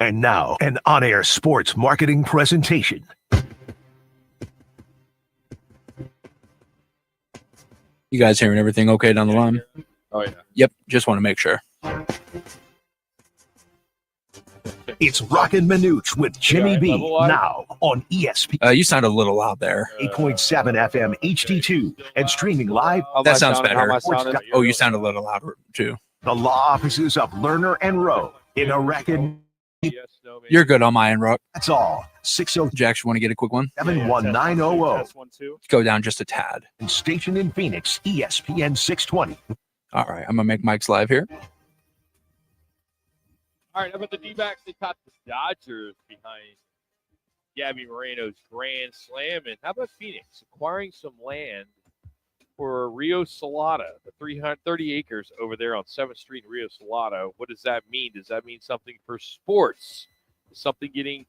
And now, an on-air sports marketing presentation. You guys hearing everything okay down the line? Oh, yeah. Yep, just want to make sure. It's Roc and Manuch with Jimmy B now on ESPN. You sounded a little loud there. 8.7 FM HD2 and streaming live. That sounds better. Oh, You sound a little louder too. The law offices of Lerner and Rowe in a Roc and You're good on my end, Rock. That's all. 607-1900. Jax, you want to get a quick one? Go down just a tad. And station in Phoenix, ESPN 620. All right, I'm going to make Mike's live here. All right, how about the D-backs? They caught the Dodgers behind Gabby Moreno's grand slam. And how about Phoenix acquiring some land for Rio Salado, the 330 acres over there on 7th Street in Rio Salado? What does that mean? Does that mean something for sports? Is something getting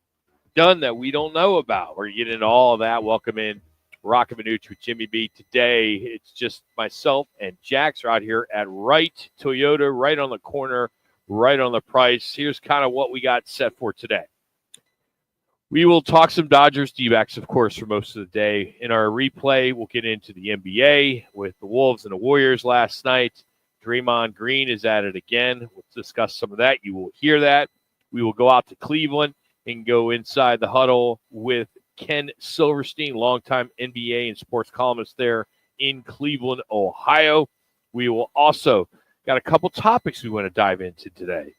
done that we don't know about? We're getting into all of that. Welcome in Roc and Manuch with Jimmy B. Today, it's just myself and Jax are out here at Wright Toyota, right on the corner, right on the price. Here's kind of what we got set for today. We will talk some Dodgers D-backs, of course, for most of the day. In our replay, we'll get into the NBA with the Wolves and the Warriors last night. Draymond Green is at it again. We'll discuss some of that. You will hear that. We will go out to Cleveland and go inside the huddle with Ken Silverstein, longtime NBA and sports columnist there in Cleveland, Ohio. We will also got a couple topics we want to dive into today.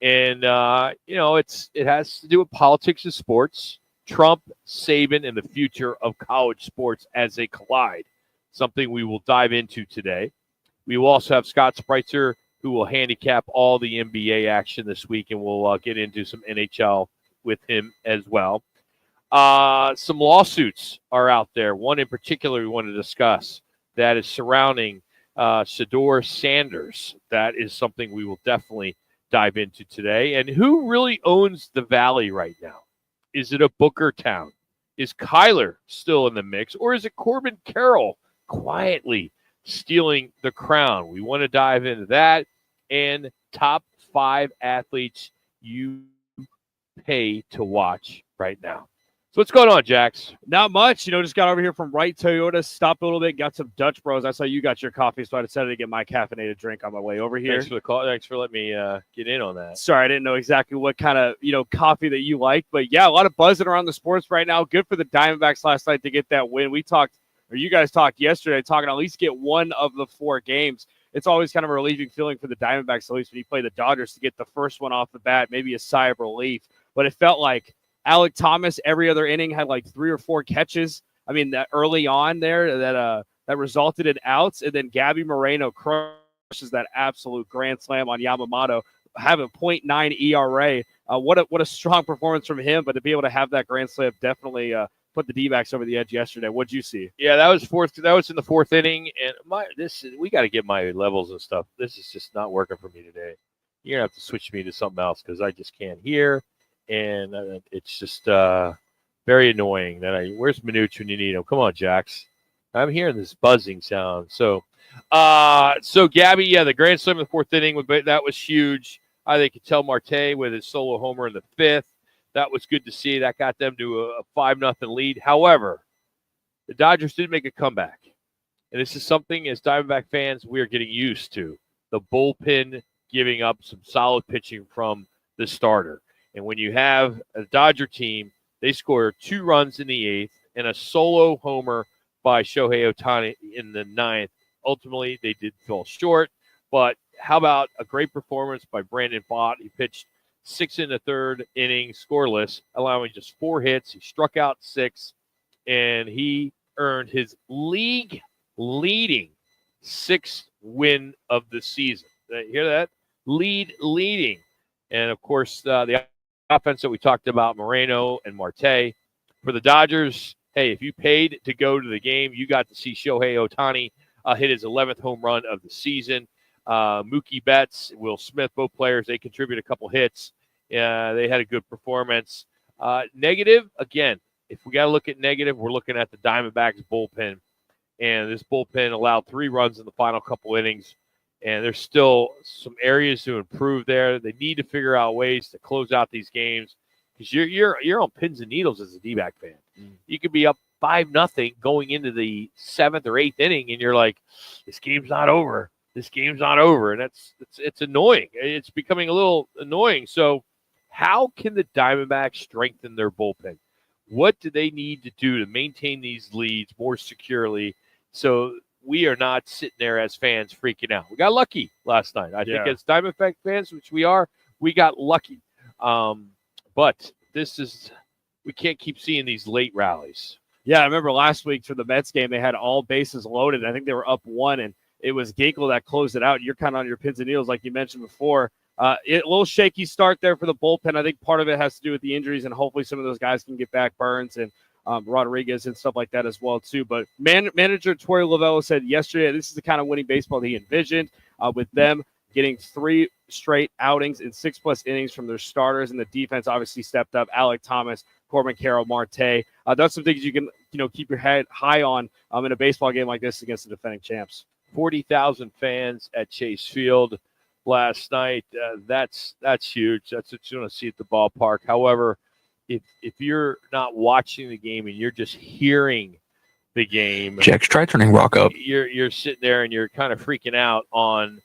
And, it has to do with politics and sports, Trump, Saban, and the future of college sports as they collide, something we will dive into today. We will also have Scott Spreitzer, who will handicap all the NBA action this week, and we'll get into some NHL with him as well. Some lawsuits are out there. One in particular we want to discuss that is surrounding Shedeur Sanders. That is something we will definitely dive into today. And who really owns the Valley right now? Is it a Booker town? Is Kyler still in the mix? Or is it Corbin Carroll quietly stealing the crown? We want to dive into that and top 5 athletes you pay to watch right now. So what's going on, Jax? Not much. Just got over here from Wright Toyota, stopped a little bit, got some Dutch Bros. I saw you got your coffee, so I decided to get my caffeinated drink on my way over here. Thanks for the call. Thanks for letting me get in on that. Sorry, I didn't know exactly what kind of, coffee that you like. But, yeah, a lot of buzzing around the sports right now. Good for the Diamondbacks last night to get that win. You guys talked yesterday, talking at least get one of the 4 games. It's always kind of a relieving feeling for the Diamondbacks, at least when you play the Dodgers, to get the first one off the bat, maybe a sigh of relief. But it felt like Alec Thomas, every other inning, had like 3 or 4 catches. I mean, that early on there that resulted in outs. And then Gabby Moreno crushes that absolute grand slam on Yamamoto, having 0.9 ERA. What a strong performance from him. But to be able to have that grand slam definitely put the D-backs over the edge yesterday. What'd you see? Yeah, that was in the 4th inning. And we got to get my levels and stuff. This is just not working for me today. You're going to have to switch me to something else because I just can't hear. And it's just very annoying where's Manuch when you need him? Come on, Jax. I'm hearing this buzzing sound. So Gabby, the grand slam in the 4th inning, that was huge. I think Ketel Marte with his solo homer in the 5th. That was good to see. That got them to a 5-0 lead. However, the Dodgers did make a comeback. And this is something, as Diamondback fans, we are getting used to. The bullpen giving up some solid pitching from the starter. And when you have a Dodger team, they score 2 runs in the 8th and a solo homer by Shohei Ohtani in the 9th. Ultimately, they did fall short. But how about a great performance by Brandon Pfaadt? He pitched 6 in the 3rd inning, scoreless, allowing just 4 hits. He struck out 6, and he earned his league-leading 6th win of the season. Did you hear that? Leading. And, of course, the offense that we talked about, Moreno and Marte. For the Dodgers, hey, if you paid to go to the game, you got to see Shohei Ohtani hit his 11th home run of the season. Mookie Betts, Will Smith, both players, they contribute a couple hits. They had a good performance. Negative, again, if we got to look at negative, we're looking at the Diamondbacks bullpen. And this bullpen allowed 3 runs in the final couple innings. and there's still some areas to improve there. They need to figure out ways to close out these games because you're on pins and needles as a D-back fan. You could be up 5-0 going into the 7th or 8th inning, and you're like, this game's not over. This game's not over, and it's annoying. It's becoming a little annoying. So how can the Diamondbacks strengthen their bullpen? What do they need to do to maintain these leads more securely so we are not sitting there as fans freaking out? We got lucky last night. I think as Diamondback fans, which we are, we got lucky. But we can't keep seeing these late rallies. Yeah, I remember last week for the Mets game, they had all bases loaded. I think they were up 1, and it was Ginkel that closed it out. You're kind of on your pins and needles, like you mentioned before. A little shaky start there for the bullpen. I think part of it has to do with the injuries, and hopefully some of those guys can get back, Burns and Rodriguez and stuff like that as well, too. But manager Torey Lovullo said yesterday this is the kind of winning baseball that he envisioned with them getting 3 straight outings in 6+ innings from their starters, and the defense obviously stepped up. Alec Thomas, Corbin Carroll, Marte. That's some things you can keep your head high on in a baseball game like this against the defending champs. 40,000 fans at Chase Field last night. That's huge. That's what you want to see at the ballpark. However, if you're not watching the game and you're just hearing the game, Jax, try turning Rock up. You're sitting there and you're kind of freaking out on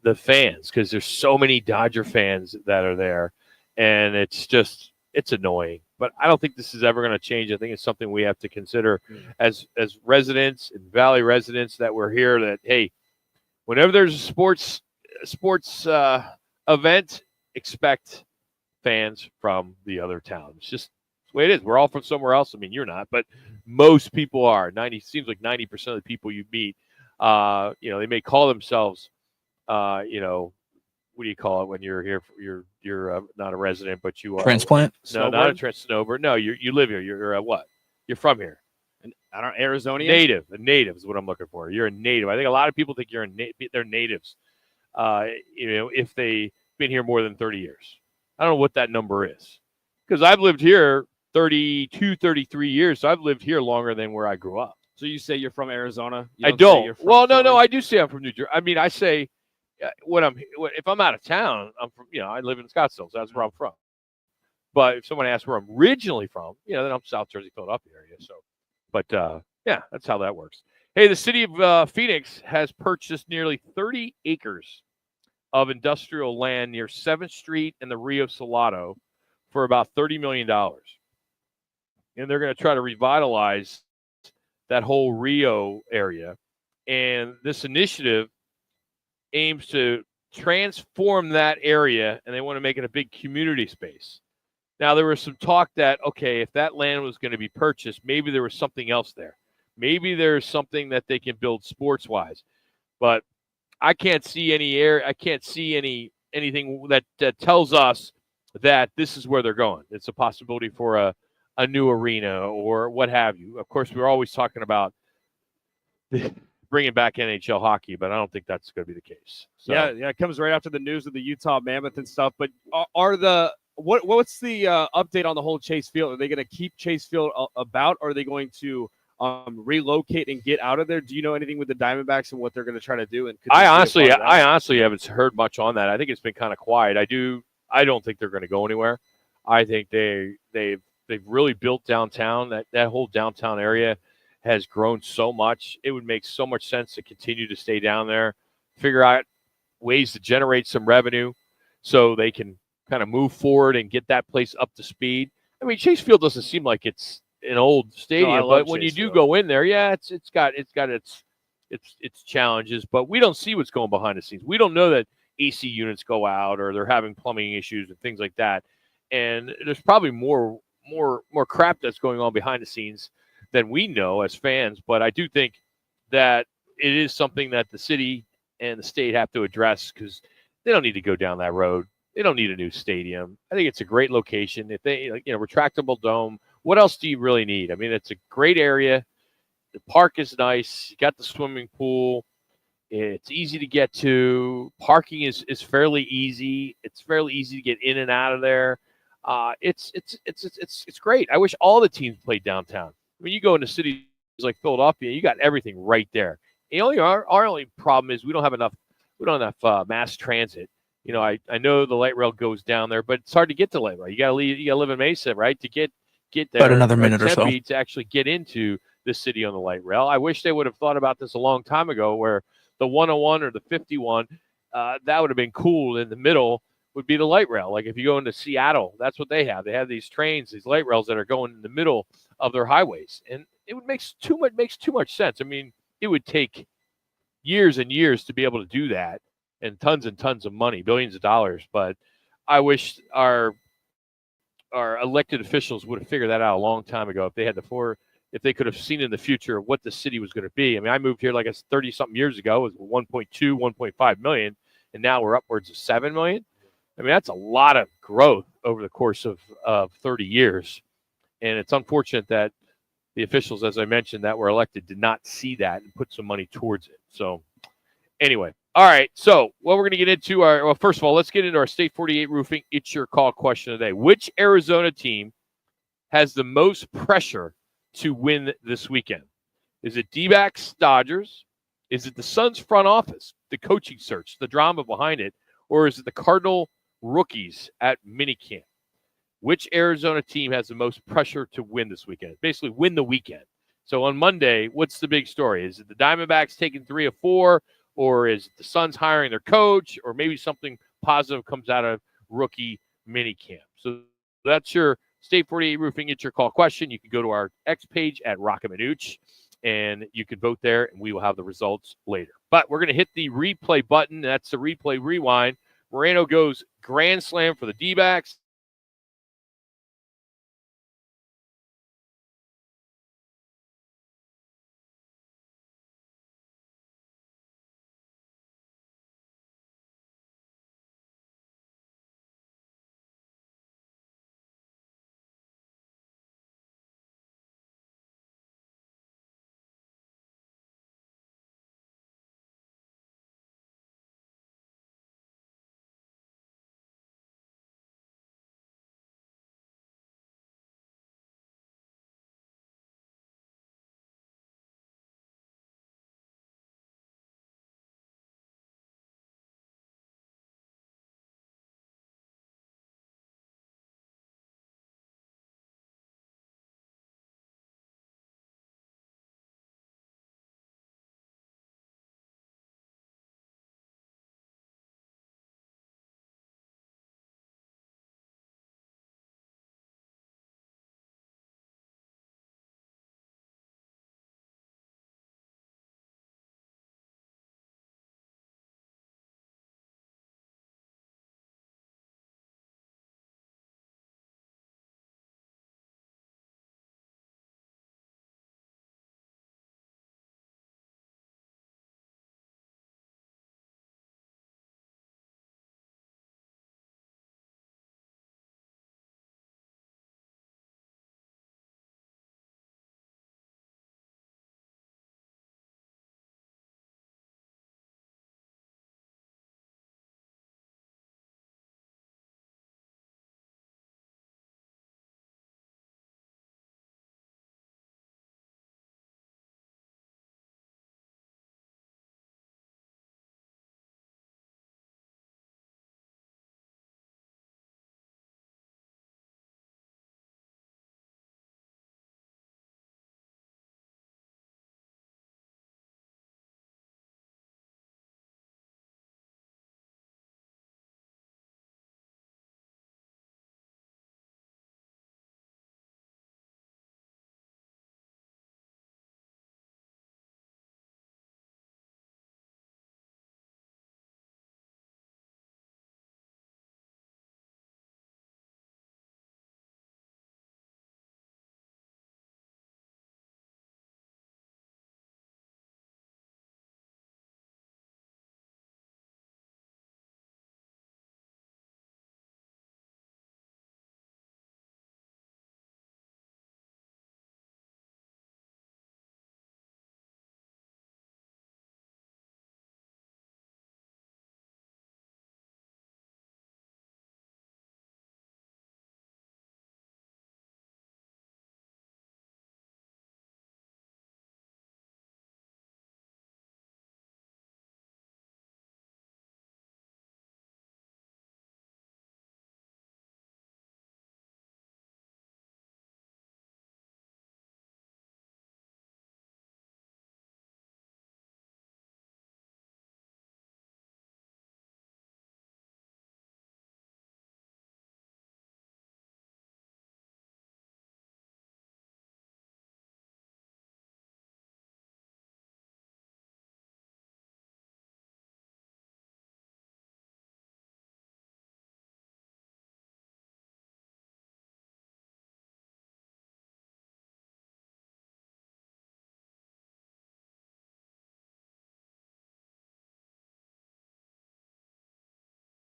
the fans because there's so many Dodger fans that are there, and it's annoying. But I don't think this is ever going to change. I think it's something we have to consider as residents and Valley residents that we're here. That hey, whenever there's a sports event, expect fans from the other town. It's just the way it is. We're all from somewhere else. I mean, you're not, but most people are. Seems like 90% of the people you meet, they may call themselves, what do you call it when you're here? You're not a resident, but you are transplant. No, not a transplant. No, you live here. You're what? You're from here. I don't Arizona. Native. A native is what I'm looking for. You're a native. I think a lot of people think they're natives. If they've been here more than 30 years. I don't know what that number is because I've lived here 32, 33 years. So I've lived here longer than where I grew up. So you say you're from Arizona? I don't. Well, no, I do say I'm from New Jersey. I mean, I say if I'm out of town, I'm from, I live in Scottsdale, so that's where I'm from. But if someone asks where I'm originally from, then I'm South Jersey, Philadelphia area. So, but that's how that works. Hey, the city of Phoenix has purchased nearly 30 acres of industrial land near 7th Street and the Rio Salado for about $30 million. And they're going to try to revitalize that whole Rio area. And this initiative aims to transform that area, and they want to make it a big community space. Now, there was some talk that, okay, if that land was going to be purchased, maybe there was something else there. Maybe there's something that they can build sports-wise. But I can't see anything that tells us that this is where they're going. It's a possibility for a new arena or what have you. Of course, we're always talking about bringing back NHL hockey, but I don't think that's going to be the case. So. Yeah, it comes right after the news of the Utah Mammoth and stuff. But what's the update on the whole Chase Field? Are they going to keep Chase Field about, or are they going to relocate and get out of there? Do you know anything with the Diamondbacks and what they're going to try to do? And I honestly haven't heard much on that. I think it's been kind of quiet. I don't think they're going to go anywhere. I think they've really built downtown. That whole downtown area has grown so much. It would make so much sense to continue to stay down there, figure out ways to generate some revenue so they can kind of move forward and get that place up to speed. I mean, Chase Field doesn't seem like it's an old stadium, but when you do go in there, it's got its challenges, but we don't see what's going behind the scenes. We don't know that AC units go out or they're having plumbing issues and things like that. And there's probably more crap that's going on behind the scenes than we know as fans. But I do think that it is something that the city and the state have to address because they don't need to go down that road. They don't need a new stadium. I think it's a great location. If they, retractable dome, what else do you really need? I mean, it's a great area. The park is nice. You got the swimming pool. It's easy to get to. Parking is fairly easy. It's fairly easy to get in and out of there. It's great. I wish all the teams played downtown. I mean, you go into cities like Philadelphia, you got everything right there. Our only problem is we don't have enough we don't have mass transit. You know, I know the light rail goes down there, but it's hard to get to light rail. You got to live in Mesa, right, to get there. About another minute or so Tempe to actually get into the city on the light rail. I wish they would have thought about this a long time ago, where the 101 or the 51, that would have been cool. In the middle would be the light rail. Like if you go into Seattle, that's what they have. They have these trains, these light rails that are going in the middle of their highways, and it would makes too much sense. I mean, it would take years and years to be able to do that, and tons of money, billions of dollars. But I wish our elected officials would have figured that out a long time ago. If they could have seen in the future what the city was going to be. I mean, I moved here like 30-something years ago. It was 1.2, 1.5 million, and now we're upwards of 7 million. I mean, that's a lot of growth over the course of 30 years. And it's unfortunate that the officials, as I mentioned, that were elected did not see that and put some money towards it. So anyway, all right. So what we're going to get into first of all, let's get into our State 48 Roofing It's Your Call question of the day. Which Arizona team has the most pressure to win this weekend? Is it D-backs, Dodgers? Is it the Suns front office, the coaching search, the drama behind it? Or is it the Cardinal rookies at minicamp? Which Arizona team has the most pressure to win this weekend? Basically, win the weekend. So on Monday, what's the big story? Is it the Diamondbacks taking 3 of 4? Or is it the Suns hiring their coach? Or maybe something positive comes out of rookie minicamp? So that's your State 48 Roofing It's Your Call question. You can go to our X page at Roc and Manuch, and you can vote there, and we will have the results later. But we're going to hit the replay button. That's the replay rewind. Moreno goes grand slam for the D-backs.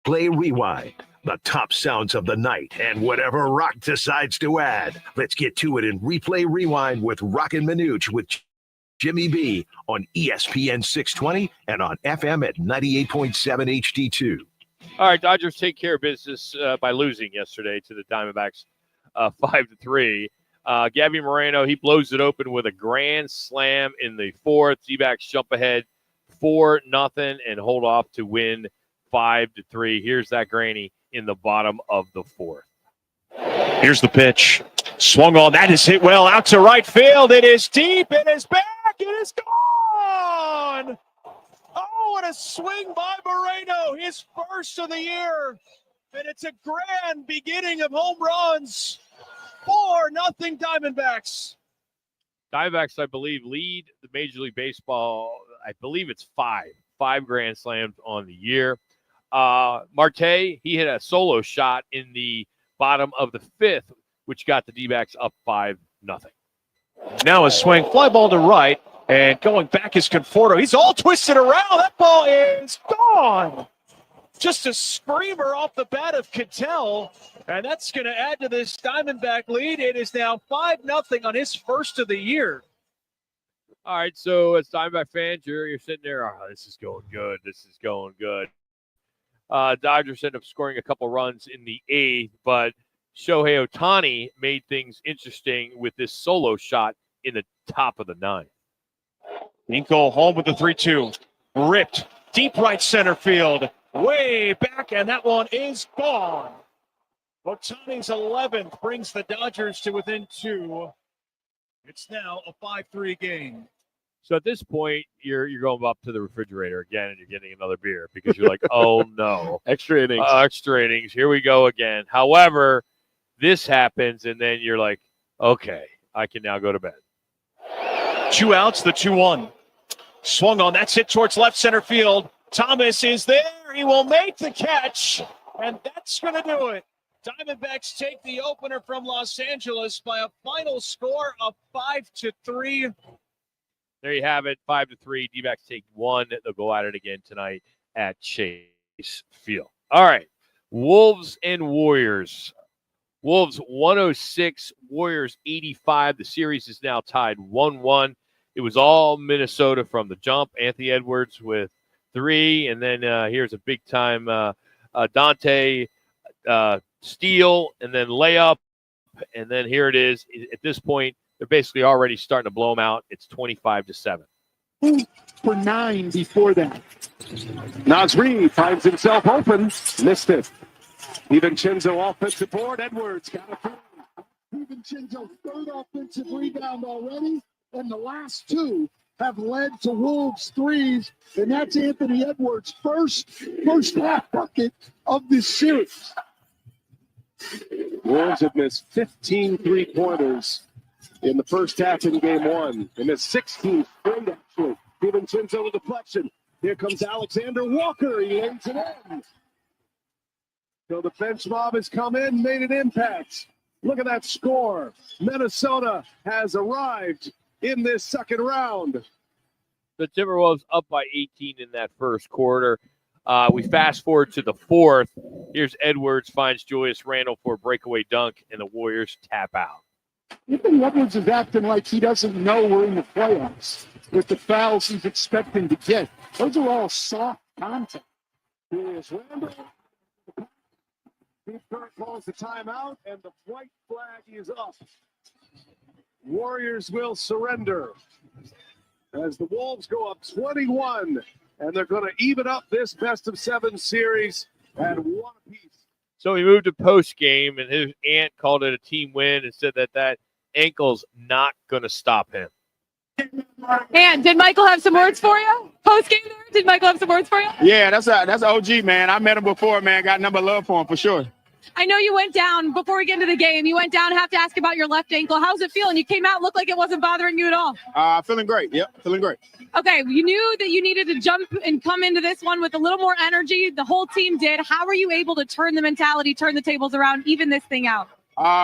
Play Rewind, the top sounds of the night, and whatever Rock decides to add. Let's get to it in Replay Rewind with Roc and Manuch with Jimmy B on ESPN 620 and on FM at 98.7 HD2. All right, Dodgers take care of business by losing yesterday to the Diamondbacks 5-3. Gabby Moreno, he blows it open with a grand slam in the fourth. D-backs jump ahead 4-0 and hold off to win 5-3. Here's that granny in the bottom of the fourth. Here's the pitch. Swung on. That is hit well out to right field. It is deep. It is back. It is gone. Oh, what a swing by Moreno. His first of the year. And it's a grand beginning of home runs. 4-0 Diamondbacks. Diamondbacks, I believe, lead the Major League Baseball. I believe it's five grand slams on the year. Marte, he hit a solo shot in the bottom of the fifth, which got the D-backs up 5-0. Now a swing, fly ball to right, and going back is Conforto. He's all twisted around. That ball is gone. Just a screamer off the bat of Cattell, and that's going to add to this Diamondback lead. It is now 5-0 on his first of the year. All right, so as Diamondback fans, you're sitting there, oh, this is going good. This is going good. Dodgers end up scoring a couple runs in the eighth, but Shohei Ohtani made things interesting with this solo shot in the top of the ninth. Hinkle home with the 3-2. Ripped deep right center field. Way back, and that one is gone. Ohtani's 11th brings the Dodgers to within 2. It's now a 5-3 game. So at this point, you're going up to the refrigerator again, and you're getting another beer because you're like, oh, no. Extra innings. Extra innings. Here we go again. However, this happens, and then you're like, okay, I can now go to bed. 2 outs, the 2-1. Swung on. That's hit towards left center field. Thomas is there. He will make the catch, and that's going to do it. Diamondbacks take the opener from Los Angeles by a final score of 5-3. There you have it, 5-3. D-backs take 1. They'll go at it again tonight at Chase Field. All right, Wolves and Warriors. Wolves 106, Warriors 85. The series is now tied 1-1. It was all Minnesota from the jump. Anthony Edwards with 3, and then here's a big-time Dante steal, and then layup, and then here it is. At this point, they're basically already starting to blow them out. It's 25-7. For 9 before that. Nasri finds himself open. Missed it. DiVincenzo offensive board. Edwards got a through. DiVincenzo third offensive rebound already, and the last 2 have led to Wolves threes, and that's Anthony Edwards' first half bucket of this series. Wolves have missed 15 three-pointers in the first half in game 1. And missed 16 straight, actually. DiVincenzo with deflection. Here comes Alexander Walker. He lays it in. So the bench mob has come in, made an impact. Look at that score. Minnesota has arrived in this second round. The Timberwolves up by 18 in that first quarter. We fast forward to the fourth. Here's Edwards, finds Julius Randle for a breakaway dunk, and the Warriors tap out. Anthony Edwards is acting like he doesn't know we're in the playoffs with the fouls he's expecting to get. Those are all soft contact. Here's Randle. Steve Kerr calls the timeout, and the white flag is up. Warriors will surrender as the Wolves go up 21, and they're going to even up this best-of-7 series at 1 apiece. So he moved to post-game, and his aunt called it a team win and said that ankle's not going to stop him. And did Michael have some words for you? Post-game there? Did Michael have some words for you? Yeah, that's OG, man. I met him before, man. Got number love for him for sure. I know you went down before we get into the game. You went down, have to ask about your left ankle. How's it feeling? You came out, looked like it wasn't bothering you at all. Feeling great. Yep, feeling great. Okay, you knew that you needed to jump and come into this one with a little more energy. The whole team did. How were you able to turn the mentality, turn the tables around, even this thing out?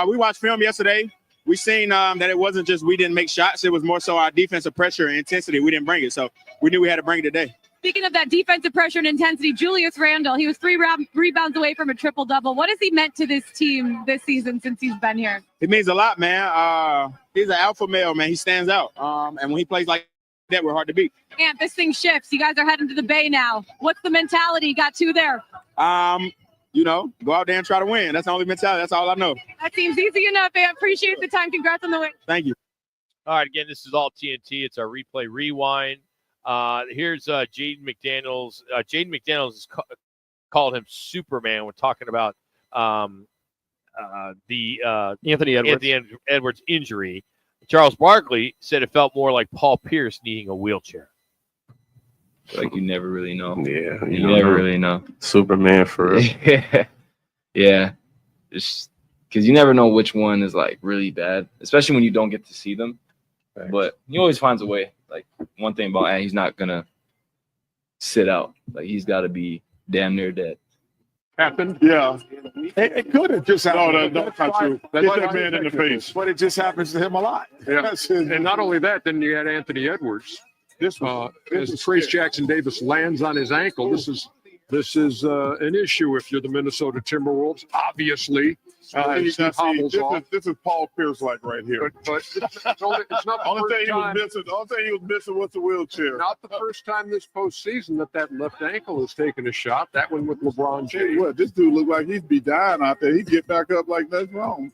We watched film yesterday. We seen that it wasn't just we didn't make shots. It was more so our defensive pressure and intensity. We didn't bring it. So we knew we had to bring it today. Speaking of that defensive pressure and intensity, Julius Randle, he was 3 rebounds away from a triple-double. What has he meant to this team this season since he's been here? It means a lot, man. He's an alpha male, man. He stands out. And when he plays like that, we're hard to beat. And this thing shifts. You guys are heading to the Bay now. What's the mentality? Got 2 there. Go out there and try to win. That's the only mentality. That's all I know. That seems easy enough. I appreciate the time. Congrats on the win. Thank you. All right, again, this is all TNT. It's our replay rewind. Here's Jaden McDaniels. Jaden McDaniels has called him Superman. We're talking about the Anthony Edwards injury. Charles Barkley said it felt more like Paul Pierce needing a wheelchair. Like you never really know. Yeah, you never really know. Superman for real. Yeah, just because you never know which one is like really bad, especially when you don't get to see them. Right. But he always finds a way. Like one thing about he's not gonna sit out. Like he's got to be damn near dead. Happened? Yeah. It could have just happened. No, that's not true. Hit that man in the face. But it just happens to him a lot. Yeah. And not only that, then you had Anthony Edwards. As Trace Jackson Davis lands on his ankle, this is an issue if you're the Minnesota Timberwolves. Obviously, this is Paul Pierce like right here. But it's not the only first thing time. he was missing was the wheelchair. Not the first time this postseason that left ankle has taken a shot. That one with LeBron James. What, this dude look like he'd be dying out there. He'd get back up like that's wrong.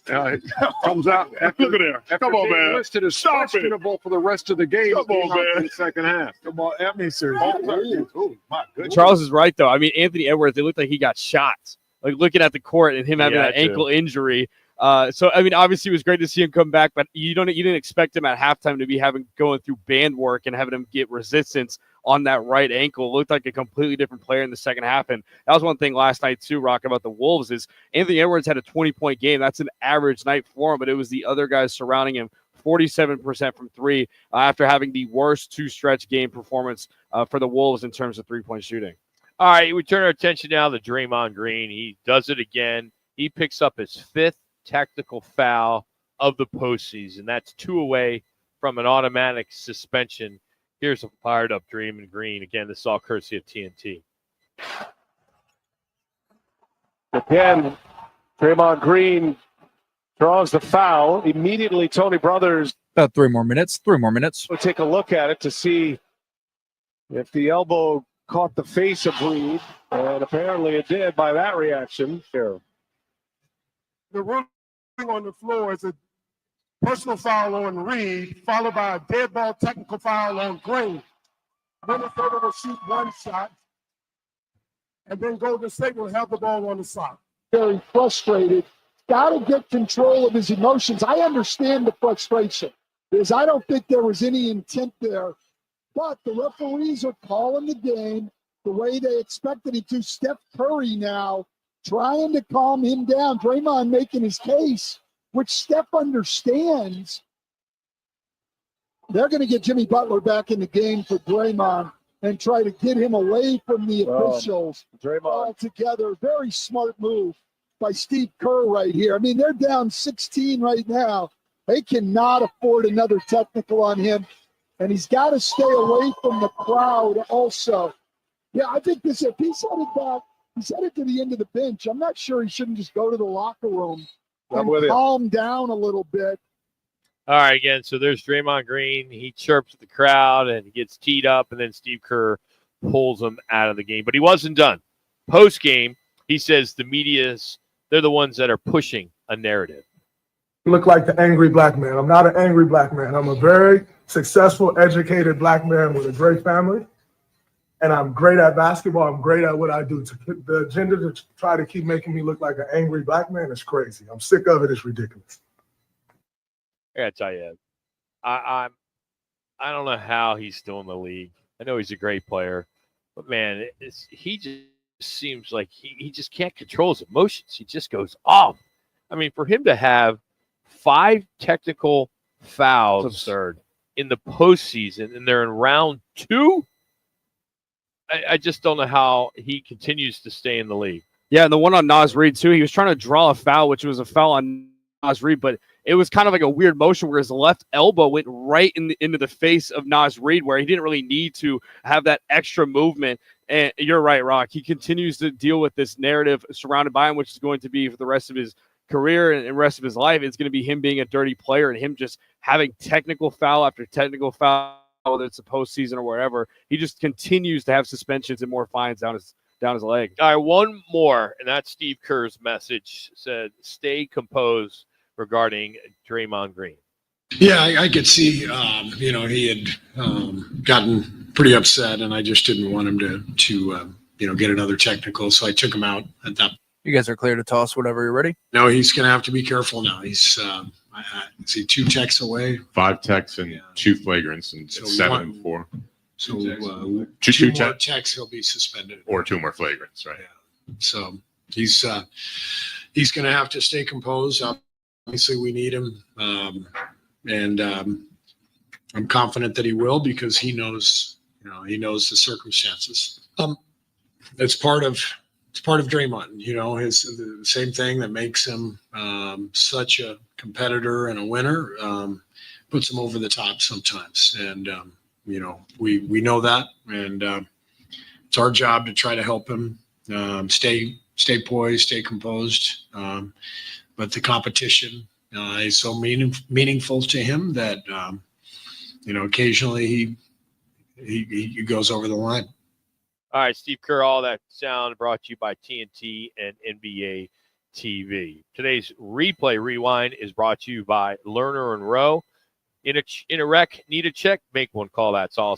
It comes out. Look at there. Come on, man. Listed as questionable for the rest of the game. Come on, man. In the second half. Come on, Emmy, sir. Oh, my goodness. Charles is right, though. I mean, Anthony Edwards, it looked like he got shot. Like looking at the court and him having that ankle injury. So, I mean, obviously it was great to see him come back, but you didn't expect him at halftime to be going through band work and having him get resistance on that right ankle. It looked like a completely different player in the second half. And that was one thing last night too, Rock, about the Wolves is Anthony Edwards had a 20-point game. That's an average night for him, but it was the other guys surrounding him. 47% from 3 after having the worst 2-stretch game performance for the Wolves in terms of 3-point shooting. All right, we turn our attention now to Draymond Green. He does it again. He picks up his 5th technical foul of the postseason. That's 2 away from an automatic suspension. Here's a fired-up Draymond Green. Again, this is all courtesy of TNT. Again, Draymond Green draws the foul. Immediately, Tony Brothers. About 3 more minutes. We'll take a look at it to see if the elbow caught the face of Reed, and apparently it did by that reaction. Here. The ruling on the floor is a personal foul on Reed, followed by a dead ball technical foul on Green. Minnesota will shoot 1 shot, and then Golden State will have the ball on the side. Very frustrated. Got to get control of his emotions. I understand the frustration because I don't think there was any intent there. But the referees are calling the game the way they expected it to. Steph Curry now trying to calm him down. Draymond making his case, which Steph understands. They're going to get Jimmy Butler back in the game for Draymond and try to get him away from the officials altogether. Very smart move by Steve Kerr right here. I mean, they're down 16 right now. They cannot afford another technical on him. And he's got to stay away from the crowd also. Yeah, I think if he's headed back, he's headed to the end of the bench. I'm not sure he shouldn't just go to the locker room and calm down a little bit. All right, again, so there's Draymond Green. He chirps at the crowd and gets teed up, and then Steve Kerr pulls him out of the game. But he wasn't done. Post-game, he says the media's, they're the ones that are pushing a narrative. You look like the angry black man. I'm not an angry black man. I'm a very successful, educated black man with a great family. And I'm great at basketball. I'm great at what I do. The agenda to try to keep making me look like an angry black man is crazy. I'm sick of it. It's ridiculous. I gotta tell you, I don't know how he's still in the league. I know he's a great player, but man, he just seems like he just can't control his emotions. He just goes off. I mean, for him to have 5 technical fouls absurd in the postseason, and they're in round 2. I just don't know how he continues to stay in the league. Yeah, and the one on Naz Reid, too, he was trying to draw a foul, which was a foul on Naz Reid, but it was kind of like a weird motion where his left elbow went right into the face of Naz Reid, where he didn't really need to have that extra movement. And you're right, Rock. He continues to deal with this narrative surrounded by him, which is going to be for the rest of his career and the rest of his life. It's going to be him being a dirty player and him just having technical foul after technical foul, whether it's a postseason or wherever. He just continues to have suspensions and more fines down his leg. All right, one more, and that's Steve Kerr's message. Said, stay composed regarding Draymond Green. Yeah, I could see, he had gotten pretty upset, and I just didn't want him to get another technical, so I took him out at that. You guys are clear to toss whenever you're ready. No, he's going to have to be careful now. He's, is he 2 techs away? 5 techs and 2 flagrants, and So 7 and 4. So two more techs, he'll be suspended. Or 2 more flagrants, right? Yeah. So he's going to have to stay composed. Obviously, we need him, and I'm confident that he will, because he knows the circumstances. It's part of Draymond. The same thing that makes him such a competitor and a winner puts him over the top sometimes, and we know that, and it's our job to try to help him stay poised, stay composed. But the competition is so meaningful to him that occasionally he goes over the line. All right, Steve Kerr, all that sound brought to you by TNT and NBA TV. Today's replay rewind is brought to you by Lerner and Rowe. In a wreck, need a check? Make one call. That's all.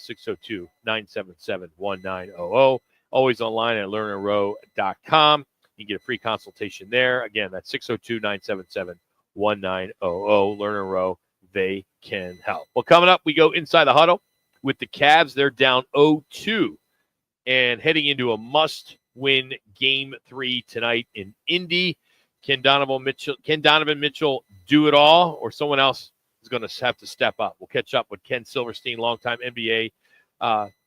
602-977-1900. Always online at lernerrowe.com. You can get a free consultation there. Again, that's 602-977-1900. Lerner and Rowe, they can help. Well, coming up, we go inside the huddle with the Cavs. They're down 0-2 and heading into a must-win Game 3 tonight in Indy. Can Donovan Mitchell do it all, or someone else is going to have to step up? We'll catch up with Ken Silverstein, longtime NBA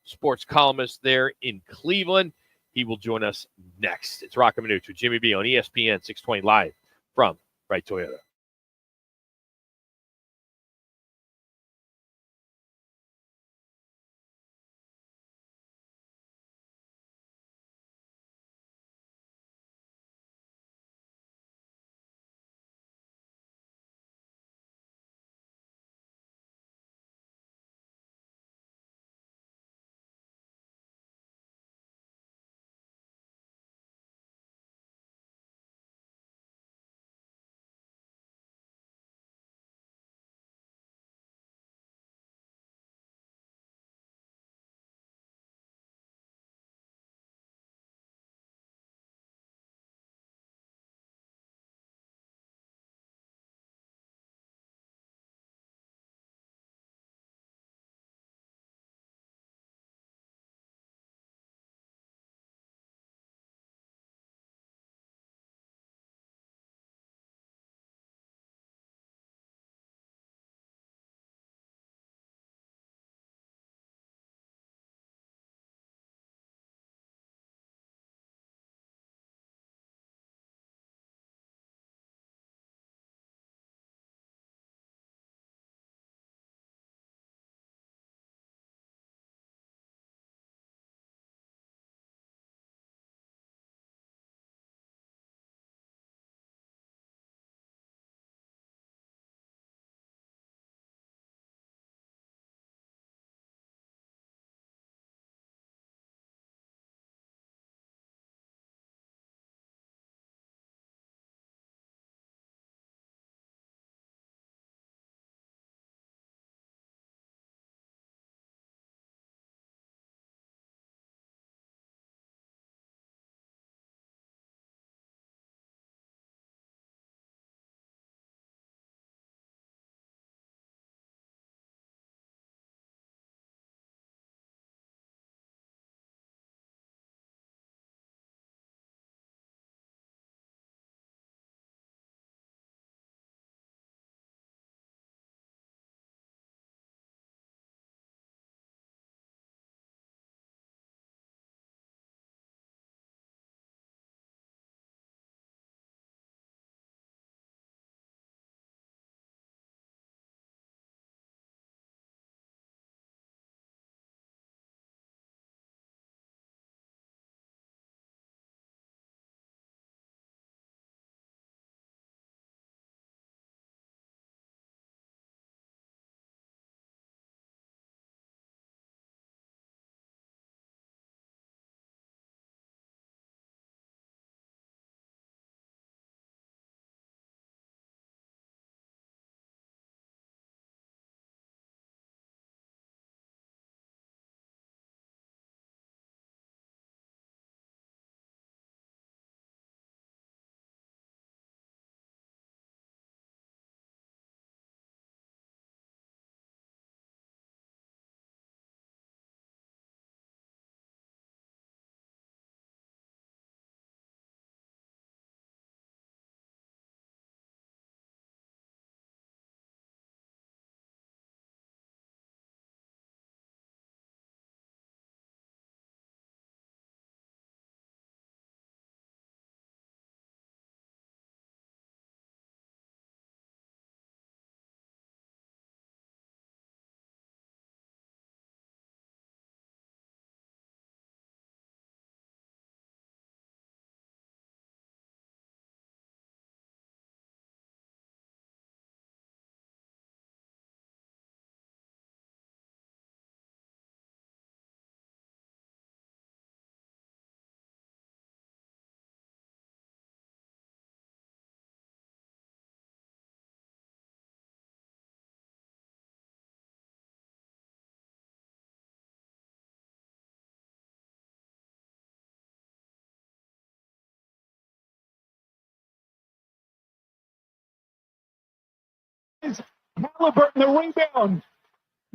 sports columnist there in Cleveland. He will join us next. It's Roc and Manuch with Jimmy B on ESPN 620 live from Wright Toyota. Halliburton, the rebound.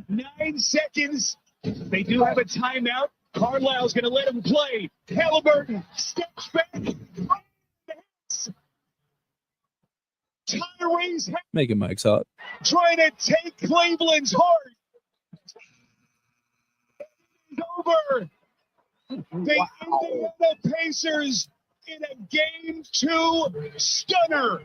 9 seconds. They do have a timeout. Carlisle's going to let him play. Halliburton steps back. Tyrese Making Mike's hot. trying to take Cleveland's heart. It's over. The Indiana Pacers in a Game 2 stunner.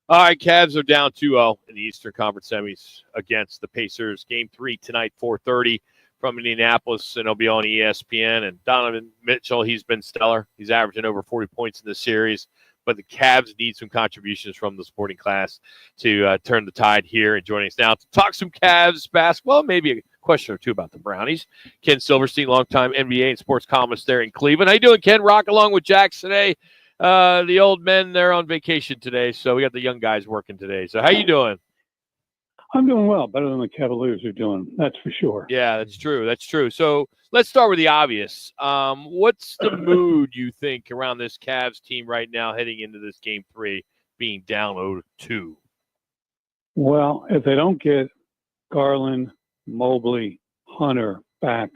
All right, Cavs are down 2-0 in the Eastern Conference semis against the Pacers. Game 3 tonight, 4:30 from Indianapolis, and it'll be on ESPN. And Donovan Mitchell, he's been stellar. He's averaging over 40 points in the series. But the Cavs need some contributions from the supporting class to turn the tide here. And joining us now to talk some Cavs basketball, maybe a question or two about the Brownies. Ken Silverstein, longtime NBA and sports columnist there in Cleveland. How you doing, Ken? Rock along with Jax today. The old men, they're on vacation today, so we got the young guys working today. So how you doing? I'm doing well, better than the Cavaliers are doing, that's for sure. Yeah, that's true. That's true. So let's start with the obvious. What's the mood you think around this Cavs team right now heading into this Game 3 being down 0-2? Well, if they don't get Garland, Mobley, Hunter back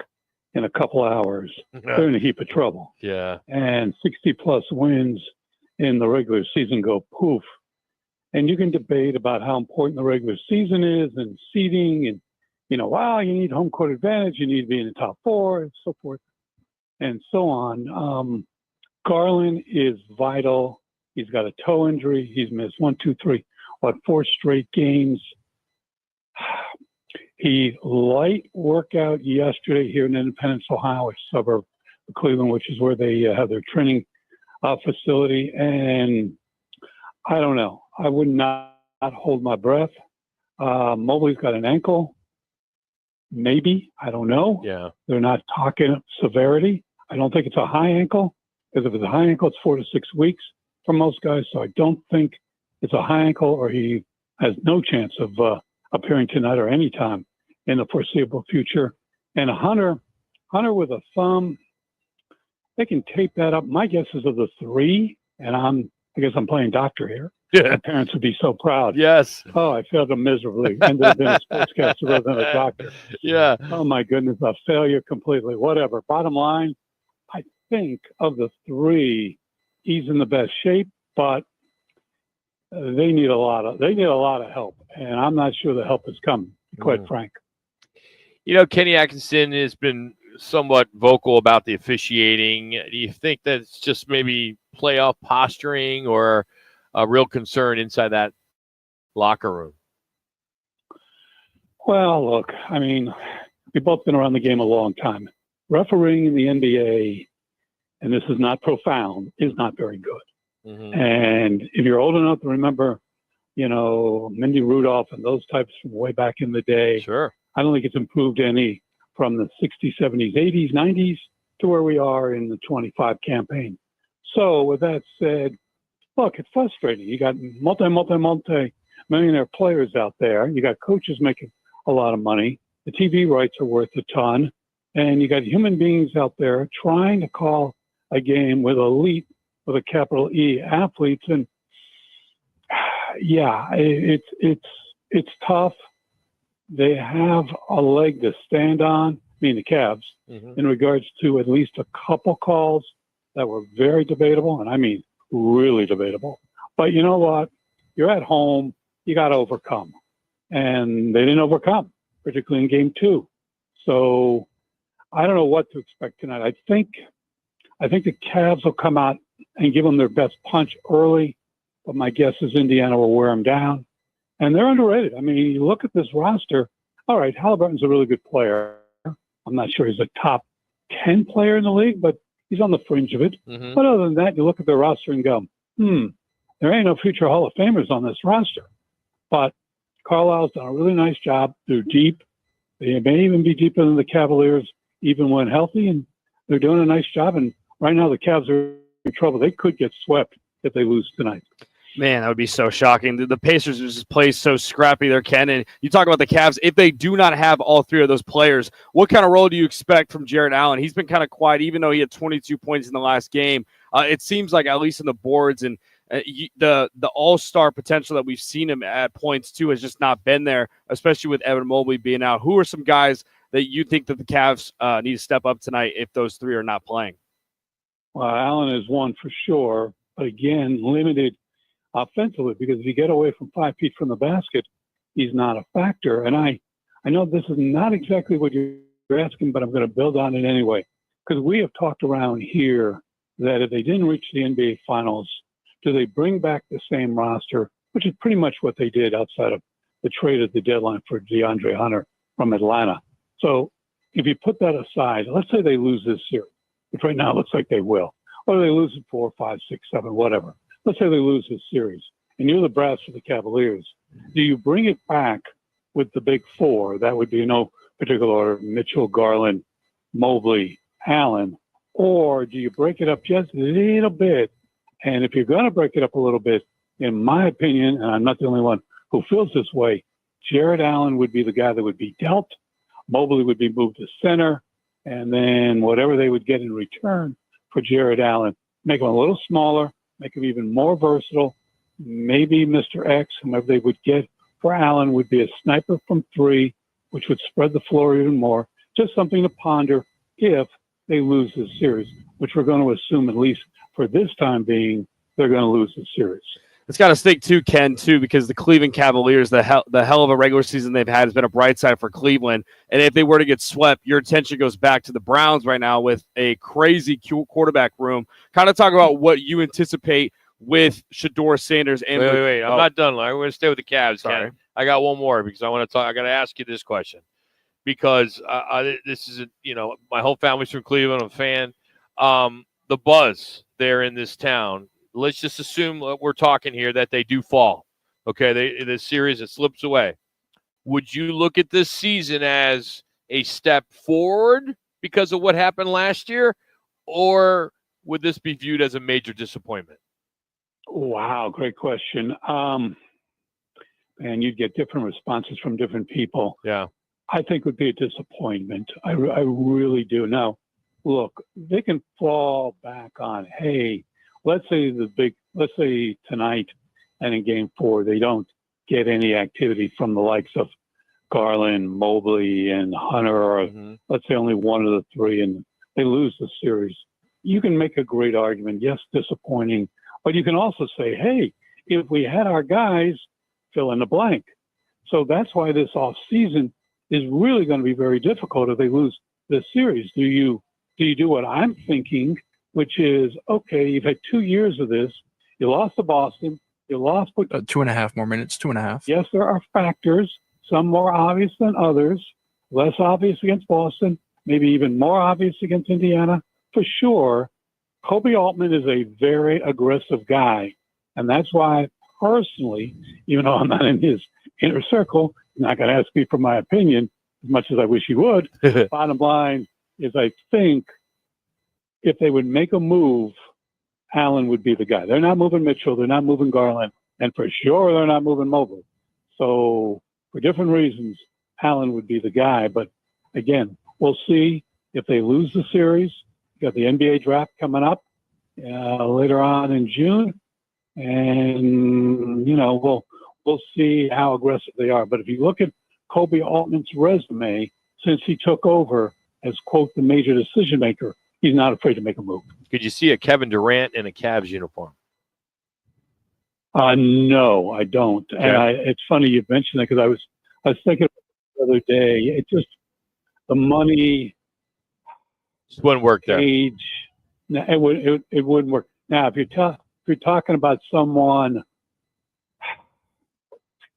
in a couple hours, they're in a heap of trouble. Yeah. And 60-plus wins in the regular season go poof. And you can debate about how important the regular season is and seeding and, wow, you need home court advantage, you need to be in the top 4 and so forth and so on. Garland is vital. He's got a toe injury. He's missed 4 straight games. He light workout yesterday here in Independence, Ohio, a suburb of Cleveland, which is where they have their training facility. And I don't know. I would not hold my breath. Mobley's got an ankle. Maybe. I don't know. Yeah. They're not talking severity. I don't think it's a high ankle, because if it's a high ankle, it's 4 to 6 weeks for most guys. So I don't think it's a high ankle, or he has no chance of appearing tonight or any time in the foreseeable future. And Hunter with a thumb, they can tape that up. My guess is of the 3, and I guess I'm playing doctor here. Yeah. My parents would be so proud. Yes. Oh, I failed them miserably. Ended up being a sportscaster rather than a doctor. Yeah. Oh, my goodness, a failure completely. Whatever. Bottom line, I think of the 3, he's in the best shape, but they need a lot of help, and I'm not sure the help is coming, quite frank. Kenny Atkinson has been somewhat vocal about the officiating. Do you think that it's just maybe playoff posturing or a real concern inside that locker room? Well, look, I mean, we've both been around the game a long time. Refereeing in the NBA, and this is not profound, is not very good. Mm-hmm. And if you're old enough to remember, Mindy Rudolph and those types from way back in the day, sure. I don't think it's improved any from the 60s, 70s, 80s, 90s to where we are in the 25 campaign. So with that said, look, it's frustrating. You got multi-millionaire players out there. You got coaches making a lot of money. The TV rights are worth a ton. And you got human beings out there trying to call a game with elite, with a capital E, athletes. And yeah, it's tough. They have a leg to stand on, the Cavs, in regards to at least a couple calls that were very debatable, and I mean really debatable. But you know what? You're at home. You got to overcome. And they didn't overcome, particularly in Game 2. So I don't know what to expect tonight. I think the Cavs will come out and give them their best punch early, but my guess is Indiana will wear them down. And they're underrated. I mean, you look at this roster. All right, Halliburton's a really good player. I'm not sure he's a top 10 player in the league, but he's on the fringe of it. Mm-hmm. But other than that, you look at the roster and go, there ain't no future Hall of Famers on this roster. But Carlisle's done a really nice job. They're deep. They may even be deeper than the Cavaliers, even when healthy, and they're doing a nice job. And right now, the Cavs are in trouble. They could get swept if they lose tonight. Man, that would be so shocking. The Pacers just play so scrappy there, Ken. And you talk about the Cavs. If they do not have all 3 of those players, what kind of role do you expect from Jarrett Allen? He's been kind of quiet, even though he had 22 points in the last game. It seems like, at least in the boards and the all-star potential that we've seen him at points too has just not been there, especially with Evan Mobley being out. Who are some guys that you think that the Cavs need to step up tonight if those three are not playing? Well, Allen is one for sure, but again, limited offensively, because if you get away from 5 feet from the basket, he's not a factor. And I know this is not exactly what you're asking, but I'm going to build on it anyway, because we have talked around here that if they didn't reach the NBA Finals, do they bring back the same roster, which is pretty much what they did outside of the trade at the deadline for DeAndre Hunter from Atlanta. So if you put that aside, let's say they lose this series, which right now it looks like they will, or they lose it 4, 5, 6, 7, whatever. Let's say they lose this series, and you're the brass for the Cavaliers. Do you bring it back with the big four? That would be in no particular order: Mitchell, Garland, Mobley, Allen. Or do you break it up just a little bit? And if you're going to break it up a little bit, in my opinion, and I'm not the only one who feels this way, Jared Allen would be the guy that would be dealt. Mobley would be moved to center. And then whatever they would get in return for Jared Allen, make him a little smaller, make him even more versatile. Maybe Mr. X, whomever they would get for Allen, would be a sniper from 3, which would spread the floor even more. Just something to ponder if they lose this series, which we're going to assume, at least for this time being, they're going to lose the series. It's got to stick to Ken too, because the Cleveland Cavaliers, the hell of a regular season they've had has been a bright side for Cleveland. And if they were to get swept, your attention goes back to the Browns right now with a crazy quarterback room. Kind of talk about what you anticipate with Shedeur Sanders. And wait. I'm not done. I'm going to stay with the Cavs. Sorry. Ken. I got one more because I want to talk. I got to ask you this question because this is my whole family's from Cleveland. I'm a fan. The buzz there in this town. Let's just assume we're talking here that they do fall. Okay, the series, it slips away. Would you look at this season as a step forward because of what happened last year, or would this be viewed as a major disappointment? Wow, great question. And you'd get different responses from different people. Yeah. I think it would be a disappointment. I really do. Now, look, they can fall back on, hey, let's say tonight and in game 4, they don't get any activity from the likes of Garland, Mobley, and Hunter, or let's say only one of the 3, and they lose the series. You can make a great argument. Yes, disappointing, but you can also say, hey, if we had our guys, fill in the blank. So that's why this off season is really going to be very difficult if they lose this series. Do you do what I'm thinking, which is, okay, you've had 2 years of this. You lost to Boston. You lost. 2.5 more minutes, 2.5. Yes, there are factors, some more obvious than others, less obvious against Boston, maybe even more obvious against Indiana. For sure, Kobe Altman is a very aggressive guy. And that's why, personally, even though I'm not in his inner circle, he's not going to ask me for my opinion as much as I wish he would. Bottom line is, I think if they would make a move, Allen would be the guy. They're not moving Mitchell. They're not moving Garland. And for sure, they're not moving Mobley. So for different reasons, Allen would be the guy. But again, we'll see if they lose the series. You got the NBA draft coming up later on in June. And, we'll see how aggressive they are. But if you look at Kobe Altman's resume since he took over as, quote, the major decision maker, he's not afraid to make a move. Could you see a Kevin Durant in a Cavs uniform? No, I don't. Okay. And it's funny you mentioned that because I was thinking the other day. It just the money. Just wouldn't work there. Age, it wouldn't work. Now, if you're talking about someone,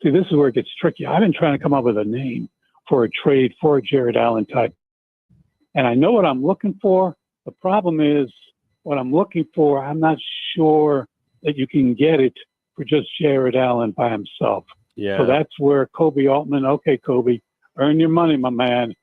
see, this is where it gets tricky. I've been trying to come up with a name for a trade for a Jared Allen type, and I know what I'm looking for. The problem is, what I'm looking for, I'm not sure that you can get it for just Jared Allen by himself. Yeah. So that's where Kobe Altman, okay, Kobe, earn your money, my man.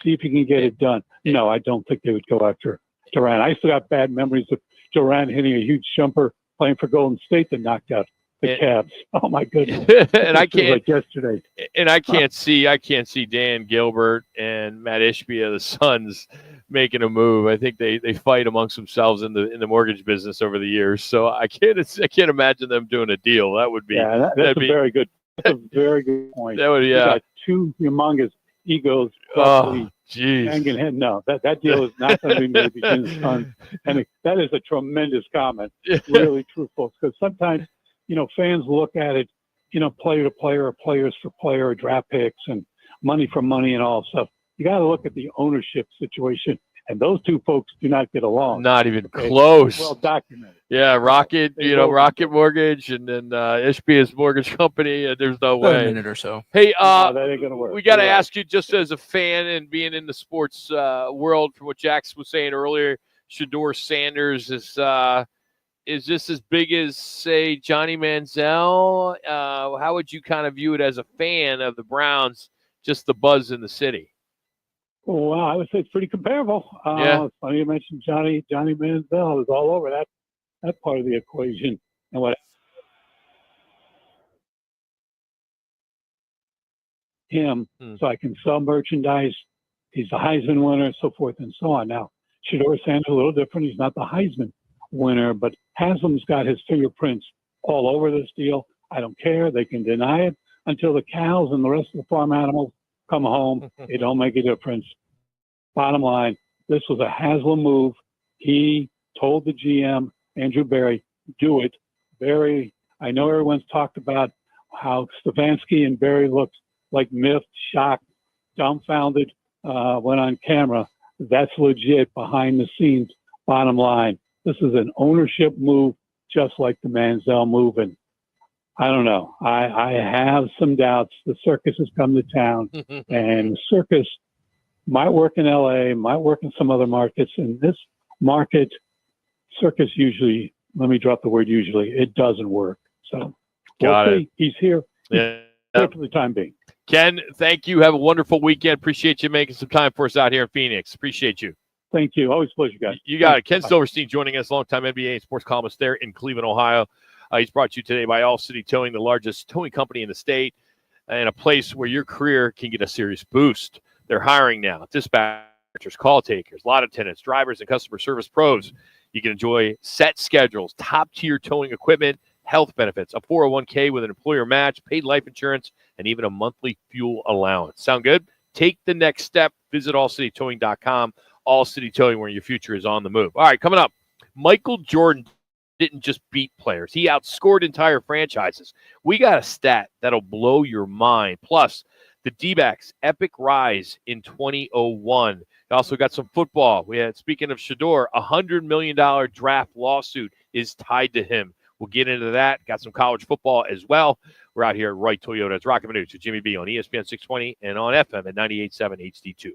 See if you can get it done. No, I don't think they would go after Durant. I still got bad memories of Durant hitting a huge jumper playing for Golden State that knocked out the Cavs. Oh my goodness! And I can't like yesterday. And I can't see Dan Gilbert and Matt Ishbia, the Suns, making a move. I think they fight amongst themselves in the mortgage business over the years. So I can't imagine them doing a deal. That would be that's a very good point. That would You got two humongous egos. Oh, jeez. Hanging head. No, that deal is not going to be made between the Suns. And that is a tremendous comment. Really truthful, because sometimes fans look at it, player to player, or players for player, or draft picks, and money for money, and all stuff. You got to look at the ownership situation, and those two folks do not get along. Not even close. Well documented. Yeah, Rocket, Rocket Mortgage, and then HB's mortgage company. There's no way. A minute or so. Hey, that ain't gonna work. We got to ask you, just as a fan and being in the sports world, from what Jax was saying earlier, Shedeur Sanders is this as big as, say, Johnny Manziel? How would you kind of view it as a fan of the Browns? Just the buzz in the city. Well, I would say it's pretty comparable. It's funny you mentioned Johnny Manziel. Is all over that part of the equation. And what him, so I can sell merchandise. He's the Heisman winner, so forth and so on. Now, Shedeur Sanders a little different. He's not the Heisman winner, but Haslam's got his fingerprints all over this deal. I don't care. They can deny it until the cows and the rest of the farm animals come home. It don't make a difference. Bottom line, this was a Haslam move. He told the GM, Andrew Berry, do it. Berry, I know everyone's talked about how Stefanski and Berry looked like miffed, shocked, dumbfounded, went on camera. That's legit behind the scenes. Bottom line, this is an ownership move, just like the Manziel move. And I don't know. I have some doubts. The circus has come to town, and the circus might work in LA, might work in some other markets. In this market, circus usually, let me drop the word usually, it doesn't work. So we'll see. He's here. He's here for the time being. Ken, thank you. Have a wonderful weekend. Appreciate you making some time for us out here in Phoenix. Appreciate you. Thank you. Always a pleasure, guys. You got it. Ken Silverstein joining us, longtime NBA and sports columnist there in Cleveland, Ohio. He's brought to you today by All City Towing, the largest towing company in the state, and a place where your career can get a serious boost. They're hiring now. Dispatchers, call takers, lot attendants, drivers, and customer service pros. You can enjoy set schedules, top-tier towing equipment, health benefits, a 401k with an employer match, paid life insurance, and even a monthly fuel allowance. Sound good? Take the next step. Visit allcitytowing.com. All City Towing, where your future is on the move. All right, coming up, Michael Jordan didn't just beat players. He outscored entire franchises. We got a stat that'll blow your mind. Plus, the D-backs' epic rise in 2001. We also got some football. We had, speaking of Shedeur, $100 million draft lawsuit is tied to him. We'll get into that. Got some college football as well. We're out here at Wright Toyota. It's Roc and Manuch with Jimmy B on ESPN 620 and on FM at 98.7 HD2.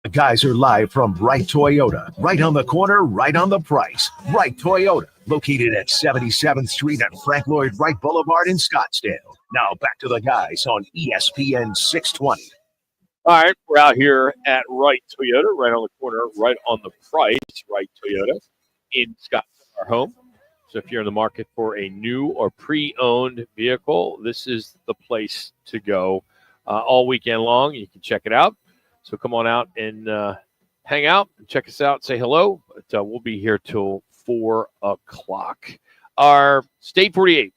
The guys are live from Wright Toyota. Right on the corner, right on the price. Wright Toyota, located at 77th Street and Frank Lloyd Wright Boulevard in Scottsdale. Now back to the guys on ESPN 620. All right, we're out here at Wright Toyota, right on the corner, right on the price. Wright Toyota in Scottsdale, our home. So if you're in the market for a new or pre-owned vehicle, this is the place to go all weekend long. You can check it out. So come on out and hang out and check us out. Say hello. But we'll be here till 4 o'clock. Our State 48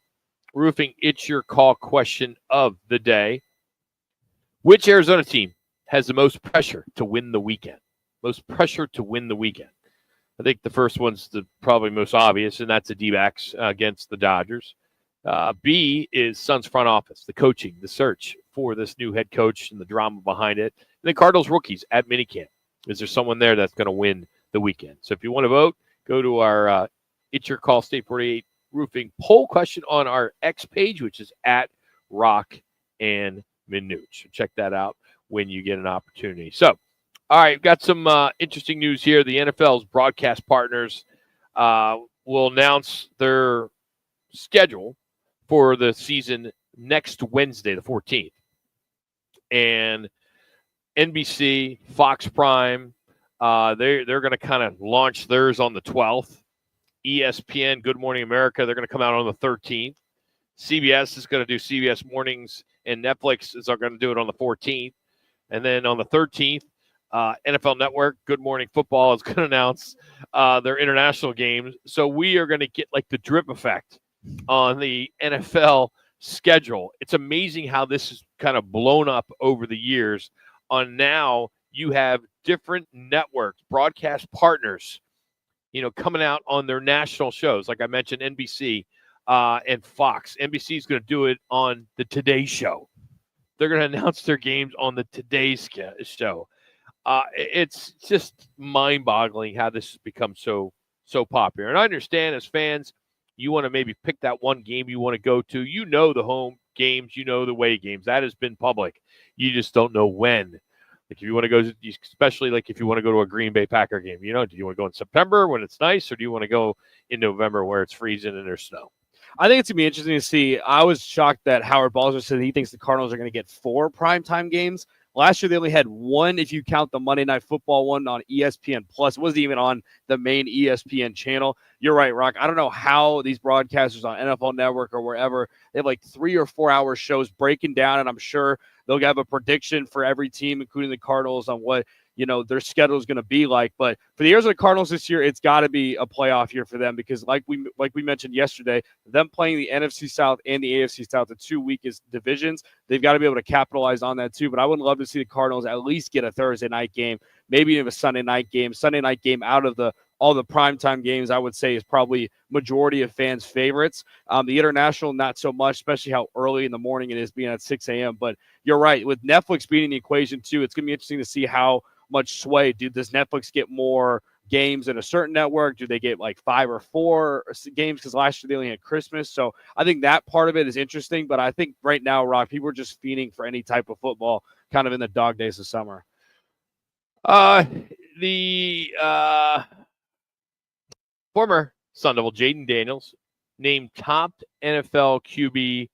Roofing It's Your Call question of the day. Which Arizona team has the most pressure to win the weekend? Most pressure to win the weekend. I think the first one's probably most obvious, and that's the D-backs against the Dodgers. B is Suns front office, the coaching, the search for this new head coach and the drama behind it. And the Cardinals rookies at minicamp. Is there someone there that's going to win the weekend? So if you want to vote, go to our It's Your Call State 48 Roofing poll question on our X page, which is at Roc and Manuch. So check that out when you get an opportunity. So, all right, got some interesting news here. The NFL's broadcast partners will announce their schedule for the season next Wednesday, the 14th. And NBC, Fox Prime, they're going to kind of launch theirs on the 12th. ESPN, Good Morning America, they're going to come out on the 13th. CBS is going to do CBS Mornings, and Netflix is going to do it on the 14th. And then on the 13th, NFL Network, Good Morning Football is going to announce their international games. So we are going to get like the drip effect on the NFL schedule. It's amazing how this is kind of blown up over the years. On now, you have different networks, broadcast partners, coming out on their national shows. Like I mentioned, NBC and Fox. NBC is going to do it on the Today Show. They're going to announce their games on the Today Show. It's just mind-boggling how this has become so popular. And I understand as fans, you want to maybe pick that one game you want to go to. The home games, the away games. That has been public. You just don't know when. Like if you want to go, especially like if you want to go to a Green Bay Packer game, do you want to go in September when it's nice, or do you want to go in November where it's freezing and there's snow? I think it's going to be interesting to see. I was shocked that Howard Balzer said he thinks the Cardinals are going to get 4 primetime games. Last year, they only had 1 if you count the Monday Night Football one on ESPN+. It wasn't even on the main ESPN channel. You're right, Rock. I don't know how these broadcasters on NFL Network or wherever, they have like 3 or 4 hour shows breaking down, and I'm sure they'll have a prediction for every team, including the Cardinals, on what their schedule is going to be like. But for the Arizona Cardinals this year, it's got to be a playoff year for them because like we mentioned yesterday, them playing the NFC South and the AFC South, the 2 weakest divisions, they've got to be able to capitalize on that too. But I would love to see the Cardinals at least get a Thursday night game, maybe even a Sunday night game. Sunday night game out of all the primetime games, I would say, is probably majority of fans' favorites. The international, not so much, especially how early in the morning it is being at 6 a.m. But you're right. With Netflix being in the equation too, it's going to be interesting to see how much sway. Does Netflix get more games in a certain network? Do they get like 5 or 4 games? Because last year they only had Christmas. So I think that part of it is interesting. But I think right now, Rock, people are just fiending for any type of football kind of in the dog days of summer. The former Sun Devil, Jaden Daniels, named top NFL QB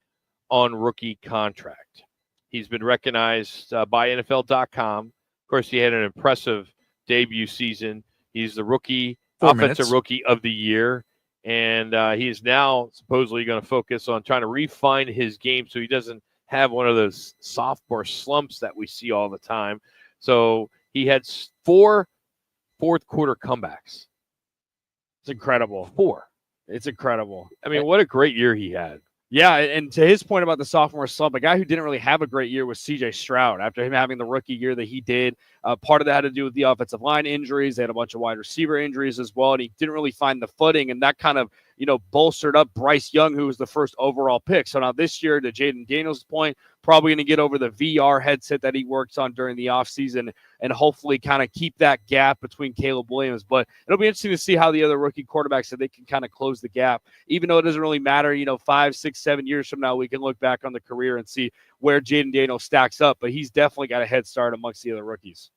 on rookie contract. He's been recognized by NFL.com. Of course, he had an impressive debut season. He's the offensive rookie of the year, and he is now supposedly going to focus on trying to refine his game so he doesn't have one of those sophomore slumps that we see all the time. So he had 4 fourth-quarter comebacks. It's incredible. 4. It's incredible. I mean, what a great year he had. Yeah, and to his point about the sophomore slump, a guy who didn't really have a great year was C.J. Stroud. After him having the rookie year that he did, part of that had to do with the offensive line injuries. They had a bunch of wide receiver injuries as well, and he didn't really find the footing, and that kind of bolstered up Bryce Young, who was the first overall pick. So now this year, to Jaden Daniels' point, probably going to get over the VR headset that he works on during the offseason and hopefully kind of keep that gap between Caleb Williams. But it'll be interesting to see how the other rookie quarterbacks, so they can kind of close the gap. Even though it doesn't really matter, 5, 6, 7 years from now, we can look back on the career and see where Jaden Daniels stacks up. But he's definitely got a head start amongst the other rookies.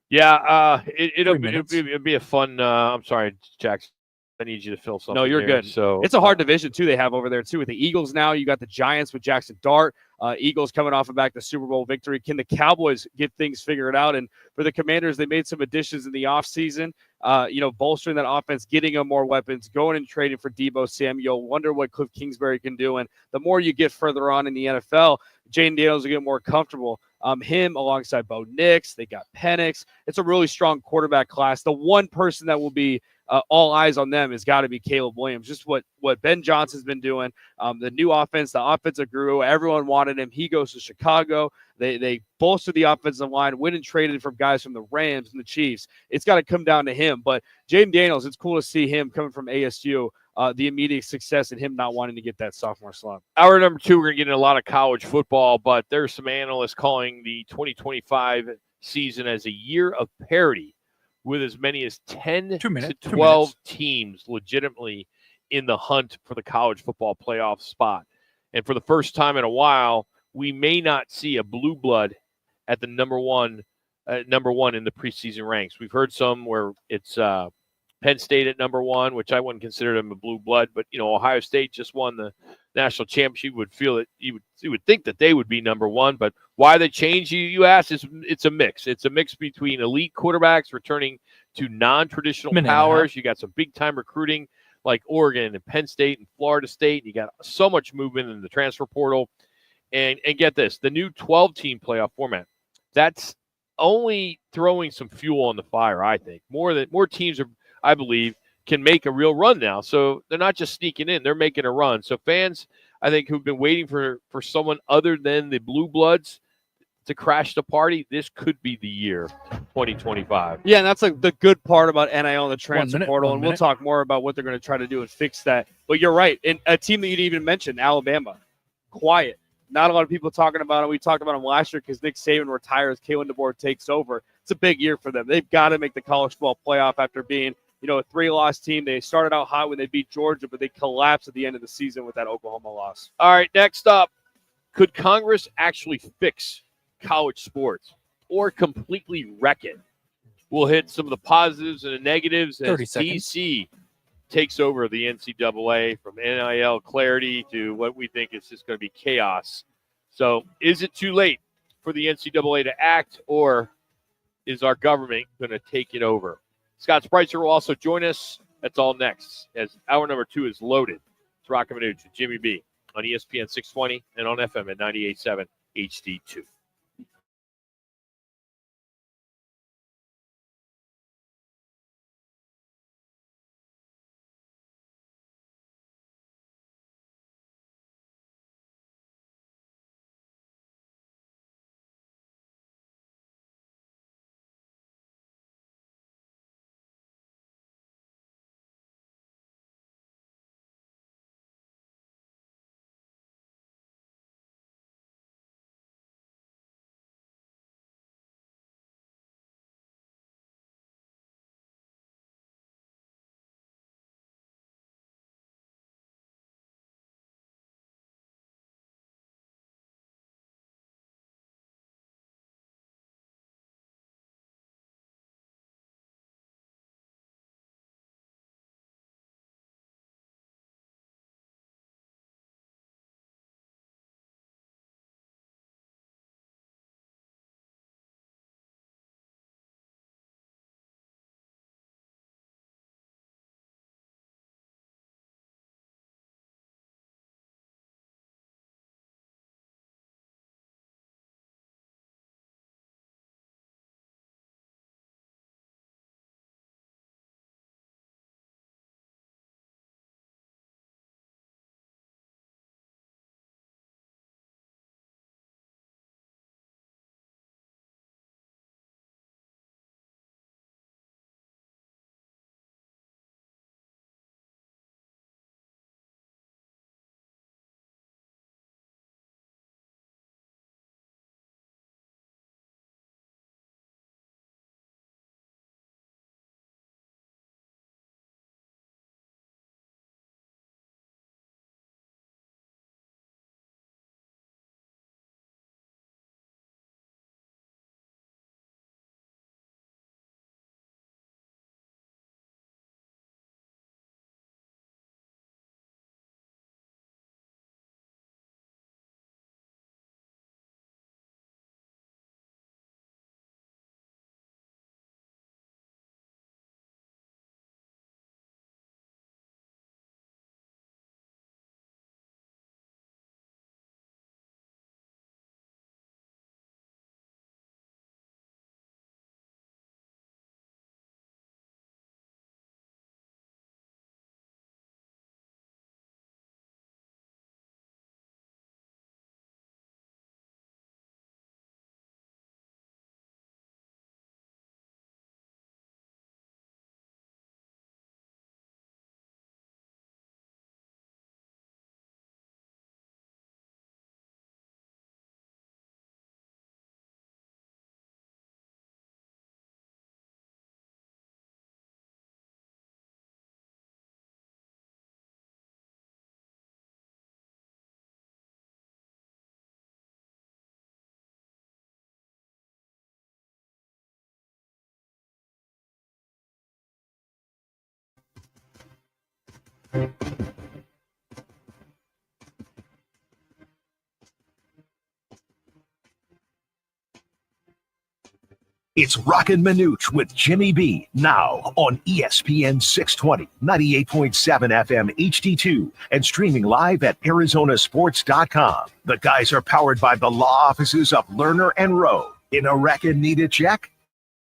Yeah, it'll 3 minutes. it'll be a fun. I'm sorry, Jackson. I need you to fill something. No, you're there. good. So it's a hard division too. They have over there too with the Eagles now. You got the Giants with Jackson Dart. Eagles coming off of back the Super Bowl victory. Can the Cowboys get things figured out? And for the Commanders, they made some additions in the offseason, bolstering that offense, getting them more weapons, going and trading for Deebo Samuel. Wonder what Cliff Kingsbury can do. And the more you get further on in the NFL, Jaden Daniels will get more comfortable. Him alongside Bo Nix. They got Penix. It's a really strong quarterback class. The one person that will be all eyes on them has got to be Caleb Williams. Just what Ben Johnson's been doing. The new offense, the offensive guru, everyone wanted him. He goes to Chicago. They bolstered the offensive line, went and traded from guys from the Rams and the Chiefs. It's got to come down to him. But Jaden Daniels, it's cool to see him coming from ASU. The immediate success and him not wanting to get that sophomore slump. Hour number 2, we're going to get into a lot of college football, but there's some analysts calling the 2025 season as a year of parity, with as many as 10 to 12 teams legitimately in the hunt for the college football playoff spot. And for the first time in a while, we may not see a blue blood at the number one in the preseason ranks. We've heard some where it's Penn State at number 1, which I wouldn't consider them a blue blood, but Ohio State just won the national championship. You would think that they would be number 1, but why the change? You asked? It's a mix. It's a mix between elite quarterbacks returning to non-traditional powers. You got some big time recruiting like Oregon and Penn State and Florida State. You got so much movement in the transfer portal, and get this: the new 12-team playoff format. That's only throwing some fuel on the fire. I think more teams are, I believe, can make a real run now. So they're not just sneaking in, they're making a run. So fans, I think, who've been waiting for someone other than the Blue Bloods to crash the party, this could be the year 2025. Yeah, and that's like the good part about NIL and the transfer portal, and we'll talk more about what they're going to try to do and fix that. But you're right. And a team that you didn't even mention, Alabama, quiet. Not a lot of people talking about it. We talked about them last year because Nick Saban retires, Kalen DeBoer takes over. It's a big year for them. They've got to make the college football playoff after being a 3-loss team. They started out hot when they beat Georgia, but they collapsed at the end of the season with that Oklahoma loss. All right, next up, could Congress actually fix college sports or completely wreck it? We'll hit some of the positives and the negatives as DC takes over the NCAA, from NIL clarity to what we think is just going to be chaos. So is it too late for the NCAA to act, or is our government going to take it over? Scott Spreitzer will also join us. That's all next, as hour number 2 is loaded. It's Roc and Manuch with Jimmy B on ESPN 620 and on FM at 98.7 HD2. It's Roc and Manuch with Jimmy B, now on ESPN 620, 98.7 FM HD2, and streaming live at arizonasports.com. The guys are powered by the law offices of Lerner and Rowe. In a wreck and need a check?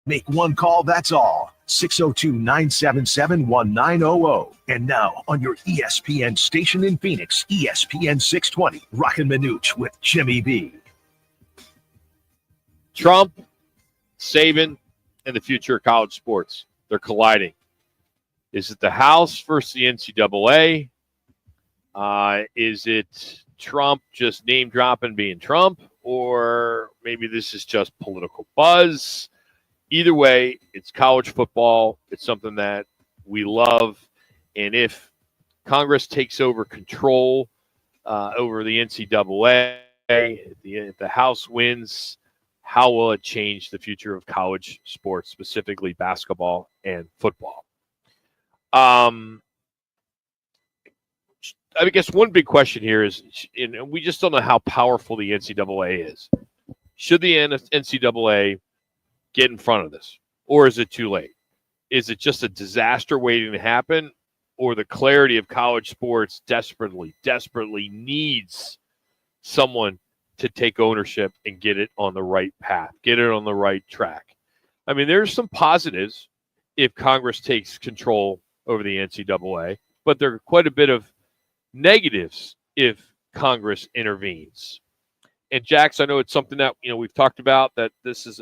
Make one call, that's all. 602-977-1900. And now on your ESPN station in Phoenix, ESPN 620, Roc and Manuch with Jimmy B. Trump, Saban, and the future of college sports. They're colliding. Is it the House versus the NCAA? Is it Trump just name dropping being Trump? Or maybe this is just political buzz? Either way, it's college football. It's something that we love. And if Congress takes over control over the NCAA, if the House wins, how will it change the future of college sports, specifically basketball and football? I guess one big question here is, and we just don't know how powerful the NCAA is. Should the NCAA get in front of this, or is it too late? Is it just a disaster waiting to happen, or the clarity of college sports desperately needs someone to take ownership and get it on the right path, get it on the right track? I mean, there's some positives if Congress takes control over the NCAA, but there are quite a bit of negatives if Congress intervenes. And Jax, I know it's something that, we've talked about, that this is,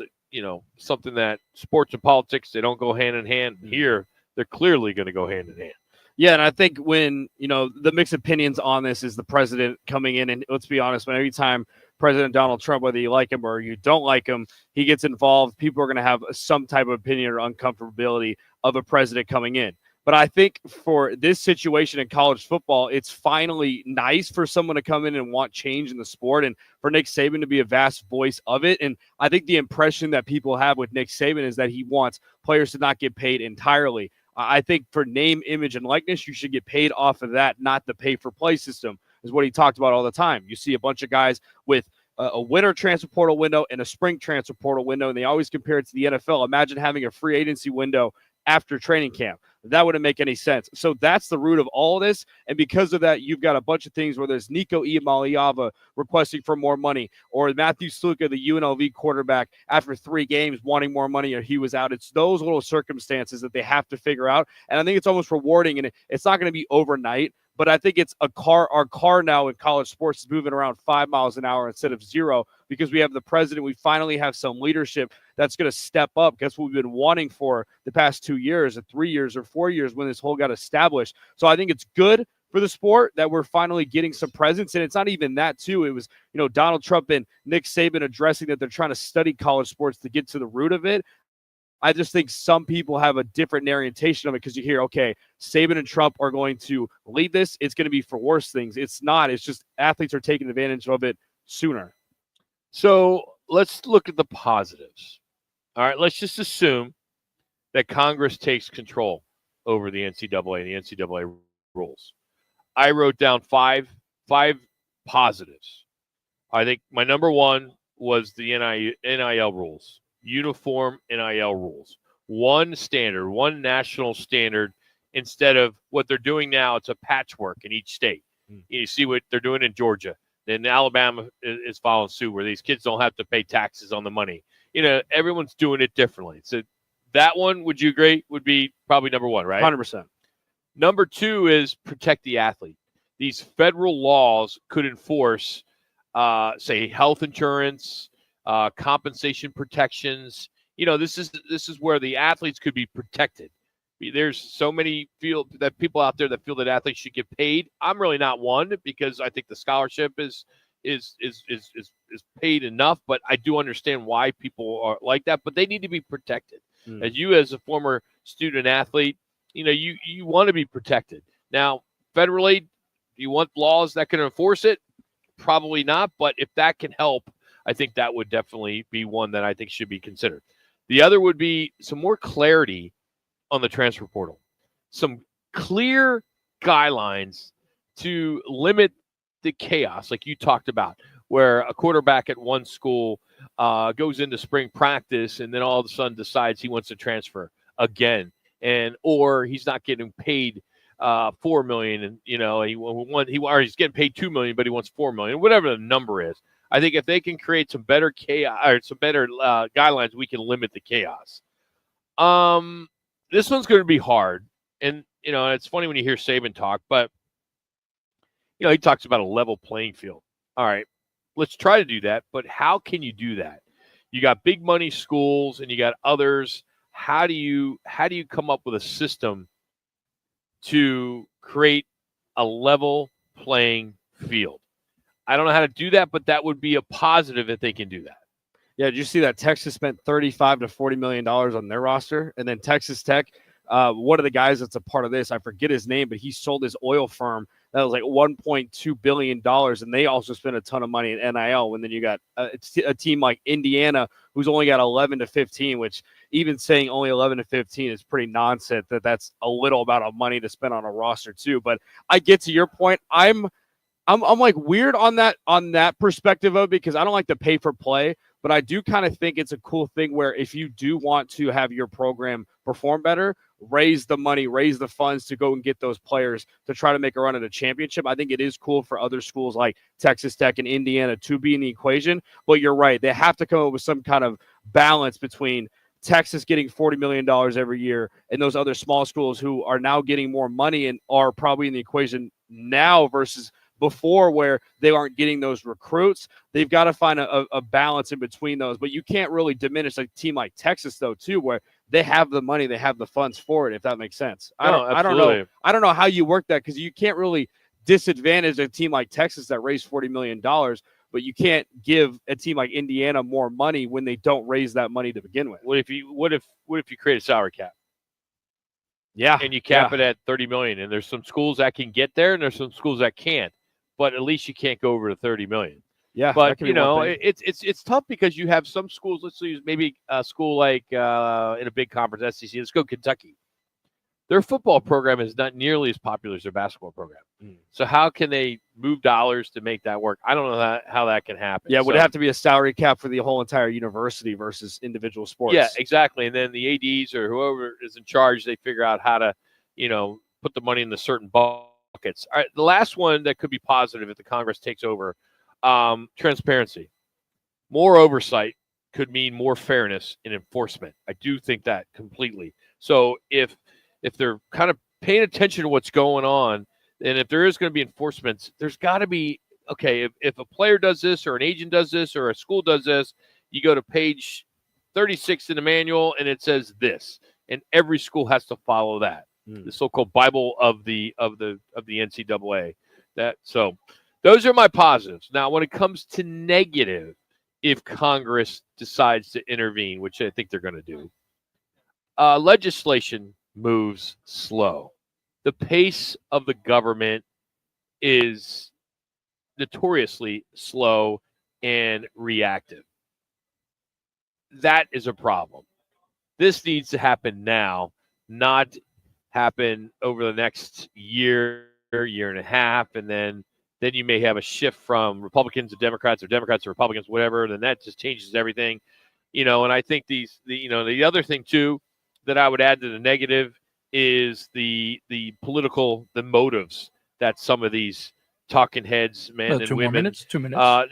something that sports and politics, they don't go hand in hand. Here, they're clearly going to go hand in hand. Yeah, and I think when, the mixed opinions on this is the president coming in, and let's be honest, when every time President Donald Trump, whether you like him or you don't like him, he gets involved, people are going to have some type of opinion or uncomfortability of a president coming in. But I think for this situation in college football, it's finally nice for someone to come in and want change in the sport, and for Nick Saban to be a vast voice of it. And I think the impression that people have with Nick Saban is that he wants players to not get paid entirely. I think for name, image, and likeness, you should get paid off of that, not the pay-for-play system, is what he talked about all the time. You see a bunch of guys with a winter transfer portal window and a spring transfer portal window, and they always compare it to the NFL. Imagine having a free agency window after training camp. That wouldn't make any sense. So that's the root of all of this. And because of that, you've got a bunch of things where there's Nico Iamaleava requesting for more money, or Matthew Sluka, the UNLV quarterback, after 3 games wanting more money, or he was out. It's those little circumstances that they have to figure out. And I think it's almost rewarding, and it's not going to be overnight. But I think it's our car now in college sports is moving around 5 miles an hour instead of 0, because we have the president. We finally have some leadership that's going to step up. That's what we've been wanting for the past 2 years or 3 years or 4 years when this whole got established. So I think it's good for the sport that we're finally getting some presence. And it's not even that, too. It was, Donald Trump and Nick Saban addressing that they're trying to study college sports to get to the root of it. I just think some people have a different orientation of it, because you hear, okay, Saban and Trump are going to lead this. It's going to be for worse things. It's not. It's just athletes are taking advantage of it sooner. So let's look at the positives. All right, let's just assume that Congress takes control over the NCAA and the NCAA rules. I wrote down five positives. I think my number one was the NIL rules. Uniform NIL rules. One standard, one national standard, instead of what they're doing now. It's a patchwork in each state. You see what they're doing in Georgia. Then Alabama is following suit, where these kids don't have to pay taxes on the money. Everyone's doing it differently. So that one, would you agree, would be probably number one, right? 100%. Number two is protect the athlete. These federal laws could enforce, say, health insurance, compensation protections. This is where the athletes could be protected. There's so many people out there that feel that athletes should get paid. I'm really not one, because I think the scholarship is paid enough, but I do understand why people are like that. But they need to be protected. As a former student athlete, you want to be protected. Now, federally, do you want laws that can enforce it? Probably not. But if that can help, I think that would definitely be one that I think should be considered. The other would be some more clarity on the transfer portal. Some clear guidelines to limit the chaos, like you talked about, where a quarterback at one school goes into spring practice and then all of a sudden decides he wants to transfer again, or he's not getting paid $4 million, and he's getting paid $2 million, but he wants $4 million, whatever the number is. I think if they can create some better chaos or some better guidelines, we can limit the chaos. This one's going to be hard, and it's funny when you hear Saban talk, but he talks about a level playing field. All right, let's try to do that, but how can you do that? You got big money schools and you got others. How do you come up with a system to create a level playing field? I don't know how to do that, but that would be a positive if they can do that. Yeah, did you see that Texas spent $35 to $40 million on their roster? And then Texas Tech, one of the guys that's a part of this, I forget his name, but he sold his oil firm. That was like $1.2 billion, and they also spent a ton of money in NIL. And then you got a team like Indiana, who's only got 11 to 15, which even saying only 11 to 15 is pretty nonsense. That's a little amount of money to spend on a roster too. But I get to your point. I'm like weird on that perspective of it, because I don't like to pay for play, but I do kind of think it's a cool thing where if you do want to have your program perform better, raise the money, raise the funds to go and get those players to try to make a run at a championship. I think it is cool for other schools like Texas Tech and Indiana to be in the equation, but you're right. They have to come up with some kind of balance between Texas getting $40 million every year and those other small schools who are now getting more money and are probably in the equation now versus before, where they aren't getting those recruits. They've got to find a balance in between those, but you can't really diminish a team like Texas though too, where they have the money, they have the funds for it, if that makes sense. I don't know how you work that, because you can't really disadvantage a team like Texas that raised $40 million, but you can't give a team like Indiana more money when they don't raise that money to begin with. What if you create a salary cap? Yeah. And you cap it at $30 million, and there's some schools that can get there and there's some schools that can't. But at least you can't go over to $30 million. Yeah, but it's tough because you have some schools. Let's use maybe a school like in a big conference, SEC. Let's go Kentucky. Their football program is not nearly as popular as their basketball program. So how can they move dollars to make that work? I don't know how that can happen. Yeah, would it have to be a salary cap for the whole entire university versus individual sports? Yeah, exactly. And then the ADs or whoever is in charge, they figure out how to, put the money in the certain buckets. All right, the last one that could be positive if the Congress takes over, transparency. More oversight could mean more fairness in enforcement. I do think that completely. So if they're kind of paying attention to what's going on, and if there is going to be enforcement, there's got to be, okay, if a player does this or an agent does this or a school does this, you go to page 36 in the manual and it says this, and every school has to follow that. The so-called Bible of the NCAA. So those are my positives. Now, when it comes to negative, if Congress decides to intervene, which I think they're going to do, legislation moves slow. The pace of the government is notoriously slow and reactive. That is a problem. This needs to happen now, not happen over the next year and a half, and then you may have a shift from Republicans to Democrats or Democrats to Republicans, whatever. Then that just changes everything, And I think the other thing too that I would add to the negative is the motives that some of these talking heads, men and women, 2 minutes.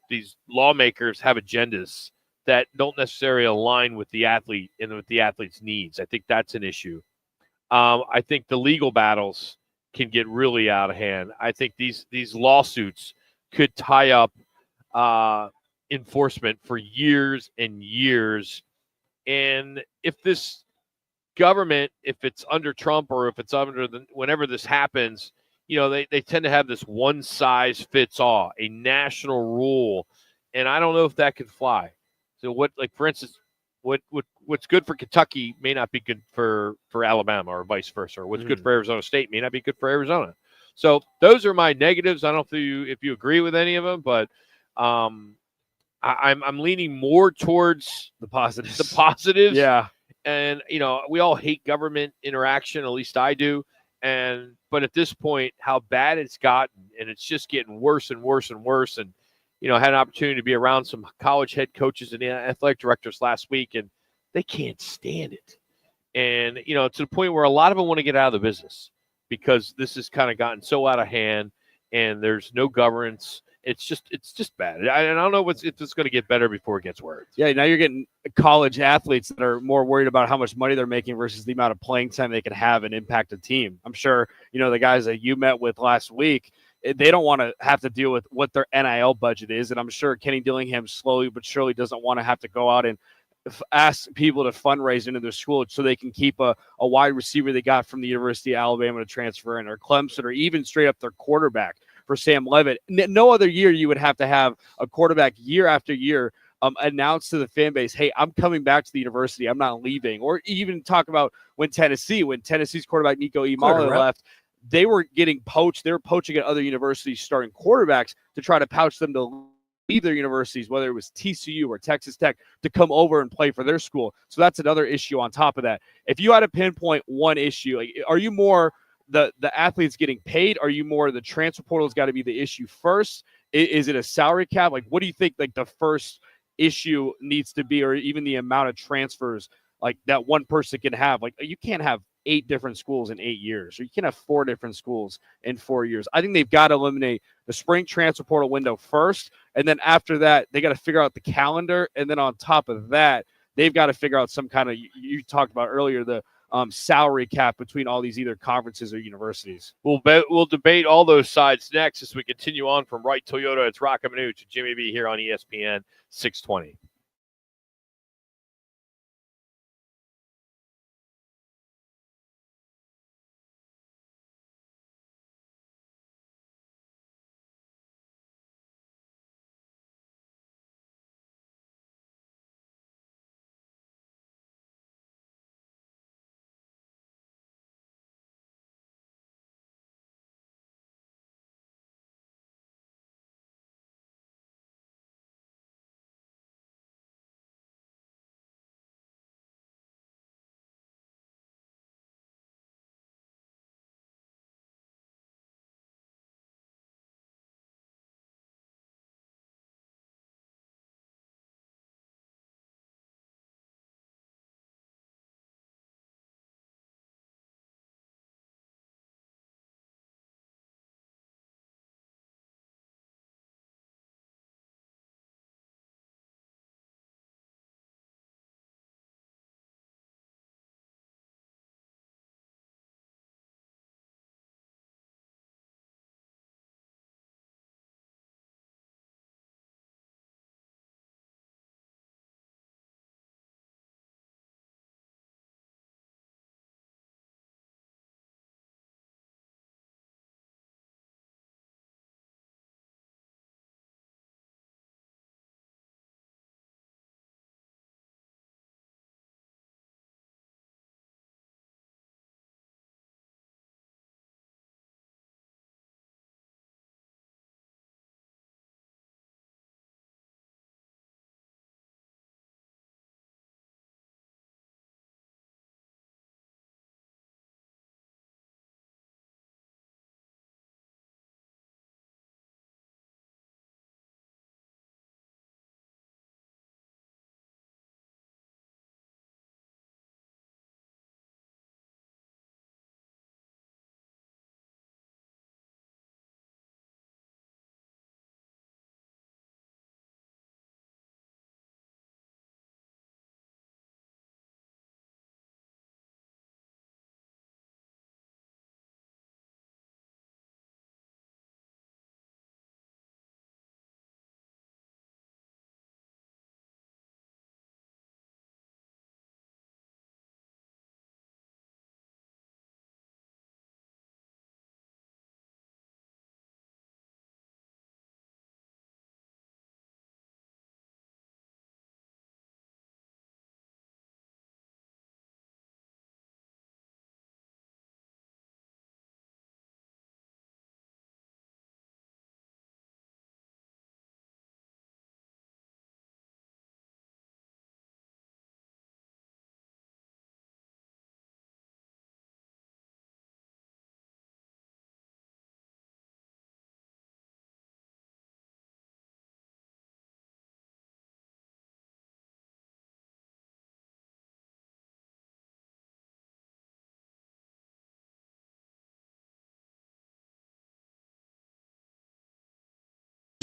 These lawmakers have agendas that don't necessarily align with the athlete and with the athlete's needs. I think that's an issue. I think the legal battles can get really out of hand. I think these lawsuits could tie up enforcement for years and years. And if this government, if it's under Trump or if it's under whenever this happens, they tend to have this one size fits all, a national rule. And I don't know if that could fly. So for instance, what's good for Kentucky may not be good for Alabama or vice versa. Or what's good for Arizona State may not be good for Arizona. So those are my negatives. I don't know if you agree with any of them, but I'm leaning more towards the positives. The positives. Yeah. And, we all hate government interaction, at least I do. But at this point, how bad it's gotten, and it's just getting worse and worse and worse. And I had an opportunity to be around some college head coaches and athletic directors last week, and they can't stand it. And to the point where a lot of them want to get out of the business because this has kind of gotten so out of hand, and there's no governance. It's just bad. I don't know if it's going to get better before it gets worse. Yeah, now you're getting college athletes that are more worried about how much money they're making versus the amount of playing time they can have and impact a team. I'm sure, the guys that you met with last week, they don't want to have to deal with what their NIL budget is. And I'm sure Kenny Dillingham slowly but surely doesn't want to have to go out and ask people to fundraise into their school so they can keep a wide receiver they got from the University of Alabama to transfer in, or Clemson, or even straight up their quarterback for Sam Levitt. No other year you would have to have a quarterback year after year announce to the fan base, hey, I'm coming back to the university. I'm not leaving. Or even talk about when Tennessee's quarterback Nico Imala left, they were getting poached. They were poaching at other universities starting quarterbacks to try to pouch them to leave their universities, whether it was TCU or Texas Tech, to come over and play for their school. So that's another issue on top of that. If you had to pinpoint one issue, are you more the athletes getting paid? Are you more the transfer portal's got to be the issue first? Is it a salary cap? What do you think the first issue needs to be, or even the amount of transfers that one person can have? You can't have 8 different schools in 8 years, or you can have 4 different schools in 4 years. I think they've got to eliminate the spring transfer portal window first, and then after that, they got to figure out the calendar, and then on top of that, they've got to figure out some kind of, you talked about earlier, the salary cap between all these either conferences or universities. We'll debate all those sides next as we continue on from Wright Toyota. It's Roc and Manuch, Jimmy B here on ESPN 620.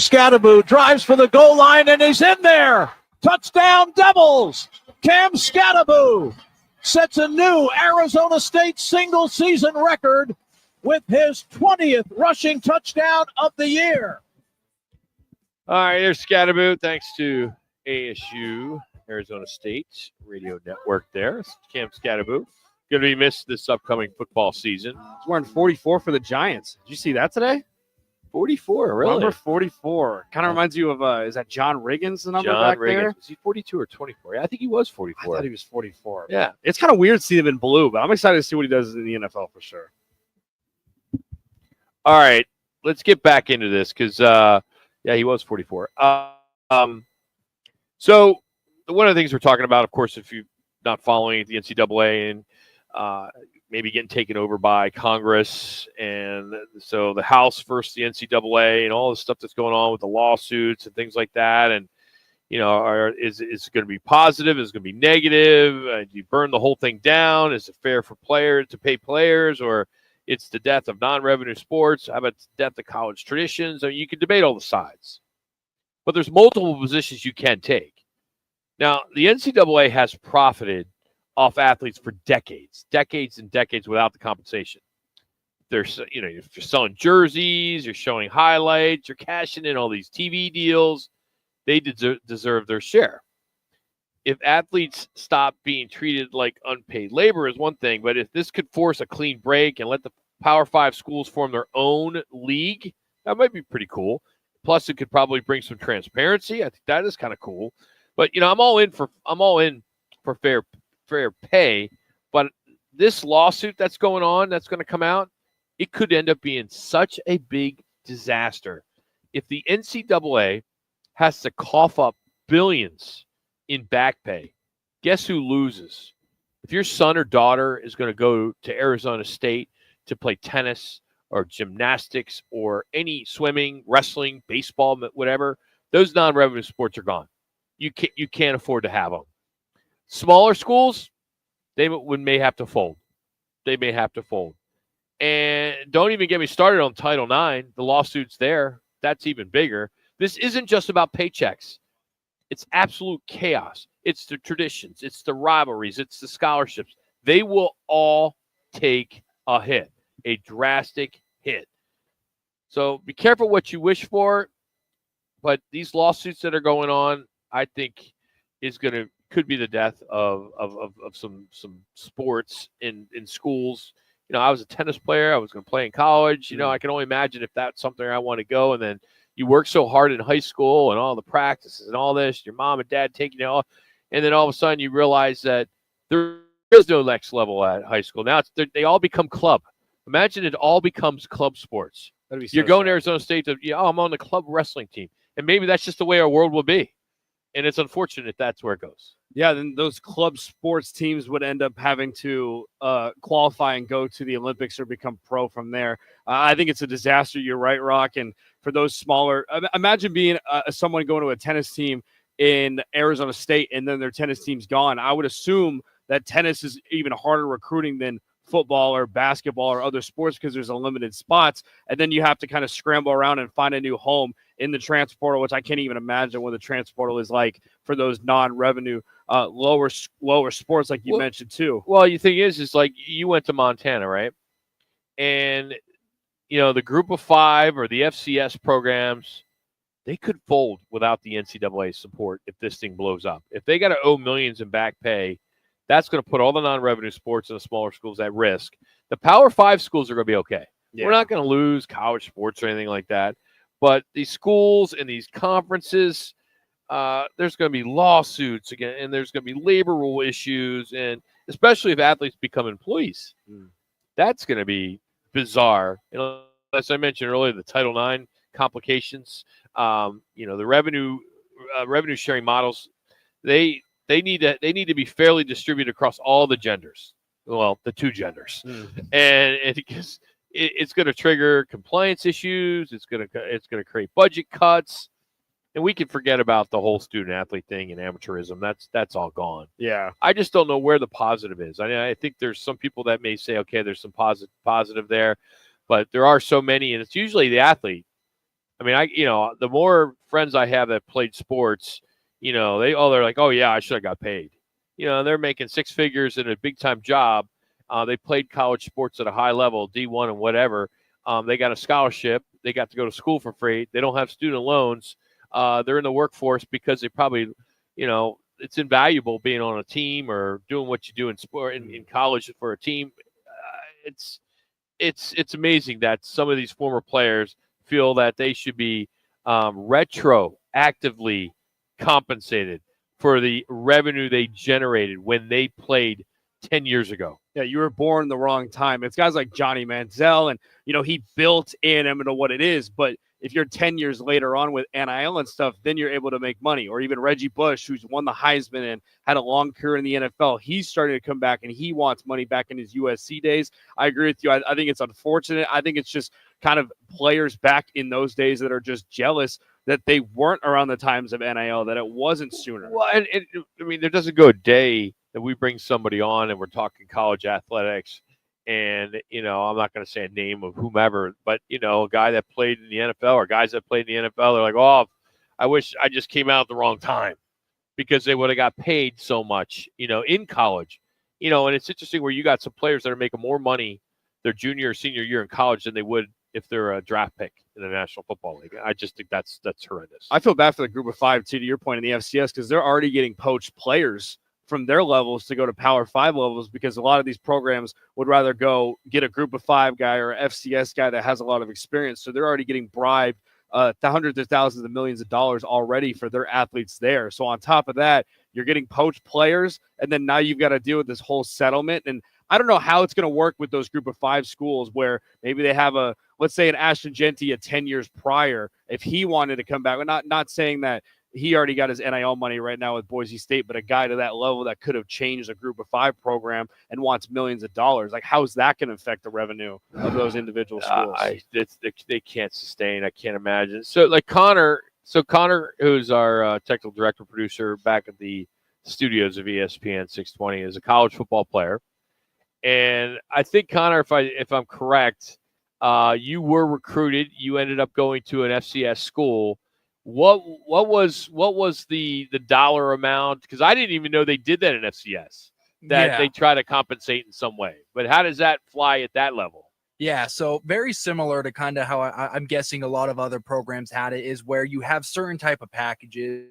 Scatterbo drives for the goal line, and he's in there. Touchdown, Devils. Cam Scatterbo sets a new Arizona State single-season record with his 20th rushing touchdown of the year. All right, there's Scatterbo. Thanks to ASU, Arizona State Radio Network there. Cam Scatterbo. Going to be missed this upcoming football season. He's wearing 44 for the Giants. Did you see that today? 44, really? Number 44. Kind of reminds you of, is that John Riggins, the number John back Riggins. there? Is he 42 or 24? I think he was 44. I thought he was 44. Yeah. It's kind of weird to see him in blue, but I'm excited to see what he does in the NFL for sure. All right, let's get back into this because, yeah, he was 44. So one of the things we're talking about, of course, if you're not following the NCAA and maybe getting taken over by Congress, and so the House versus the NCAA and all the stuff that's going on with the lawsuits and things like that, and is it going to be positive? Is it going to be negative? Do you burn the whole thing down? Is it fair for players to pay players, or it's the death of non-revenue sports? How about the death of college traditions? I mean, you can debate all the sides, but there's multiple positions you can take. Now, the NCAA has profited off athletes for decades and decades without the compensation. There's, if you're selling jerseys, you're showing highlights, you're cashing in all these TV deals, they deserve their share. If athletes stop being treated like unpaid labor is one thing, but if this could force a clean break and let the Power 5 schools form their own league, that might be pretty cool. Plus, it could probably bring some transparency. I think that is kind of cool. But I'm all in for fair pay. But this lawsuit that's going on, that's going to come out, it could end up being such a big disaster. If the NCAA has to cough up billions in back pay, guess who loses? If your son or daughter is going to go to Arizona State to play tennis or gymnastics or any swimming, wrestling, baseball, whatever, those non-revenue sports are gone. You can't afford to have them. Smaller schools, they may have to fold. They may have to fold. And don't even get me started on Title IX. The lawsuits there, that's even bigger. This isn't just about paychecks. It's absolute chaos. It's the traditions. It's the rivalries. It's the scholarships. They will all take a hit, a drastic hit. So be careful what you wish for. But these lawsuits that are going on, I think, could be the death of some sports in schools. I was a tennis player. I was going to play in college. I can only imagine if that's something I want to go. And then you work so hard in high school and all the practices and all this, your mom and dad taking you off. And then all of a sudden you realize that there is no next level at high school. Now they all become club. Imagine it all becomes club sports. You're going to Arizona State to, I'm on the club wrestling team. And maybe that's just the way our world will be. And it's unfortunate that's where it goes. Yeah, then those club sports teams would end up having to qualify and go to the Olympics or become pro from there. I think it's a disaster. You're right, Rock. And for those smaller, imagine being someone going to a tennis team in Arizona State and then their tennis team's gone. I would assume that tennis is even harder recruiting than football or basketball or other sports because there's unlimited spots. And then you have to kind of scramble around and find a new home in the transfer portal, which I can't even imagine what the transfer portal is like for those non-revenue lower sports like you mentioned too. Well, the thing is like you went to Montana, right? And, the group of five or the FCS programs, they could fold without the NCAA support if this thing blows up. If they got to owe millions in back pay, that's going to put all the non-revenue sports and the smaller schools at risk. The Power 5 schools are going to be okay. Yeah. We're not going to lose college sports or anything like that. But these schools and these conferences, there's going to be lawsuits again, and there's going to be labor rule issues, and especially if athletes become employees. That's going to be bizarre. As I mentioned earlier, the Title IX complications, the revenue sharing models, they need to be fairly distributed across all the genders. Well, the two genders, and it's going to trigger compliance issues. It's going to create budget cuts, and we can forget about the whole student athlete thing and amateurism. That's all gone. Yeah, I just don't know where the positive is. I think there's some people that may say, okay, there's some positive there, but there are so many, and it's usually the athlete I mean, the more friends I have that played sports, they're like, oh yeah, I should have got paid. They're making six figures in a big time job. They played college sports at a high level, D1 and whatever. They got a scholarship. They got to go to school for free. They don't have student loans. They're in the workforce because they probably, it's invaluable being on a team or doing what you do in sport in college for a team. It's amazing that some of these former players feel that they should be retroactively compensated for the revenue they generated when they played 10 years ago. Yeah, you were born the wrong time. It's guys like Johnny Manziel, and he built A&M into what it is. But if you're 10 years later on with NIL and stuff, then you're able to make money. Or even Reggie Bush, who's won the Heisman and had a long career in the NFL, he's starting to come back and he wants money back in his USC days. I agree with you. I think it's unfortunate. I think it's just kind of players back in those days that are just jealous that they weren't around the times of NIL, that it wasn't sooner. Well, there doesn't go a day that we bring somebody on and we're talking college athletics, and I'm not going to say a name of whomever, but a guy that played in the NFL or guys that played in the NFL, they're like, oh, I wish I just came out at the wrong time because they would have got paid so much, in college, and it's interesting where you got some players that are making more money their junior or senior year in college than they would if they're a draft pick in the National Football League. I just think that's horrendous. I feel bad for the group of five, too, to your point in the FCS, because they're already getting poached players from their levels to go to Power 5 levels, because a lot of these programs would rather go get a group of five guy or FCS guy that has a lot of experience. So they're already getting bribed the hundreds of thousands of millions of dollars already for their athletes there. So on top of that, you're getting poached players, and then now you've got to deal with this whole settlement. And I don't know how it's going to work with those group of five schools where maybe they have let's say an Ashton Genty 10 years prior, if he wanted to come back. We're not saying that he already got his NIL money right now with Boise State, but a guy to that level that could have changed a group of five program and wants millions of dollars. Like, how's that going to affect the revenue of those individual schools? They can't sustain. I can't imagine. So like Connor, who's our technical director producer back at the studios of ESPN 620, is a college football player. And I think, Connor, if I'm correct, you were recruited. You ended up going to an FCS school. What was the dollar amount? Because I didn't even know they did that in FCS. That they try to compensate in some way. But how does that fly at that level? Yeah, so very similar to kind of how I'm guessing a lot of other programs had it, is where you have certain type of packages.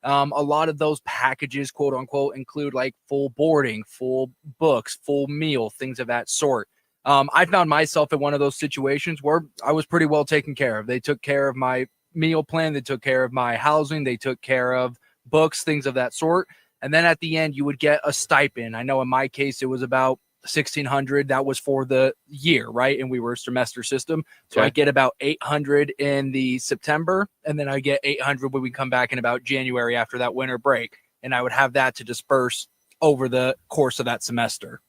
A lot of those packages, quote unquote, include like full boarding, full books, full meal, things of that sort. I found myself in one of those situations where I was pretty well taken care of. They took care of my meal plan, they took care of my housing, they took care of books, things of that sort. And then at the end, you would get a stipend. I know in my case, it was about $1,600. That was for the year, right? And we were a semester system. So I get about $800 in the September, and then I get $800 when we come back in about January after that winter break. And I would have that to disperse over the course of that semester.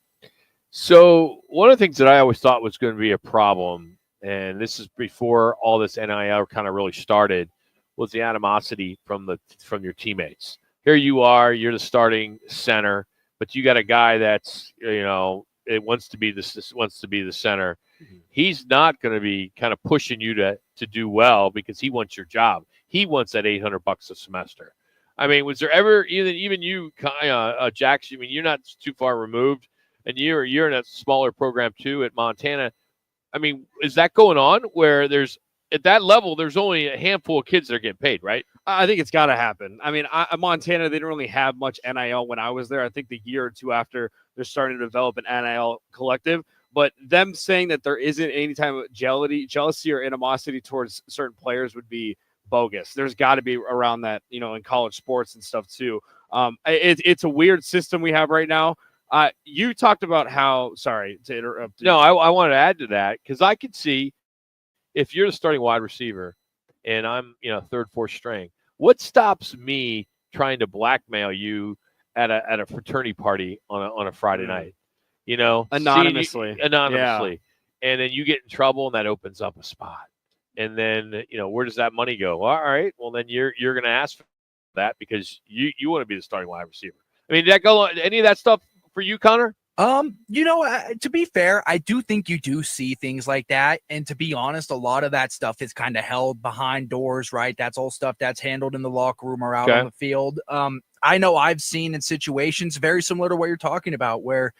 So one of the things that I always thought was going to be a problem, and this is before all this NIL kind of really started, was the animosity from your teammates. Here you are, you're the starting center, but you got a guy that's, it wants to be the center. Mm-hmm. He's not going to be kind of pushing you to do well because he wants your job. He wants that $800 a semester. I mean, was there ever even you, Jackson? I mean, you're not too far removed, and you're in a smaller program too at Montana. I mean, is that going on where there's at that level, there's only a handful of kids that are getting paid, right? I think it's got to happen. I mean, Montana, they didn't really have much NIL when I was there. I think the year or two after, they're starting to develop an NIL collective. But them saying that there isn't any type of jealousy or animosity towards certain players would be bogus. There's got to be around that, in college sports and stuff too. It's a weird system we have right now. You talked about how, sorry to interrupt. No, I want to add to that because I could see if you're the starting wide receiver and I'm, third, fourth string, what stops me trying to blackmail you at a fraternity party on a Friday night? Anonymously. Yeah. And then you get in trouble and that opens up a spot. And then, where does that money go? Well, all right. Well, then you're going to ask for that because you want to be the starting wide receiver. I mean, did that go on any of that stuff for you, Connor? To be fair, I do think you do see things like that. And to be honest, a lot of that stuff is kind of held behind doors, right? That's all stuff that's handled in the locker room or out on the field. I know I've seen in situations very similar to what you're talking about where,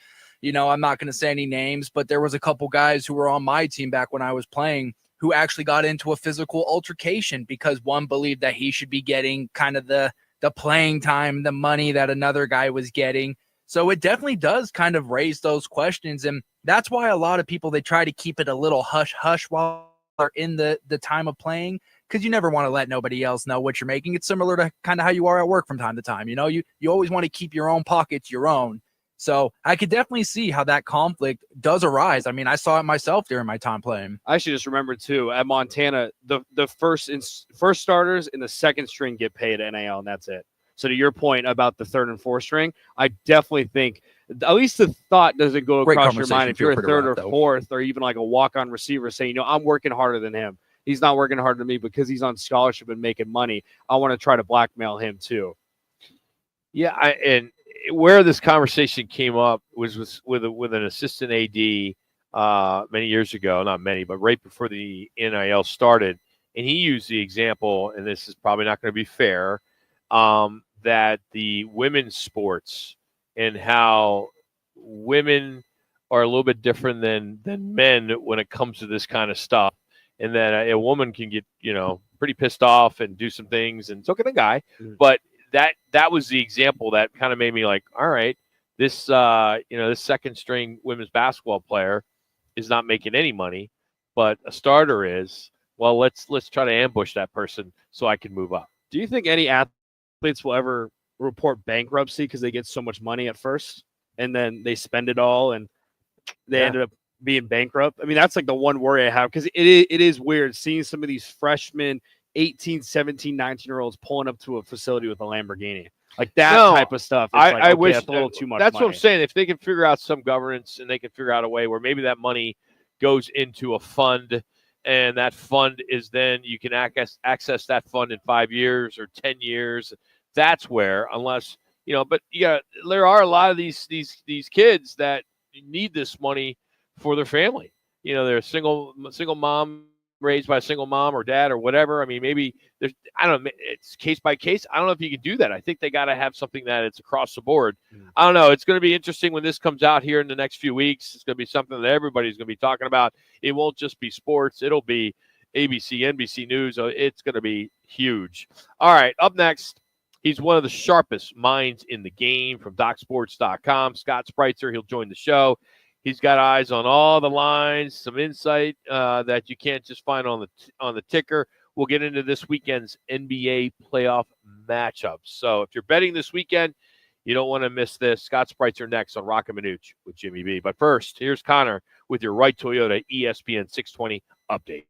I'm not going to say any names, but there was a couple guys who were on my team back when I was playing who actually got into a physical altercation because one believed that he should be getting kind of the playing time, the money that another guy was getting. So it definitely does kind of raise those questions. And that's why a lot of people, they try to keep it a little hush-hush while they're in the time of playing, because you never want to let nobody else know what you're making. It's similar to kind of how you are at work from time to time. You always want to keep your own pockets your own. So I could definitely see how that conflict does arise. I mean, I saw it myself during my time playing. I actually just remembered too, at Montana, the first starters and the second string get paid NIL, and that's it. So to your point about the third and fourth string, I definitely think at least the thought doesn't go across your mind if you're a third or fourth or even like a walk-on receiver saying, I'm working harder than him. He's not working harder than me because he's on scholarship and making money. I want to try to blackmail him too. Yeah, and where this conversation came up was with an assistant AD many years ago, not many, but right before the NIL started, and he used the example, and this is probably not going to be fair, that the women's sports and how women are a little bit different than men when it comes to this kind of stuff, and that a woman can get pretty pissed off and do some things, and so can a guy, but that was the example that kind of made me like, all right, this this second string women's basketball player is not making any money, but a starter is. Well, let's try to ambush that person so I can move up. Do you think any athletes will ever report bankruptcy because they get so much money at first and then they spend it all and they ended up being bankrupt? I mean, that's like the one worry I have, because it is weird seeing some of these freshmen, 18, 17, 19-year-olds pulling up to a facility with a Lamborghini. Like that type of stuff. I wish that's a little too much That's money. what I'm saying. If they can figure out some governance and they can figure out a way where maybe that money goes into a fund, and that fund is then you can access that fund in 5 years or 10 years. That's where, unless but there are a lot of these kids that need this money for their family. They're a single mom raised by a single mom or dad or whatever. I mean, maybe I don't know, it's case by case. I don't know if you can do that. I think they got to have something that it's across the board. I don't know. It's going to be interesting when this comes out here in the next few weeks. It's going to be something that everybody's going to be talking about. It won't just be sports. It'll be ABC, NBC News. It's going to be huge. All right. Up next, he's one of the sharpest minds in the game from DocSports.com. Scott Spreitzer. He'll join the show. He's got eyes on all the lines, some insight that you can't just find on the ticker. We'll get into this weekend's NBA playoff matchups. So if you're betting this weekend, you don't want to miss this. Scott Spreitzer next on Roc and Manuch with Jimmy B. But first, here's Connor with your Right Toyota ESPN 620 update.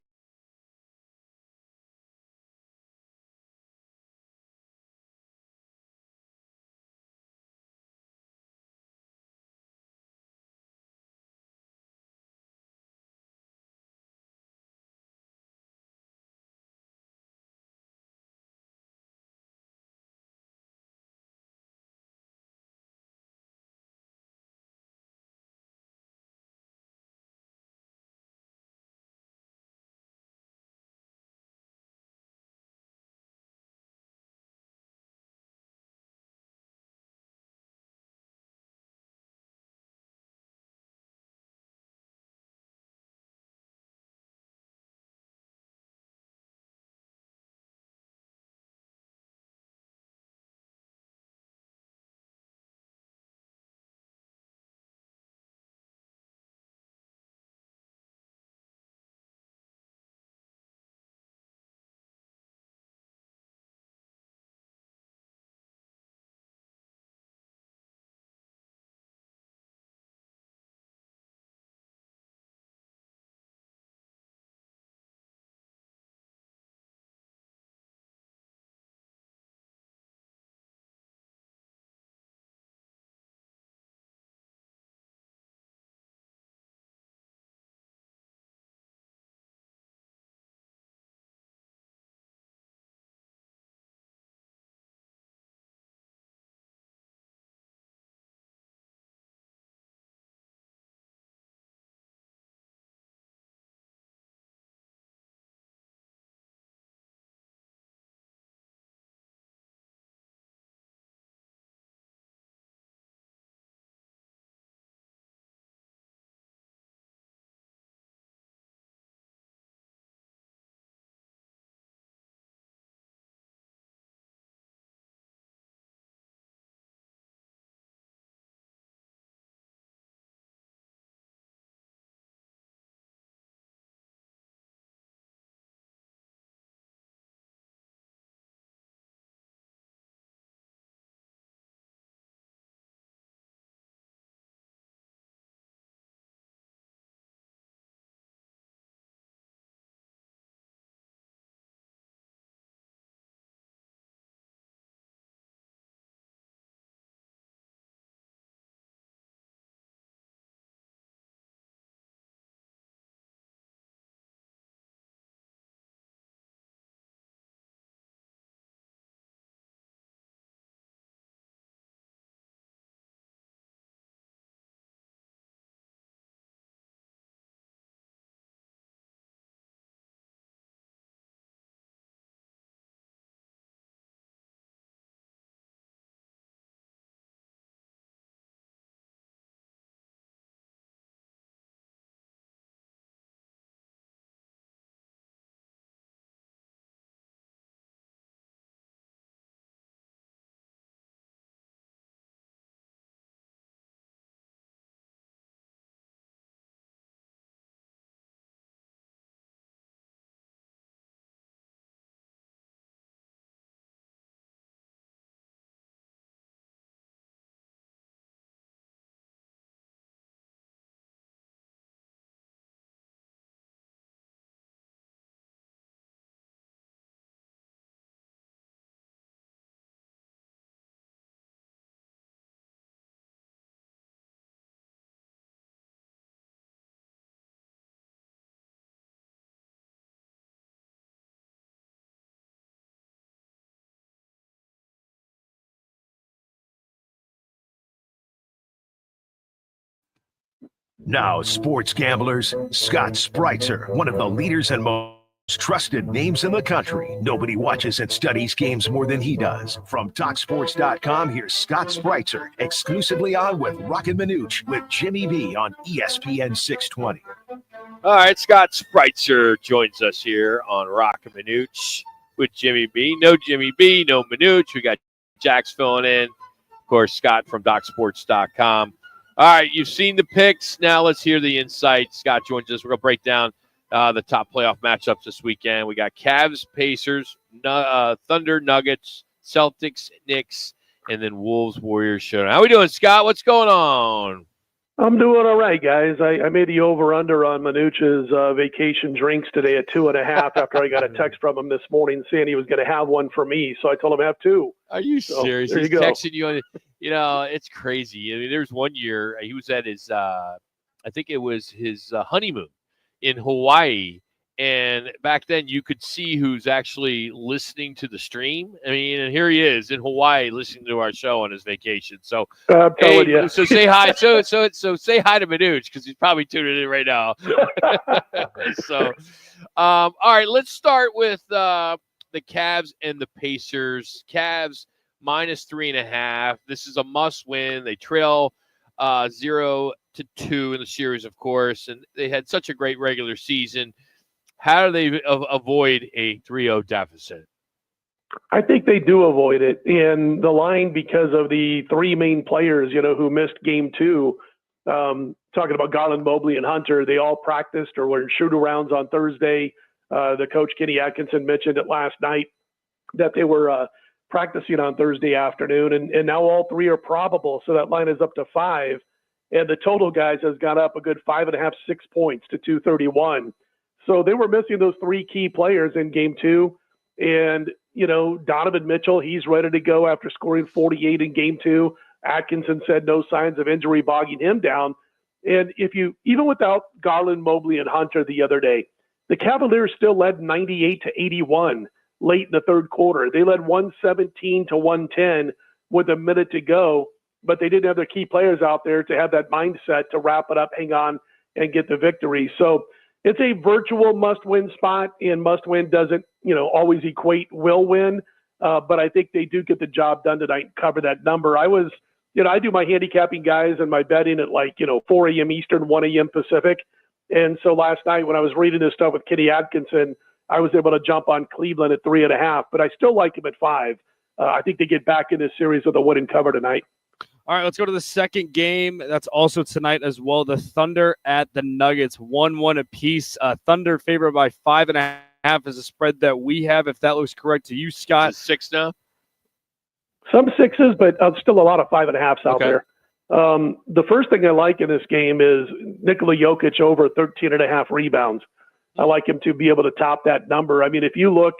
Now, sports gamblers, Scott Spreitzer, one of the leaders and most trusted names in the country. Nobody watches and studies games more than he does. From TalkSports.com, here's Scott Spreitzer, exclusively on with Roc and Manuch with Jimmy B on ESPN 620. All right, Scott Spreitzer joins us here on Roc and Manuch with Jimmy B. No Jimmy B, no Manuch. We got Jax filling in. Of course, Scott from DocSports.com. All right, you've seen the picks. Now let's hear the insights. Scott joins us. We're going to break down the top playoff matchups this weekend. We got Cavs, Pacers, Thunder, Nuggets, Celtics, Knicks, and then Wolves, Warriors showdown. How we doing, Scott? What's going on? I'm doing all right, guys. I made the over-under on Manuch's vacation drinks today at 2.5 after I got a text from him this morning saying he was going to have one for me. So I told him have two. Are you serious? There He's you go. texting you on, it's crazy. I mean, there's one year he was at his, I think it was his honeymoon in Hawaii. And back then you could see who's actually listening to the stream. I mean, and here he is in Hawaii listening to our show on his vacation. So I'm telling you. So say hi. So say hi to Manuch because he's probably tuning in right now. So, all right, let's start with the Cavs and the Pacers. Cavs -3.5. This is a must win. They trail 0-2 in the series, of course, and they had such a great regular season. How do they avoid a 3-0 deficit? I think they do avoid it. And the line, because of the three main players, who missed game two, talking about Garland, Mobley, and Hunter, they all practiced or were in shoot-arounds on Thursday. The coach, Kenny Atkinson, mentioned it last night that they were practicing on Thursday afternoon. And now all three are probable. So that line is up to 5. And the total, guys, has gone up a good 5.5, 6 points to 231. So they were missing those three key players in game two. And, Donovan Mitchell, he's ready to go after scoring 48 in game two. Atkinson said no signs of injury bogging him down. And even without Garland, Mobley, and Hunter the other day, the Cavaliers still led 98-81 late in the third quarter. They led 117-110 with a minute to go, but they didn't have their key players out there to have that mindset to wrap it up, hang on, and get the victory. So it's a virtual must-win spot, and must-win doesn't, always equate will win. But I think they do get the job done tonight and cover that number. I do my handicapping, guys, and my betting at 4 a.m. Eastern, 1 a.m. Pacific. And so last night when I was reading this stuff with Kenny Atkinson, I was able to jump on Cleveland at 3.5, but I still like him at 5. I think they get back in this series with a win and cover tonight. All right, let's go to the second game. That's also tonight as well. The Thunder at the Nuggets, 1-1 apiece. Thunder favored by 5.5 is a spread that we have. If that looks correct to you, Scott. Is it 6 now? Some 6s, but still a lot of 5.5s out there. The first thing I like in this game is Nikola Jokic over 13.5 rebounds. I like him to be able to top that number. I mean, if you look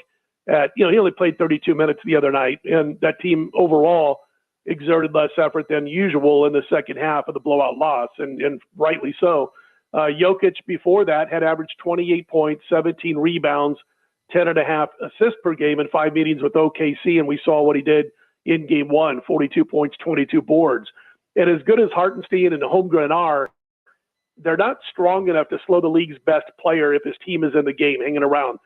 at, he only played 32 minutes the other night, and that team overall exerted less effort than usual in the second half of the blowout loss, and rightly so. Jokic before that had averaged 28 points, 17 rebounds, 10.5 assists per game in 5 meetings with OKC, and we saw what he did in game one, 42 points, 22 boards. And as good as Hartenstein and Holmgren are, they're not strong enough to slow the league's best player if his team is in the game hanging around.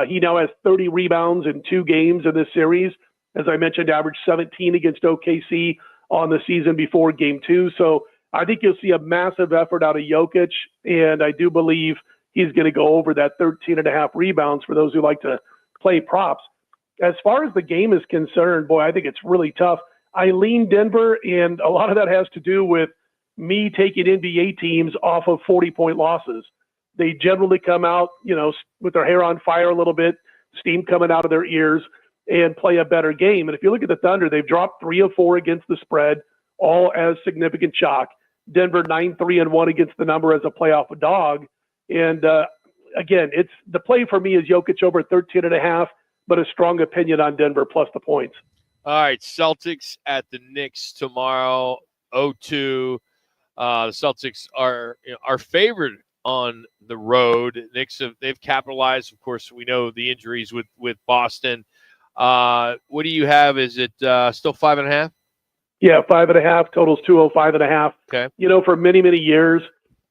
He now has 30 rebounds in 2 games in this series. As I mentioned, averaged 17 against OKC on the season before game 2. So I think you'll see a massive effort out of Jokic, and I do believe he's going to go over that 13.5 rebounds for those who like to play props. As far as the game is concerned, boy, I think it's really tough. I lean Denver, and a lot of that has to do with me taking NBA teams off of 40-point losses. They generally come out, with their hair on fire a little bit, steam coming out of their ears, and play a better game. And if you look at the Thunder, they've dropped 3 of 4 against the spread, all as significant chalk. Denver 9-3-1 against the number as a playoff dog. And again, it's the play for me is Jokic over 13.5, but a strong opinion on Denver plus the points. All right, Celtics at the Knicks tomorrow, 0-2. The Celtics are favored on the road. Knicks they've capitalized. Of course, we know the injuries with Boston. What do you have? Is it still 5.5? Yeah, 5.5. Totals 205.5. Okay. For many, many years,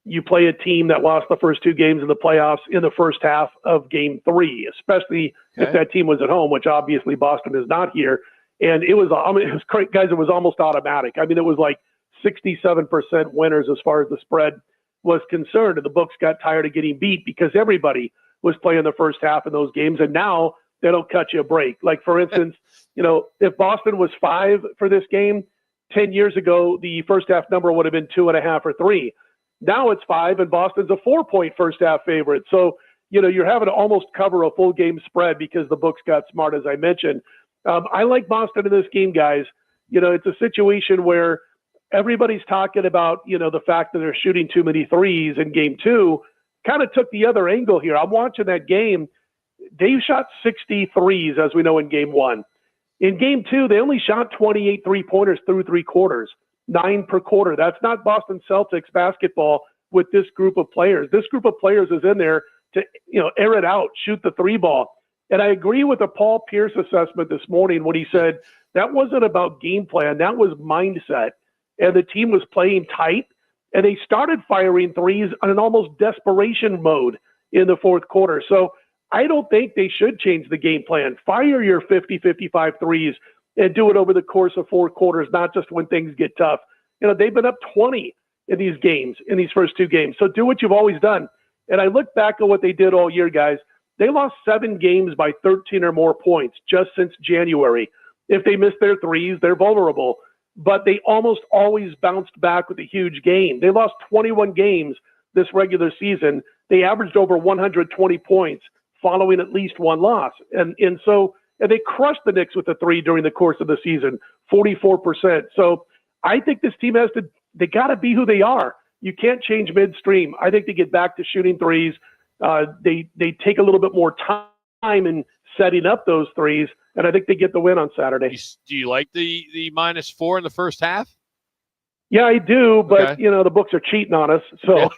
you play a team that lost the first 2 games in the playoffs in the first half of game 3, especially if that team was at home, which obviously Boston is not here. And it was great, guys. It was almost automatic. I mean, it was like 67% winners as far as the spread was concerned. And the books got tired of getting beat because everybody was playing the first half of those games. And now they don't cut you a break. Like, for instance, if Boston was 5 for this game, 10 years ago, the first half number would have been 2.5 or 3. Now it's 5, and Boston's a 4-point first half favorite. So, you're having to almost cover a full game spread because the books got smart, as I mentioned. I like Boston in this game, guys. It's a situation where everybody's talking about, the fact that they're shooting too many threes in game 2. Kind of took the other angle here. I'm watching that game. They shot 60 threes, as we know, in game 1. In game 2, they only shot 28 three-pointers through 3 quarters, 9 per quarter. That's not Boston Celtics basketball with this group of players. This group of players is in there to, air it out, shoot the 3 ball. And I agree with the Paul Pierce assessment this morning when he said that wasn't about game plan. That was mindset. And the team was playing tight, and they started firing threes on an almost desperation mode in the fourth quarter. So I don't think they should change the game plan. Fire your 50, 55 threes and do it over the course of 4 quarters, not just when things get tough. They've been up 20 in these games, in these first 2 games. So do what you've always done. And I look back at what they did all year, guys. They lost 7 games by 13 or more points just since January. If they miss their threes, they're vulnerable. But they almost always bounced back with a huge game. They lost 21 games this regular season. They averaged over 120 points following at least 1 loss. And they crushed the Knicks with a 3 during the course of the season, 44%. So I think this team they got to be who they are. You can't change midstream. I think they get back to shooting threes. They take a little bit more time in setting up those threes, and I think they get the win on Saturday. Do you like the -4 in the first half? Yeah, I do, but the books are cheating on us, so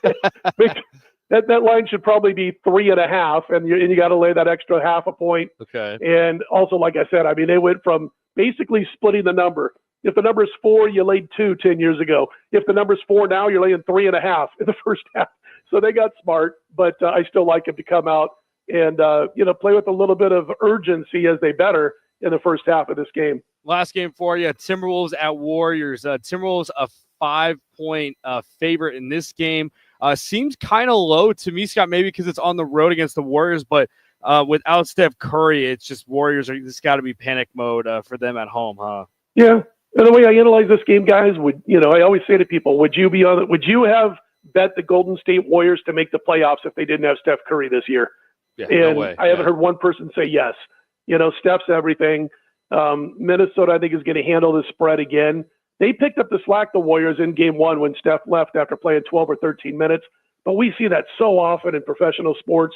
that line should probably be 3.5, and you got to lay that extra half a point. Okay. And also, like I said, I mean, they went from basically splitting the number. If the number's 4, you laid 2 10 years ago. If the number's 4 now, you're laying 3.5 in the first half. So they got smart, but I still like them to come out and play with a little bit of urgency as they better in the first half of this game. Last game for you, Timberwolves at Warriors. Timberwolves a 5-point favorite in this game. Seems kind of low to me, Scott, maybe because it's on the road against the Warriors, but without Steph Curry, it's just Warriors it's got to be panic mode for them at home, huh? Yeah. And the way I analyze this game, guys, I always say to people, would you have bet the Golden State Warriors to make the playoffs if they didn't have Steph Curry this year? Yeah, and no way. I haven't heard one person say yes. Steph's everything. Minnesota, I think, is going to handle the spread again. They picked up the slack, the Warriors, in game 1 when Steph left after playing 12 or 13 minutes. But we see that so often in professional sports,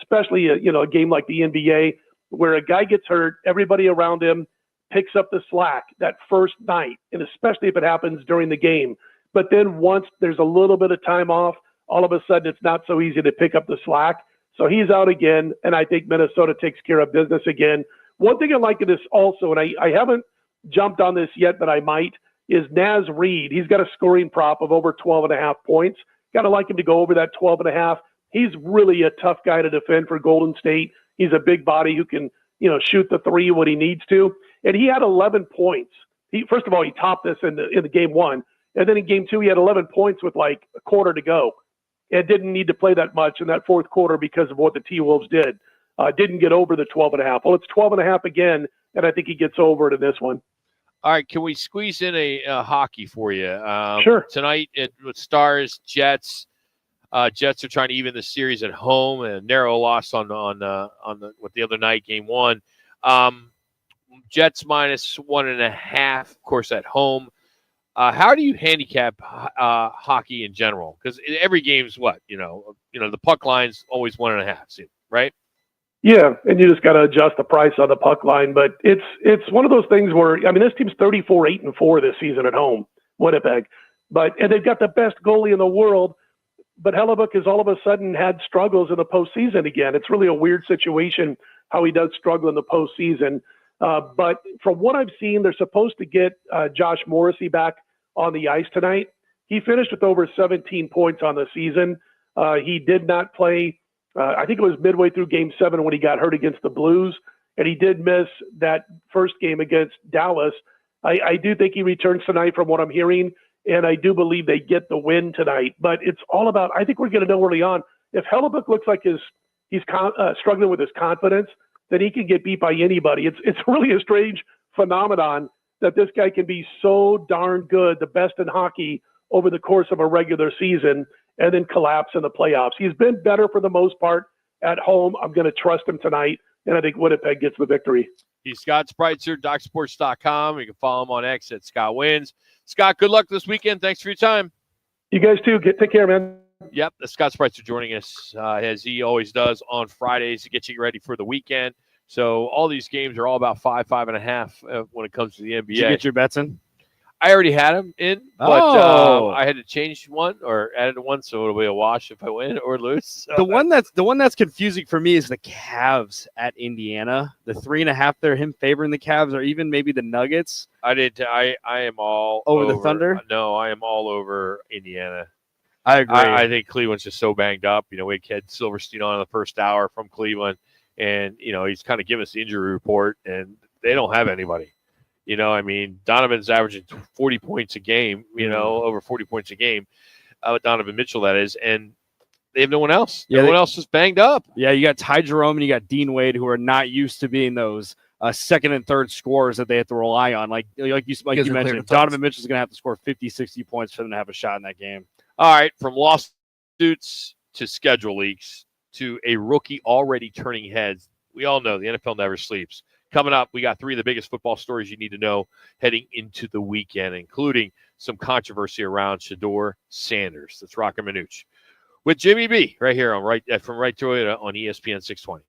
especially a game like the NBA, where a guy gets hurt, everybody around him picks up the slack that first night, and especially if it happens during the game. But then once there's a little bit of time off, all of a sudden it's not so easy to pick up the slack. So he's out again, and I think Minnesota takes care of business again. One thing I like in this also, and I haven't jumped on this yet, but I might, is Naz Reid. He's got a scoring prop of over 12.5 points. Got to like him to go over that 12.5. He's really a tough guy to defend for Golden State. He's a big body who can, shoot the 3 when he needs to. And he had 11 points. First of all, he topped this in the game 1. And then in game 2, he had 11 points with like a quarter to go. And didn't need to play that much in that fourth quarter because of what the T-Wolves did. Didn't get over the 12.5. Well, it's 12.5 again, and I think he gets over it in this one. All right, can we squeeze in a hockey for you? Sure. Tonight with Stars, Jets. Jets are trying to even the series at home, and narrow loss on the other night, game 1. Jets -1.5, of course, at home. How do you handicap hockey in general? Because every game's the puck line's always 1.5, right? Yeah, and you just got to adjust the price on the puck line. But it's one of those things where, this team's 34-8-4 this season at home, Winnipeg. And they've got the best goalie in the world, but Hellebuck has all of a sudden had struggles in the postseason again. It's really a weird situation how he does struggle in the postseason. But from what I've seen, they're supposed to get Josh Morrissey back on the ice tonight. He finished with over 17 points on the season. He did not play, I think it was midway through Game 7 when he got hurt against the Blues, and he did miss that first game against Dallas. I do think he returns tonight from what I'm hearing, and I do believe they get the win tonight. But it's all about, I think we're going to know early on, if Hellebuck looks like he's struggling with his confidence, then he can get beat by anybody. It's really a strange phenomenon that this guy can be so darn good, the best in hockey over the course of a regular season, and then collapse in the playoffs. He's been better for the most part at home. I'm going to trust him tonight, and I think Winnipeg gets the victory. He's Scott Spreitzer, DocSports.com. You can follow him on X at Scott Wins. Scott, good luck this weekend. Thanks for your time. You guys too. Take care, man. Yep, Scott Spreitzer joining us as he always does on Fridays to get you ready for the weekend. So all these games are all about 5.5 when it comes to the NBA. Did you get your bets in? I already had them in, but I had to change one or added one, so it'll be a wash if I win or lose. So the one that's confusing for me is the Cavs at Indiana. The 3.5, they're him favoring the Cavs, or even maybe the Nuggets. I am all over the Thunder. No, I am all over Indiana. I agree. I think Cleveland's just so banged up. You know, we had Silverstein on in the first hour from Cleveland, and you know he's kind of giving us the injury report, and they don't have anybody. You know, I mean, Donovan's averaging 40 points a game, over 40 points a game. Donovan Mitchell, that is. And they have no one else. Yeah, Everyone else is banged up. Yeah, you got Ty Jerome and you got Dean Wade, who are not used to being those second and third scorers that they have to rely on. Like you mentioned, Donovan Mitchell's going to have to score 50, 60 points for them to have a shot in that game. All right, from lawsuits to schedule leaks to a rookie already turning heads, we all know the NFL never sleeps. Coming up, we got 3 of the biggest football stories you need to know heading into the weekend, including some controversy around Shedeur Sanders. That's Roc and Manuch with Jimmy B right here on from Right Toyota on ESPN 620.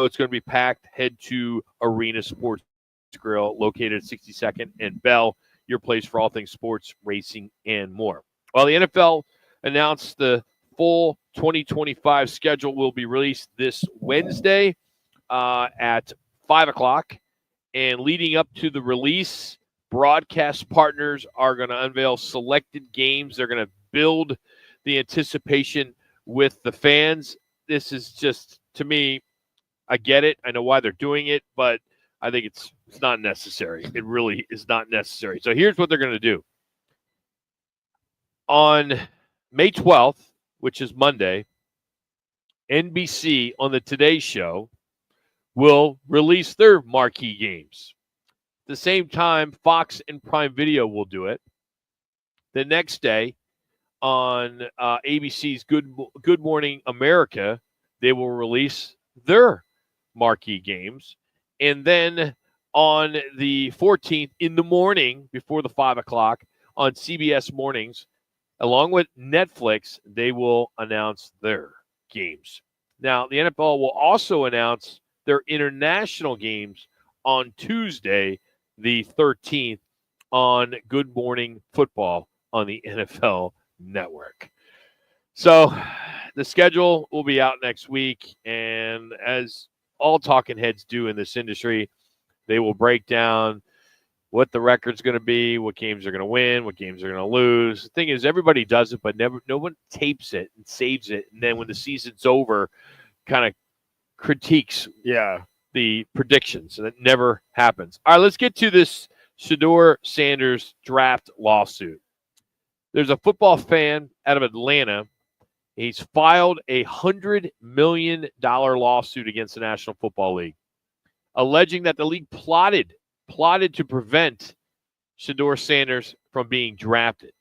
it's going to be packed. Head to Arena Sports Grill, located at 62nd and Bell, your place for all things sports, racing, and more. Well, the NFL announced the full 2025 schedule will be released this Wednesday at 5 o'clock. And leading up to the release, broadcast partners are going to unveil selected games. They're going to build the anticipation with the fans. This is just, to me, I get it. I know why they're doing it, but I think it's not necessary. It really is not necessary. So here's what they're going to do. On May 12th, which is Monday, NBC on the Today Show will release their marquee games. At the same time, Fox and Prime Video will do it. The next day, on ABC's Good Morning America, they will release their marquee games. And then on the 14th in the morning, before the 5 o'clock, on CBS Mornings, along with Netflix, they will announce their games. Now, the NFL will also announce their international games on Tuesday, the 13th, on Good Morning Football on the NFL Network. So the schedule will be out next week, and as all talking heads do in this industry, they will break down what the record's going to be, what games are going to win, what games are going to lose. The thing is, everybody does it, but no one tapes it and saves it, and then when the season's over, kind of critiques the predictions, and it never happens. All right, let's get to this Shedeur Sanders draft lawsuit. There's a football fan out of Atlanta. He's filed a $100 million lawsuit against the National Football League, alleging that the league plotted to prevent Shedeur Sanders from being drafted.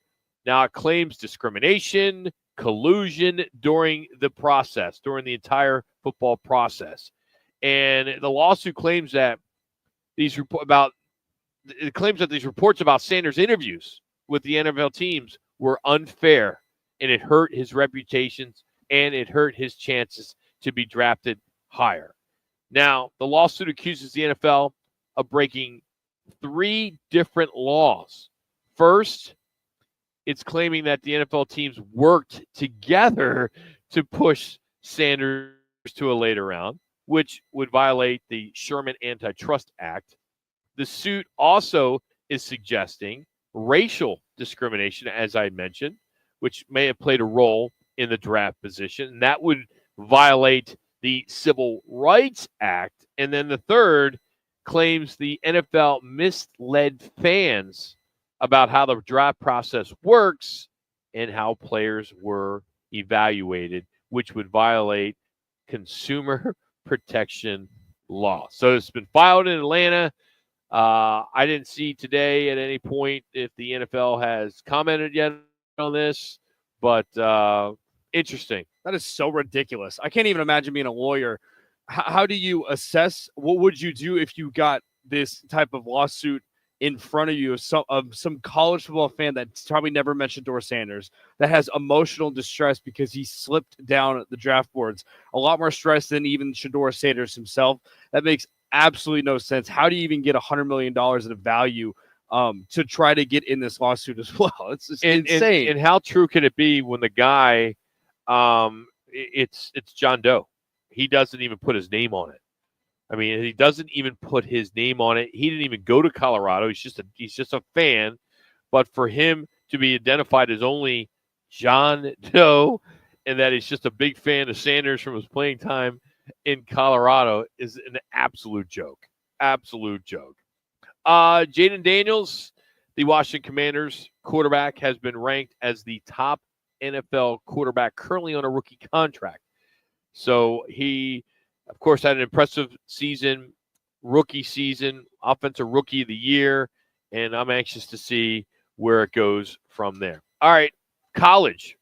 Now, it claims discrimination, collusion during the process, during the entire football process. And the lawsuit claims that these reports about Sanders' interviews with the NFL teams were unfair, and it hurt his reputation and it hurt his chances to be drafted higher. Now, the lawsuit accuses the NFL of breaking 3 different laws. First, it's claiming that the NFL teams worked together to push Sanders to a later round, which would violate the Sherman Antitrust Act. The suit also is suggesting racial discrimination, as I mentioned, which may have played a role in the draft position. And that would violate the Civil Rights Act. And then the third claims the NFL misled fans about how the draft process works and how players were evaluated, which would violate consumer protection law. So it's been filed in Atlanta. I didn't see today at any point if the NFL has commented yet on this, but interesting. That is so ridiculous. I can't even imagine being a lawyer. How do you assess? What would you do if you got this type of lawsuit in front of you of some college football fan that's probably never met Shedeur Sanders, that has emotional distress because he slipped down the draft boards, a lot more stress than even Shedeur Sanders himself? That makes absolutely no sense. How do you even get $100 million in value to try to get in this lawsuit as well? It's just insane. And how true can it be when the guy, it's John Doe. He doesn't even put his name on it. I mean, he doesn't even put his name on it. He didn't even go to Colorado. He's just a fan. But for him to be identified as only John Doe and that he's just a big fan of Sanders from his playing time in Colorado is an absolute joke. Absolute joke. Jaden Daniels, the Washington Commanders quarterback, has been ranked as the top NFL quarterback currently on a rookie contract. So he, of course, had an impressive season, rookie season, offensive rookie of the year, and I'm anxious to see where it goes from there. All right, college.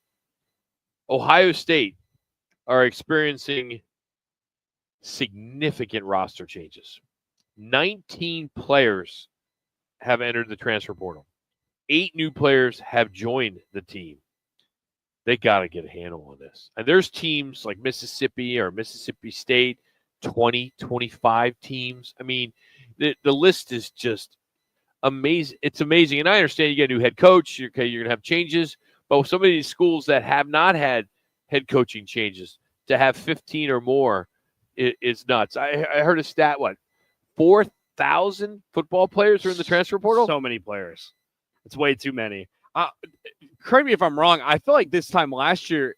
Ohio State are experiencing significant roster changes. 19 players have entered the transfer portal. 8 new players have joined the team. They got to get a handle on this. And there's teams like Mississippi or Mississippi State, 20, 25 teams. I mean, the list is just amazing. It's amazing. And I understand you get a new head coach. You're going to have changes. But with some of these schools that have not had head coaching changes, to have 15 or more is nuts. I heard a stat, 4,000 football players are in the transfer portal? So many players. It's way too many. Correct me if I'm wrong. I feel like this time last year,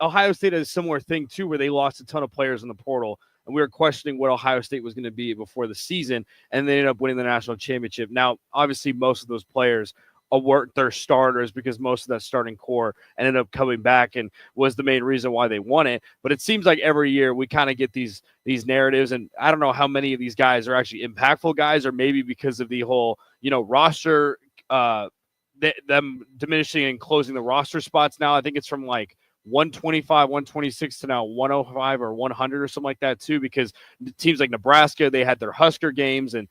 Ohio State had a similar thing, too, where they lost a ton of players in the portal. And we were questioning what Ohio State was going to be before the season. And they ended up winning the national championship. Now, obviously, most of those players weren't their starters because most of that starting core ended up coming back and was the main reason why they won it. But it seems like every year we kind of get these narratives, and I don't know how many of these guys are actually impactful guys, or maybe because of the whole, roster, them diminishing and closing the roster spots now. I think it's from like 125, 126 to now 105 or 100 or something like that too, because teams like Nebraska, they had their Husker games, and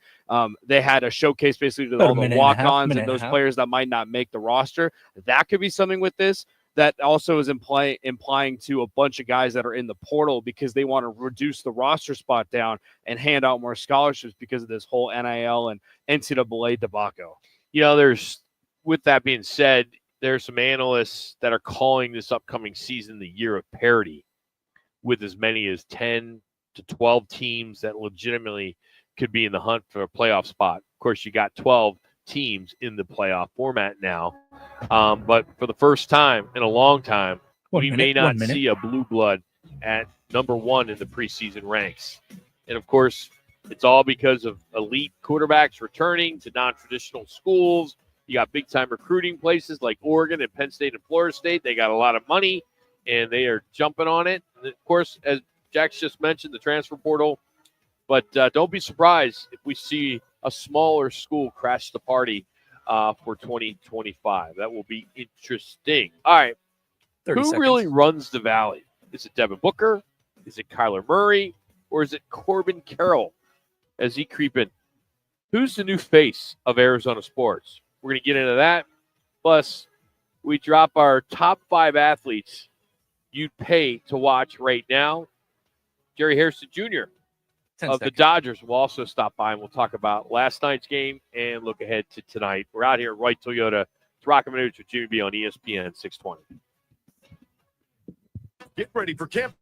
they had a showcase basically to all the walk-ons and those players that might not make the roster. That could be something with this. That also is implying to a bunch of guys that are in the portal because they want to reduce the roster spot down and hand out more scholarships because of this whole NIL and NCAA debacle. With that being said, there's some analysts that are calling this upcoming season the year of parity, with as many as 10 to 12 teams that legitimately could be in the hunt for a playoff spot. Of course, you got 12 teams in the playoff format now. But for the first time in a long time, we may not see a blue blood at number one in the preseason ranks. And, of course, it's all because of elite quarterbacks returning to non-traditional schools. You got big-time recruiting places like Oregon and Penn State and Florida State. They got a lot of money, and they are jumping on it. And, of course, as Jack's just mentioned, the transfer portal. But don't be surprised if we see a smaller school crash the party for 2025. That will be interesting. All right. 30 Who seconds. really runs the Valley? Is it Devin Booker? Is it Kyler Murray? Or is it Corbin Carroll as he creep in? Who's the new face of Arizona sports? We're going to get into that. Plus, we drop our top 5 athletes you'd pay to watch right now. Jerry Harrison Jr. of the Dodgers will also stop by, and we'll talk about last night's game and look ahead to tonight. We're out here at Wright Toyota. It's Roc and Manuch with Jimmy B on ESPN 620. Get ready for camp.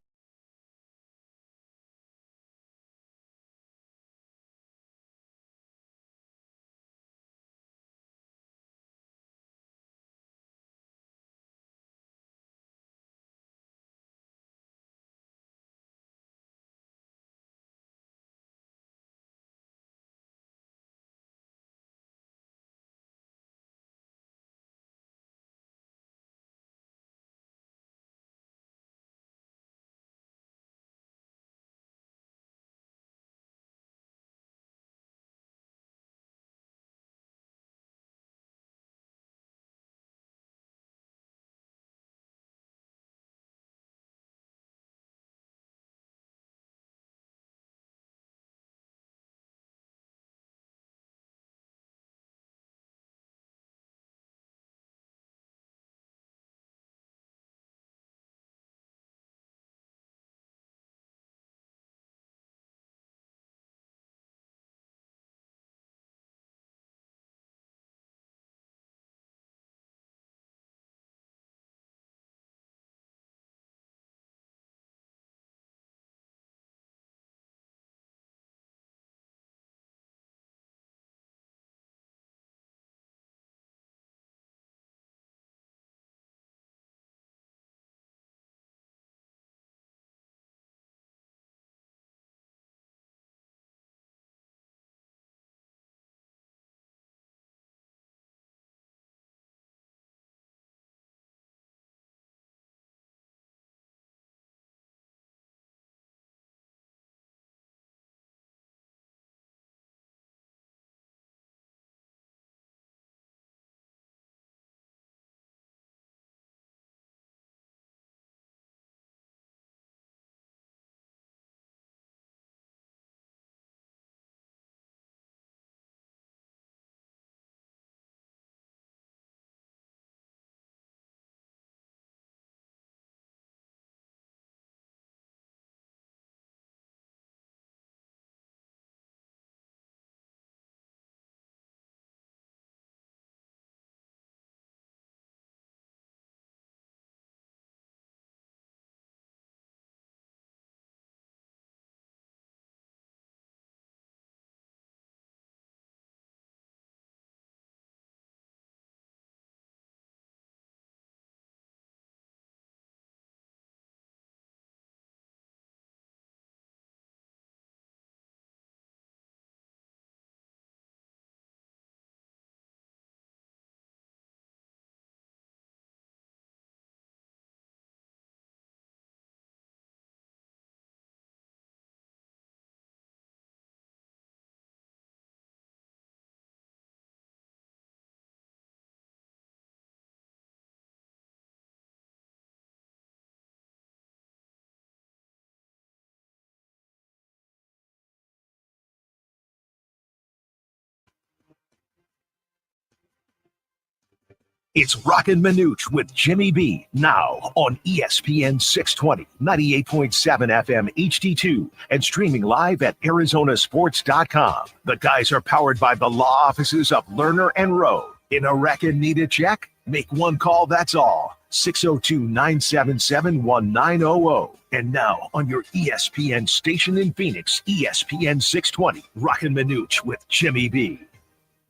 It's Roc and Manuch with Jimmy B, now on ESPN 620, 98.7 FM HD2, and streaming live at arizonasports.com. The guys are powered by the law offices of Lerner and Rowe. In a wreck and need a check? Make one call, that's all. 602-977-1900. And now on your ESPN station in Phoenix, ESPN 620, Roc and Manuch with Jimmy B.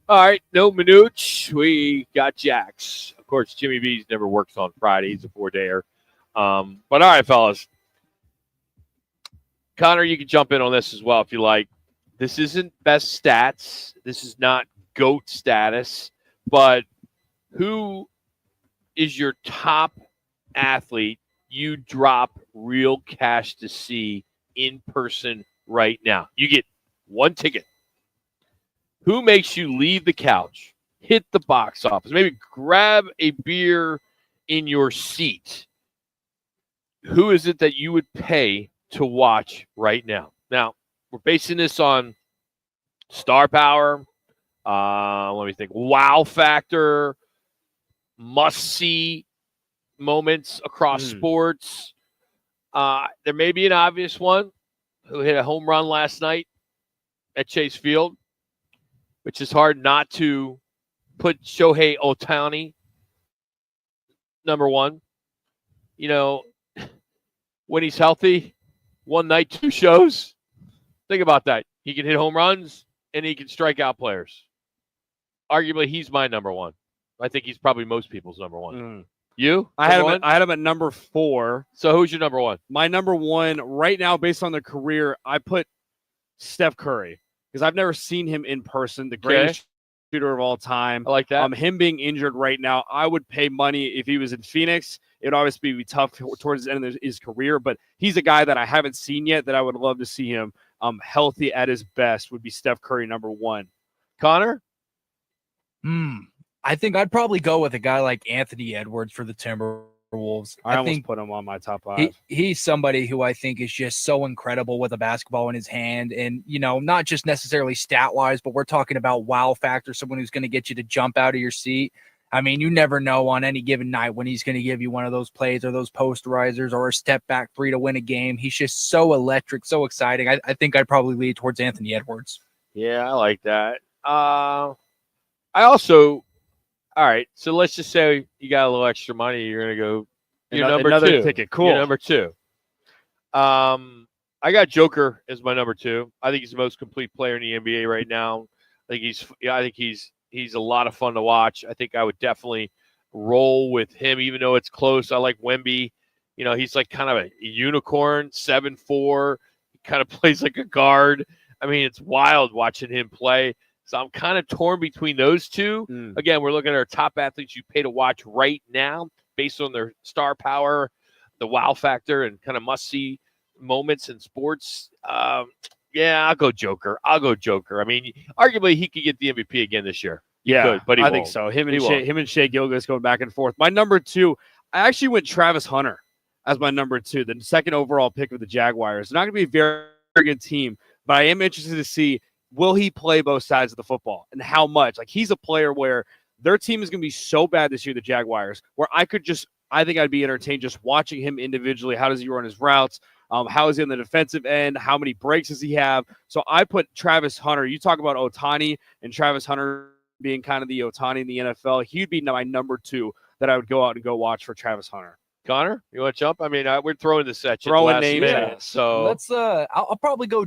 All right, no Manuch. We got Jax. Of course, Jimmy B's never works on Friday. He's a 4-dayer. But all right, fellas. Connor, you can jump in on this as well if you like. This isn't best stats. This is not GOAT status. But who is your top athlete you drop real cash to see in person right now? You get one ticket. Who makes you leave the couch, hit the box office, maybe grab a beer in your seat? Who is it that you would pay to watch right now? Now, we're basing this on star power, let me think, wow factor, must-see moments across sports. There may be an obvious one who hit a home run last night at Chase Field, which is hard not to put Shohei Ohtani number one. You know, when he's healthy, one night, 2 shows. Think about that. He can hit home runs and he can strike out players. Arguably, he's my number one. I think he's probably most people's number one. You? I had him at number 4. So who's your number one? My number one right now, based on the career, I put Steph Curry. Because I've never seen him in person, the greatest shooter of all time. I like that. Him being injured right now, I would pay money if he was in Phoenix. It would obviously be tough towards the end of his career, but he's a guy that I haven't seen yet that I would love to see him healthy at his best. Would be Steph Curry, number 1. Connor? I think I'd probably go with a guy like Anthony Edwards for the Timberwolves. I almost think put him on my top 5. He's somebody who I think is just so incredible with a basketball in his hand. And, you know, not just necessarily stat-wise, but we're talking about wow factor, someone who's going to get you to jump out of your seat. I mean, you never know on any given night when he's going to give you one of those plays or those posterizers or a step back 3 to win a game. He's just so electric, so exciting. I think I'd probably lead towards Anthony Edwards. Yeah, I like that. I also, all right, so let's just say you got a little extra money. You're going to go your number 2. Ticket. Cool. Your number 2. I got Joker as my number 2. I think he's the most complete player in the NBA right now. I think he's a lot of fun to watch. I think I would definitely roll with him, even though it's close. I like Wemby. You know, he's like kind of a unicorn, 7'4". He kind of plays like a guard. I mean, it's wild watching him play. So I'm kind of torn between those two. Again, we're looking at our top athletes you pay to watch right now based on their star power, the wow factor, and kind of must-see moments in sports. Yeah, I'll go Joker. I mean, arguably he could get the MVP again this year. Yeah, could, but he I won't. think so. Him and Shea Gilgeous going back and forth. My number 2, I actually went Travis Hunter as my number 2, the second overall pick of the Jaguars. They're not going to be a very, very good team, but I am interested to see, will he play both sides of the football and how much? Like, he's a player where their team is going to be so bad this year, the Jaguars, where I think I'd be entertained just watching him individually. How does he run his routes? How is he on the defensive end? How many breaks does he have? So I put Travis Hunter. You talk about Ohtani and Travis Hunter being kind of the Ohtani in the NFL. He'd be my number 2 that I would go out and go watch for Travis Hunter. Connor, you want to jump? I mean, we're throwing this at you. Throwing names minute, so let's. I'll probably go.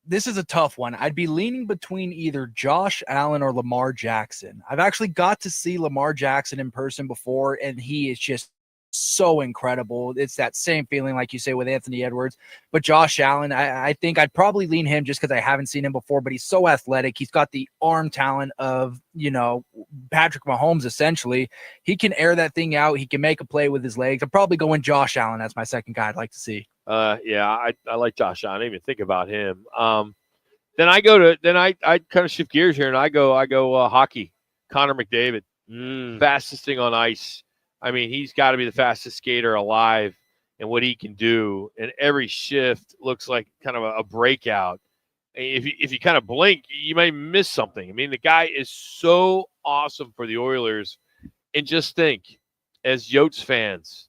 This is a tough one. I'd be leaning between either Josh Allen or Lamar Jackson. I've actually got to see Lamar Jackson in person before, and he is just so incredible. It's that same feeling like you say with Anthony Edwards. But Josh Allen, I think I'd probably lean him just because I haven't seen him before, but he's so athletic. He's got the arm talent of, you know, Patrick Mahomes, essentially. He can air that thing out. He can make a play with his legs. I'm probably going Josh Allen as my second guy I'd like to see. Yeah, I like Josh Allen. I didn't even think about him. Then I kind of shift gears here and I go hockey. Connor McDavid, fastest thing on ice. I mean, he's got to be the fastest skater alive, and what he can do. And every shift looks like kind of a breakout. If you kind of blink, you may miss something. I mean, the guy is so awesome for the Oilers. And just think, as Yotes fans,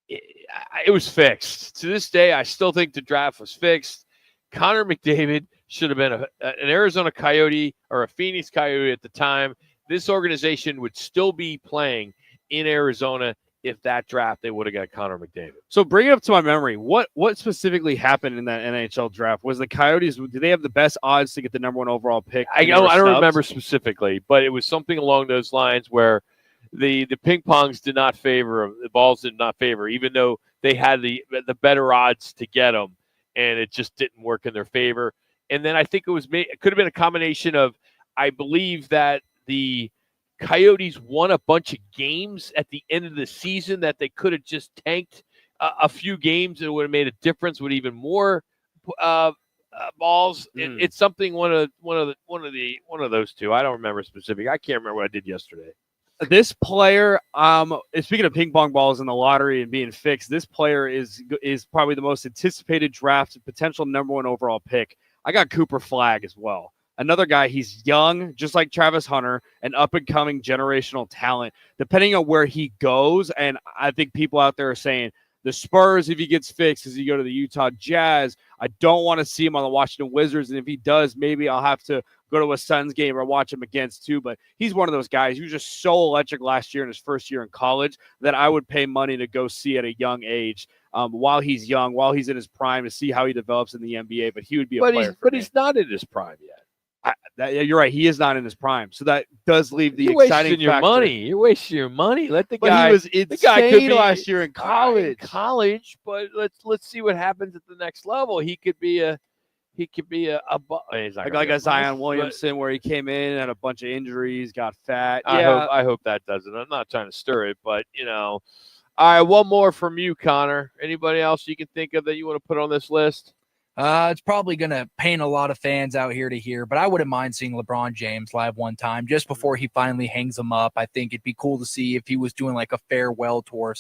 it was fixed. To this day, I still think the draft was fixed. Connor McDavid should have been an Arizona Coyote or a Phoenix Coyote at the time. This organization would still be playing in Arizona if that draft they would have got Connor McDavid. So bring it up to my memory. What specifically happened in that NHL draft? Was the Coyotes, did they have the best odds to get the number 1 overall pick? I don't remember specifically, but it was something along those lines where the ping pongs did not favor them. The balls did not favor, even though they had the better odds to get them, and it just didn't work in their favor. And then I think it could have been a combination of, I believe that the Coyotes won a bunch of games at the end of the season that they could have just tanked a few games and it would have made a difference with even more balls. It's something one of those two. I don't remember specific. I can't remember what I did yesterday. This player, speaking of ping pong balls in the lottery and being fixed, this player is probably the most anticipated draft potential number 1 overall pick. I got Cooper Flagg as well. Another guy, he's young, just like Travis Hunter, an up-and-coming generational talent. Depending on where he goes, and I think people out there are saying, the Spurs, if he gets fixed, does he go to the Utah Jazz? I don't want to see him on the Washington Wizards, and if he does, maybe I'll have to go to a Suns game or watch him against too. But he's one of those guys. He was just so electric last year in his first year in college that I would pay money to go see at a young age while he's young, while he's in his prime, to see how he develops in the NBA. But he would be a player. But he's not in his prime yet. You're right. He is not in his prime, so that does leave the You're exciting wasting your factor. money. You're wasting your money. Let the But guy. he was the guy could insane be last year in college. But let's see what happens at the next level. He could be a. He's not Like a Zion Williamson, where he came in, had a bunch of injuries, got fat. I hope that doesn't. I'm not trying to stir it, but All right, one more from you, Connor. Anybody else you can think of that you want to put on this list? It's probably going to pain a lot of fans out here to hear, but I wouldn't mind seeing LeBron James live one time just before he finally hangs them up. I think it'd be cool to see if he was doing like a farewell tour,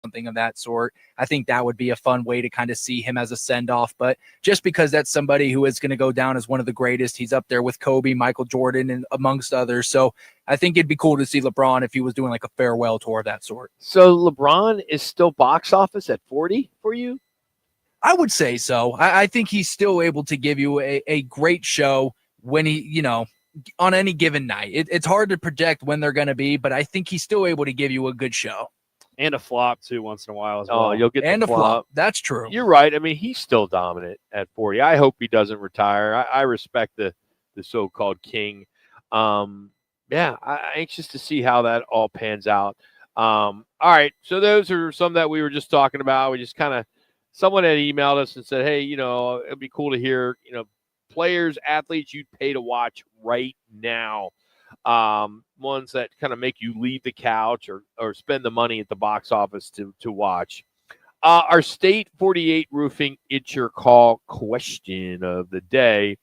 something of that sort. I think that would be a fun way to kind of see him as a send-off, but just because that's somebody who is going to go down as one of the greatest. He's up there with Kobe, Michael Jordan, and amongst others. So I think it'd be cool to see LeBron if he was doing like a farewell tour of that sort. So LeBron is still box office at 40 for you? I would say so. I think he's still able to give you a great show when he, on any given night. It's hard to project when they're going to be, but I think he's still able to give you a good show. And a flop, too, once in a while as well. Oh, you'll get and the a flop. That's true. You're right. I mean, he's still dominant at 40. I hope he doesn't retire. I respect the so-called king. I'm anxious to see how that all pans out. All right, so those are some that we were just talking about. We just kind of, someone had emailed us and said, hey, it'd be cool to hear, players, athletes you'd pay to watch right now. Ones that kind of make you leave the couch or spend the money at the box office to watch. Our State 48 Roofing It's Your Call question of the day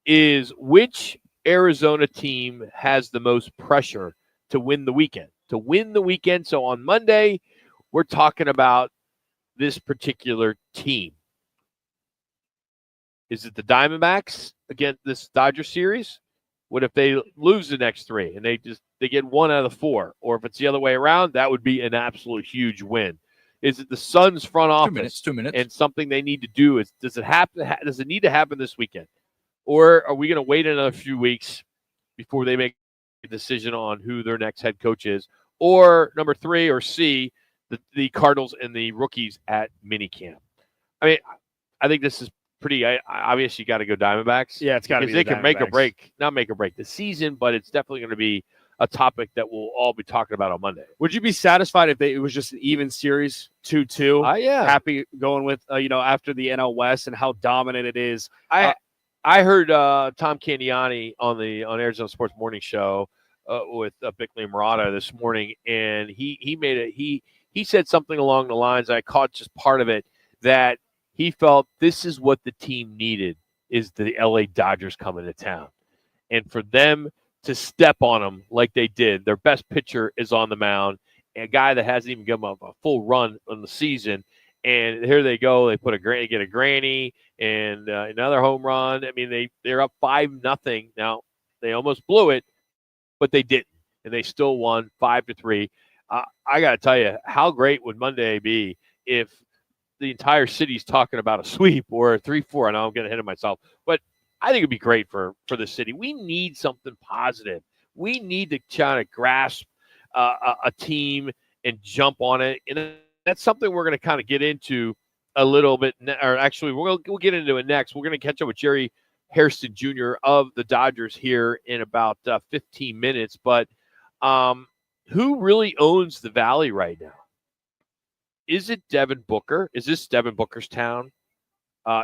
is, which Arizona team has the most pressure to win the weekend? So on Monday, we're talking about this particular team. Is it the Diamondbacks against this Dodger series? What if they lose the next three and they get 1 out of the 4? Or if it's the other way around, that would be an absolute huge win. Is it the Suns front office? 2 minutes. And something they need to do does it need to happen this weekend? Or are we going to wait another few weeks before they make a decision on who their next head coach is? Or number 3 or C, the Cardinals and the rookies at minicamp. I mean, I think this is pretty obvious. You got to go Diamondbacks. Yeah, it's got to be. They can not make or break the season, but it's definitely going to be a topic that we'll all be talking about on Monday. Would you be satisfied if it was just an even series, 2-2? Yeah. Happy going with after the NL West and how dominant it is. I heard Tom Candiani on Arizona Sports Morning Show with Bickley and Murata this morning, and he said something along the lines, I caught just part of it, that he felt this is what the team needed, is the LA Dodgers coming to town. And for them to step on them like they did, their best pitcher is on the mound, a guy that hasn't even given up a full run on the season. And here they go. They get a granny and another home run. I mean, they're up 5-0. Now, they almost blew it, but they didn't. and they still won 5-3. I got to tell you, how great would Monday be if the entire city's talking about a sweep or a 3-4? I know I'm getting ahead of myself, but I think it'd be great for the city. We need something positive. We need to kind of grasp a team and jump on it, and that's something we're going to kind of get into a little bit, or actually we'll get into it next. We're going to catch up with Jerry Hairston Jr. of the Dodgers here in about 15 minutes. But who really owns the Valley right now? Is it Devin Booker? Is this Devin Booker's town?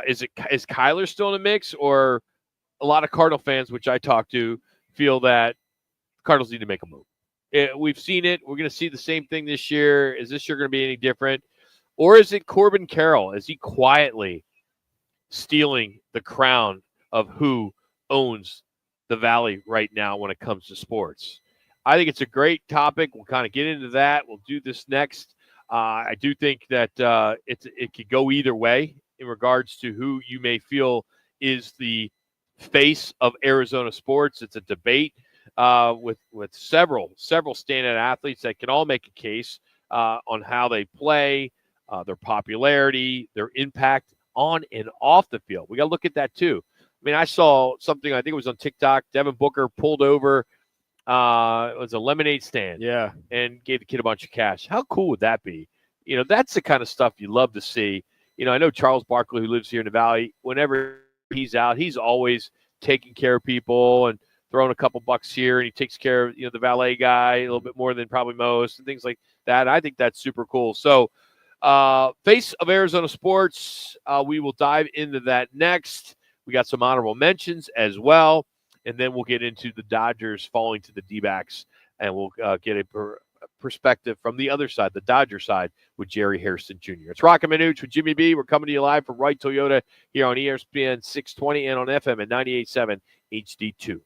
Is Kyler still in the mix, or a lot of Cardinal fans, which I talk to, feel that Cardinals need to make a move? We've seen it. We're going to see the same thing this year. Is this year going to be any different? Or is it Corbin Carroll? Is he quietly stealing the crown of who owns the Valley right now when it comes to sports? I think it's a great topic. We'll kind of get into that. We'll do this next. I do think that it could go either way in regards to who you may feel is the face of Arizona sports. It's a debate with several standout athletes that can all make a case on how they play, their popularity, their impact on and off the field. We got to look at that too. I mean, I saw something, I think it was on TikTok. Devin Booker pulled over, it was a lemonade stand, and gave the kid a bunch of cash. How cool would that be? You know, that's the kind of stuff you love to see. You know, I know Charles Barkley, who lives here in the Valley, whenever he's out, he's always taking care of people and throwing a couple bucks here, and he takes care of, the valet guy a little bit more than probably most, and things like that. I think that's super cool. So, face of Arizona sports, we will dive into that next. We got some honorable mentions as well, and then we'll get into the Dodgers falling to the D-backs, and we'll get a perspective from the other side, the Dodger side, with Jerry Hairston Jr. It's Roc and Manuch with Jimmy B. We're coming to you live from Wright Toyota here on ESPN 620 and on FM at 98.7 HD2.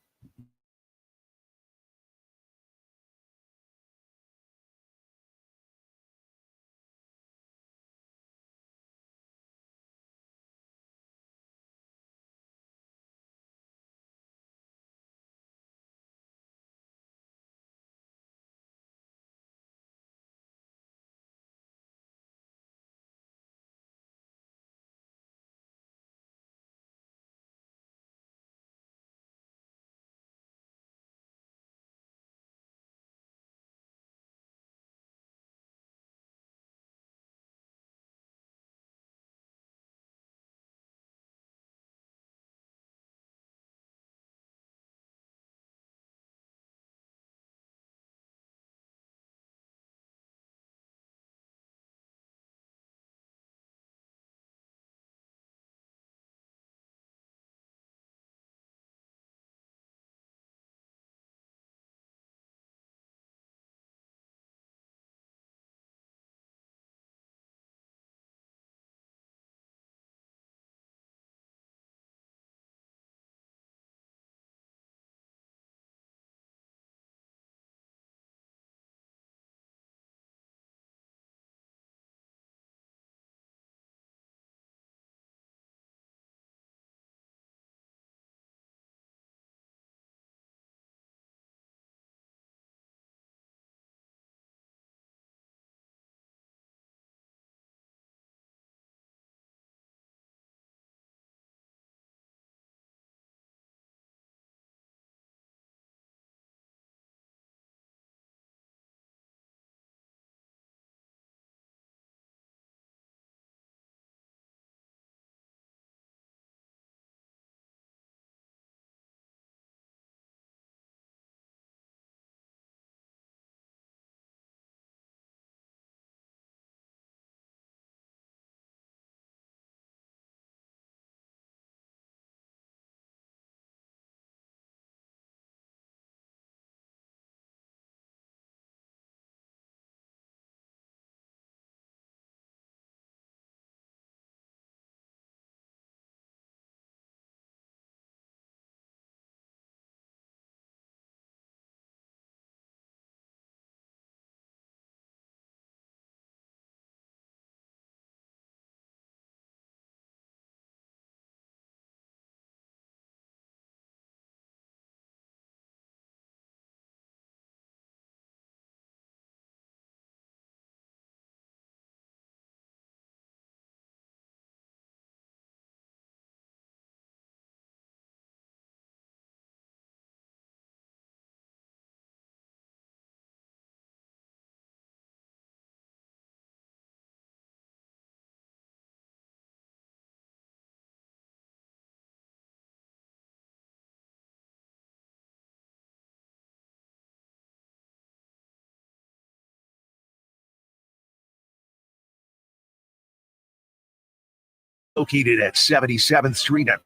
located at 77th Street and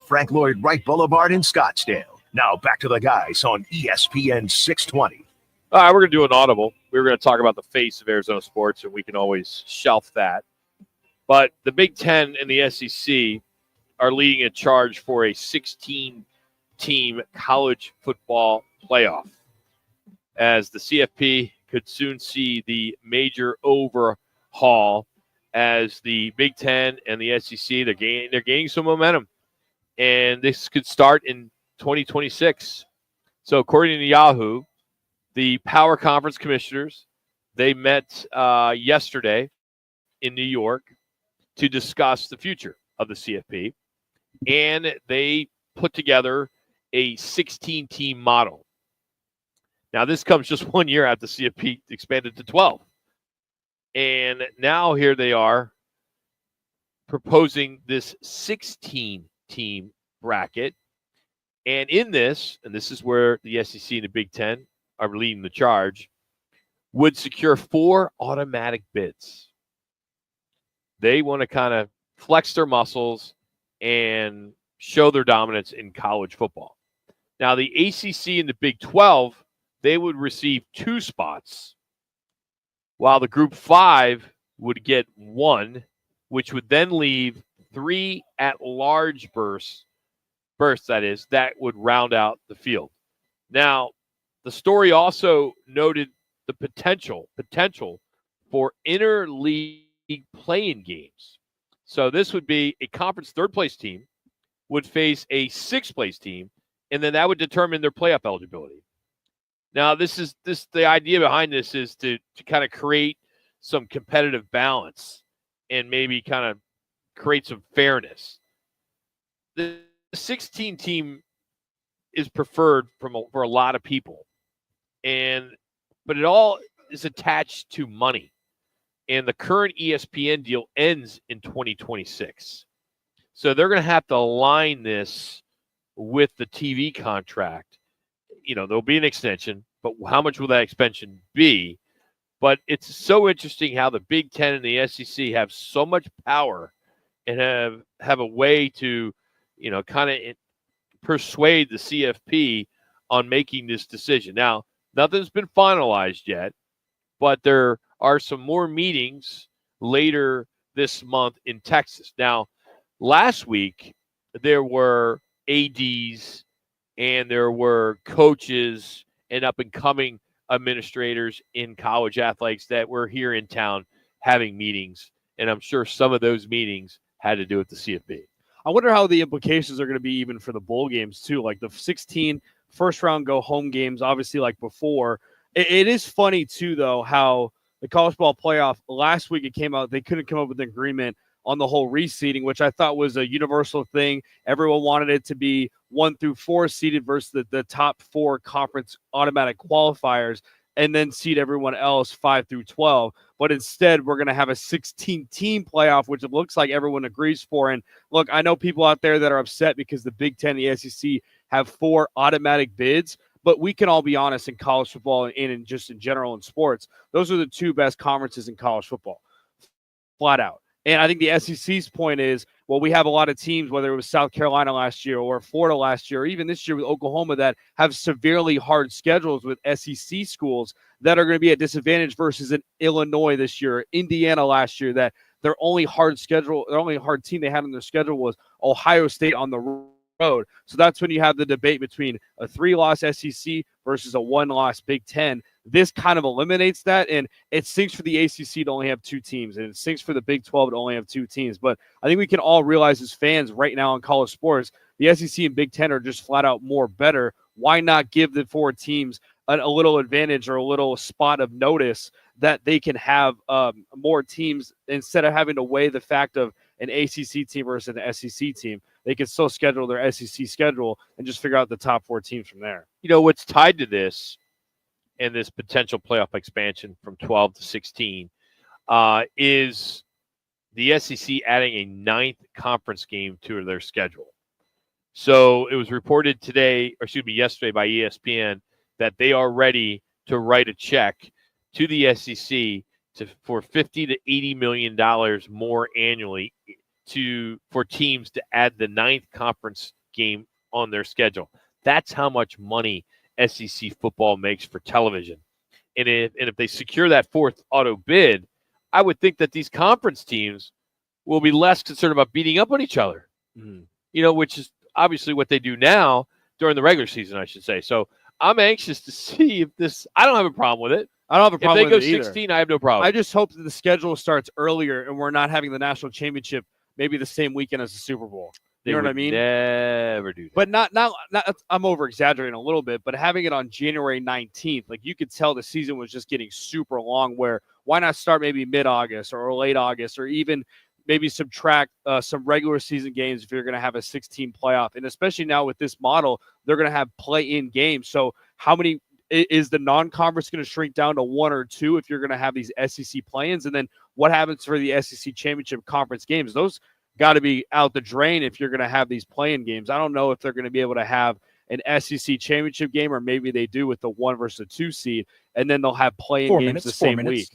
Frank Lloyd Wright Boulevard in Scottsdale. Now back to the guys on ESPN 620. All right, we're going to do an audible. We were going to talk about the face of Arizona sports, and we can always shelf that. But the Big Ten and the SEC are leading a charge for a 16-team college football playoff, as the CFP could soon see the major overhaul as the Big Ten and the SEC, they're gaining some momentum. And this could start in 2026. So according to Yahoo, the Power Conference commissioners, they met yesterday in New York to discuss the future of the CFP. And they put together a 16-team model. Now, this comes just 1 year after the CFP expanded to 12. And now here they are proposing this 16-team bracket. And in this, and this is where the SEC and the Big Ten are leading the charge, would secure 4 automatic bids. They want to kind of flex their muscles and show their dominance in college football. Now, the ACC and the Big 12, they would receive 2 spots, while the Group 5 would get 1, which would then leave 3 at-large berths, that would round out the field. Now, the story also noted the potential for inter-league play-in games. So this would be a conference third-place team would face a sixth-place team, and then that would determine their playoff eligibility. Now, the idea behind this is to kind of create some competitive balance and maybe kind of create some fairness. The 16 team is preferred for a lot of people, but it all is attached to money. And the current ESPN deal ends in 2026. So they're going to have to align this with the TV contract. There'll be an extension, but how much will that extension be? But it's so interesting how the Big Ten and the SEC have so much power and have a way to, kind of persuade the CFP on making this decision. Now, nothing's been finalized yet, but there are some more meetings later this month in Texas. Now, last week, there were ADs and there were coaches and up-and-coming administrators in college athletics that were here in town having meetings, and I'm sure some of those meetings had to do with the CFP. I wonder how the implications are going to be even for the bowl games, too. Like the 16 first-round go-home games, obviously, like before. It is funny, too, though, how the college ball playoff, last week it came out, they couldn't come up with an agreement on the whole reseeding, which I thought was a universal thing. Everyone wanted it to be 1 through 4 seeded versus the top 4 conference automatic qualifiers, and then seed everyone else 5 through 12. But instead, we're going to have a 16-team playoff, which it looks like everyone agrees for. And look, I know people out there that are upset because the Big Ten and the SEC have 4 automatic bids, but we can all be honest in college football and in just in general in sports, those are the 2 best conferences in college football, flat out. And I think the SEC's point is, well, we have a lot of teams, whether it was South Carolina last year or Florida last year, or even this year with Oklahoma, that have severely hard schedules with SEC schools that are going to be at disadvantage versus in Illinois this year, Indiana last year, that their only hard team they had on their schedule was Ohio State on the road. So that's when you have the debate between a 3-loss SEC versus a 1-loss Big Ten. This kind of eliminates that, and it stinks for the ACC to only have 2 teams, and it stinks for the Big 12 to only have 2 teams. But I think we can all realize as fans right now in college sports, the SEC and Big 10 are just flat out more better. Why not give the 4 teams a little advantage or a little spot of notice that they can have more teams instead of having to weigh the fact of an ACC team versus an SEC team? They can still schedule their SEC schedule and just figure out the top 4 teams from there. What's tied to this and this potential playoff expansion from 12 to 16 is the SEC adding a 9th conference game to their schedule. So it was reported yesterday by ESPN that they are ready to write a check to the SEC for $50 to $80 million more annually for teams to add the 9th conference game on their schedule. That's how much money SEC football makes for television. And if they secure that 4th auto bid, I would think that these conference teams will be less concerned about beating up on each other, which is obviously what they do now during the regular season, I should say. So I'm anxious to see if this – I don't have a problem with it. I don't have a problem with it. If they go 16, I have no problem. I just hope that the schedule starts earlier and we're not having the national championship maybe the same weekend as the Super Bowl. You know what I mean? Never do that. But not I'm over exaggerating a little bit, but having it on January 19th, like you could tell the season was just getting super long, where why not start maybe mid-August or late August, or even maybe subtract some regular season games if you're going to have a 16 playoff. And especially now with this model, they're going to have play-in games. So how many is the non-conference going to shrink down to 1 or 2 if you're going to have these SEC play-ins? And then what happens for the SEC championship conference games? Those got to be out the drain if you're going to have these play-in games. I don't know if they're going to be able to have an SEC championship game, or maybe they do with the 1 versus 2 seed, and then they'll have play-in games the same week.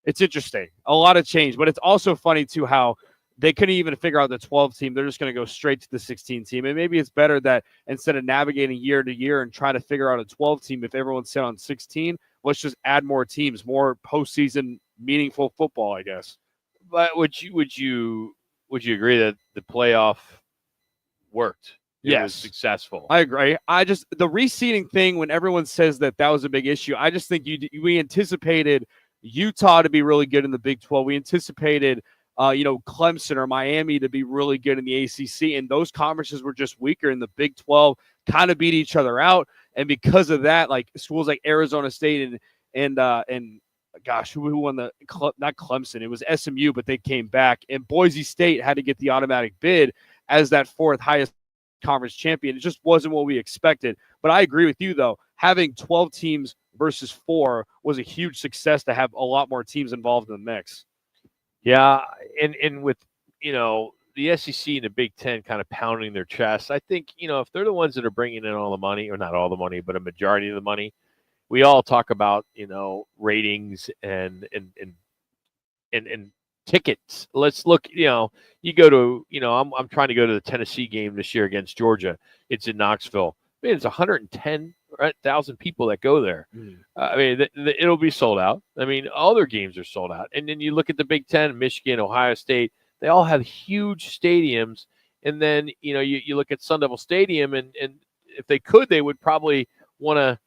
It's interesting. A lot of change, but it's also funny too how they couldn't even figure out the 12 team. They're just going to go straight to the 16 team. And maybe it's better that instead of navigating year to year and try to figure out a 12 team, if everyone's set on 16, let's just add more teams, more postseason meaningful football, I guess. But would you agree that the playoff worked? It was successful. I agree. The reseeding thing, when everyone says that was a big issue, I just think we anticipated Utah to be really good in the Big 12. We anticipated, Clemson or Miami to be really good in the ACC, and those conferences were just weaker. And the Big 12 kind of beat each other out, and because of that, like schools like Arizona State and gosh, who won not Clemson? It was SMU, but they came back, and Boise State had to get the automatic bid as that 4th highest conference champion. It just wasn't what we expected. But I agree with you, though. Having 12 teams versus 4 was a huge success to have a lot more teams involved in the mix. Yeah, and with, the SEC and the Big Ten kind of pounding their chests, I think, if they're the ones that are bringing in all the money, or not all the money, but a majority of the money, we all talk about, ratings and tickets. Let's look, you go to, I'm trying to go to the Tennessee game this year against Georgia. It's in Knoxville. I mean, it's 110,000 people that go there. I mean, it'll be sold out. I mean, all their games are sold out. And then you look at the Big Ten, Michigan, Ohio State, they all have huge stadiums. And then, you look at Sun Devil Stadium, and if they could, they would probably want to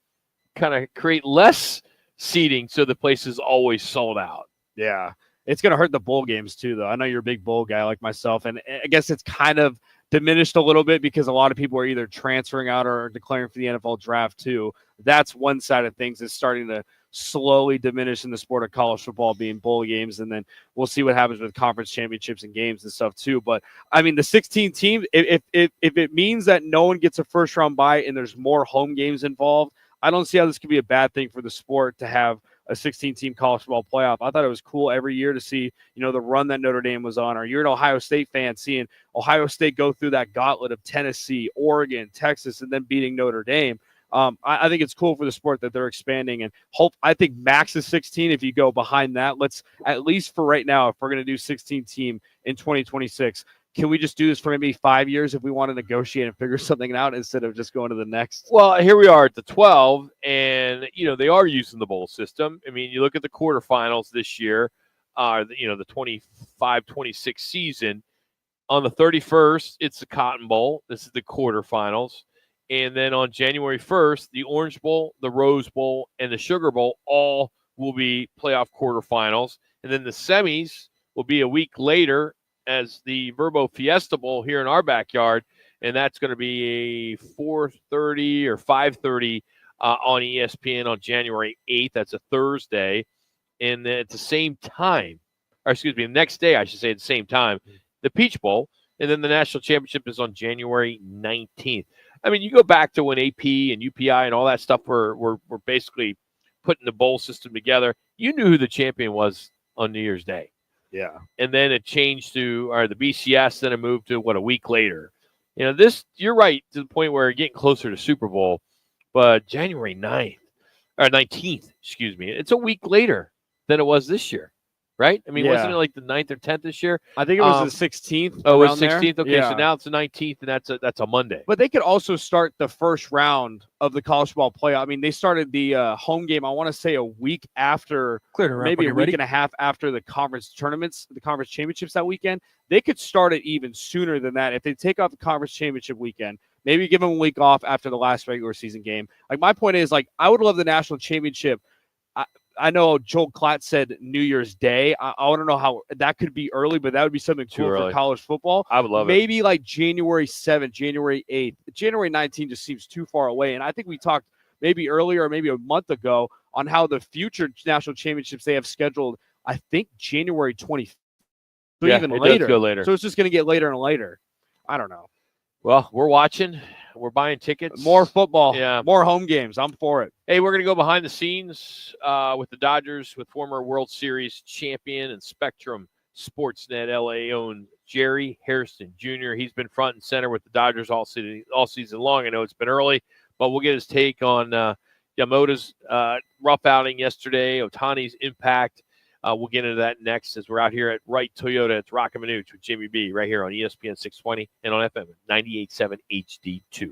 kind of create less seating so the place is always sold out. Yeah. It's going to hurt the bowl games too, though. I know you're a big bowl guy like myself, and I guess it's kind of diminished a little bit because a lot of people are either transferring out or declaring for the NFL draft too. That's one side of things that's starting to slowly diminish in the sport of college football, being bowl games, and then we'll see what happens with conference championships and games and stuff too. But I mean, the 16 teams, if it means that no one gets a first round bye and there's more home games involved, I don't see how this could be a bad thing for the sport to have a 16-team college football playoff. I thought it was cool every year to see, the run that Notre Dame was on, or you're an Ohio State fan seeing Ohio State go through that gauntlet of Tennessee, Oregon, Texas, and then beating Notre Dame. I think it's cool for the sport that they're expanding, and I think max is 16. If you go behind that, let's, at least for right now, if we're going to do 16 team in 2026, can we just do this for maybe 5 years if we want to negotiate and figure something out instead of just going to the next? Well, here we are at the 12, and, they are using the bowl system. I mean, you look at the quarterfinals this year, the 25-26 season. On the 31st, it's the Cotton Bowl. This is the quarterfinals. And then on January 1st, the Orange Bowl, the Rose Bowl, and the Sugar Bowl all will be playoff quarterfinals. And then the semis will be a week later as the Verbo Fiesta Bowl here in our backyard, and that's going to be a 4:30 or 5:30 on ESPN on January 8th. That's a Thursday. And then at the same time, or excuse me, the next day, I should say at the same time, the Peach Bowl, and then the national championship is on January 19th. I mean, you go back to when AP and UPI and all that stuff were basically putting the bowl system together. You knew who the champion was on New Year's Day. Yeah. And then it changed to the BCS, then it moved to a week later. You're right to the point where you're getting closer to Super Bowl, but January 9th or 19th, excuse me, it's a week later than it was this year, right? I mean, wasn't Yeah. it like the 9th or 10th this year? I think it was the 16th. Oh, it was around there. 16th. Okay, so Yeah. now it's the 19th, and that's a Monday. But they could also start the first round of the college football playoff. I mean, they started the home game, I want to say a week after, maybe a week and a half after the conference tournaments, the conference championships that weekend. They could start it even sooner than that. If they take off the conference championship weekend, maybe give them a week off after the last regular season game. Like, my point is, like, I would love the national championship. I know Joel Klatt said New Year's Day. I want to know how that could be early, but that would be something cool for college football. I would love Maybe like January 7th, January 8th. January 19th just seems too far away. And I think we talked maybe earlier or maybe a month ago on how the future national championships they have scheduled, I think January 25th. So Yeah, even it does later. go later. So it's just going to get later and later. I don't know. Well, we're watching. We're buying tickets. More football. Yeah. More home games. I'm for it. Hey, we're going to go behind the scenes with the Dodgers, with former World Series champion and Spectrum Sportsnet LA owned Jerry Hairston Jr. He's been front and center with the Dodgers all season long. I know it's been early, but we'll get his take on Yamamoto's rough outing yesterday, Ohtani's impact. We'll get into that next as we're out here at Wright Toyota. It's Roc and Manuch with Jimmy B right here on ESPN 620 and on FM 98.7 HD2.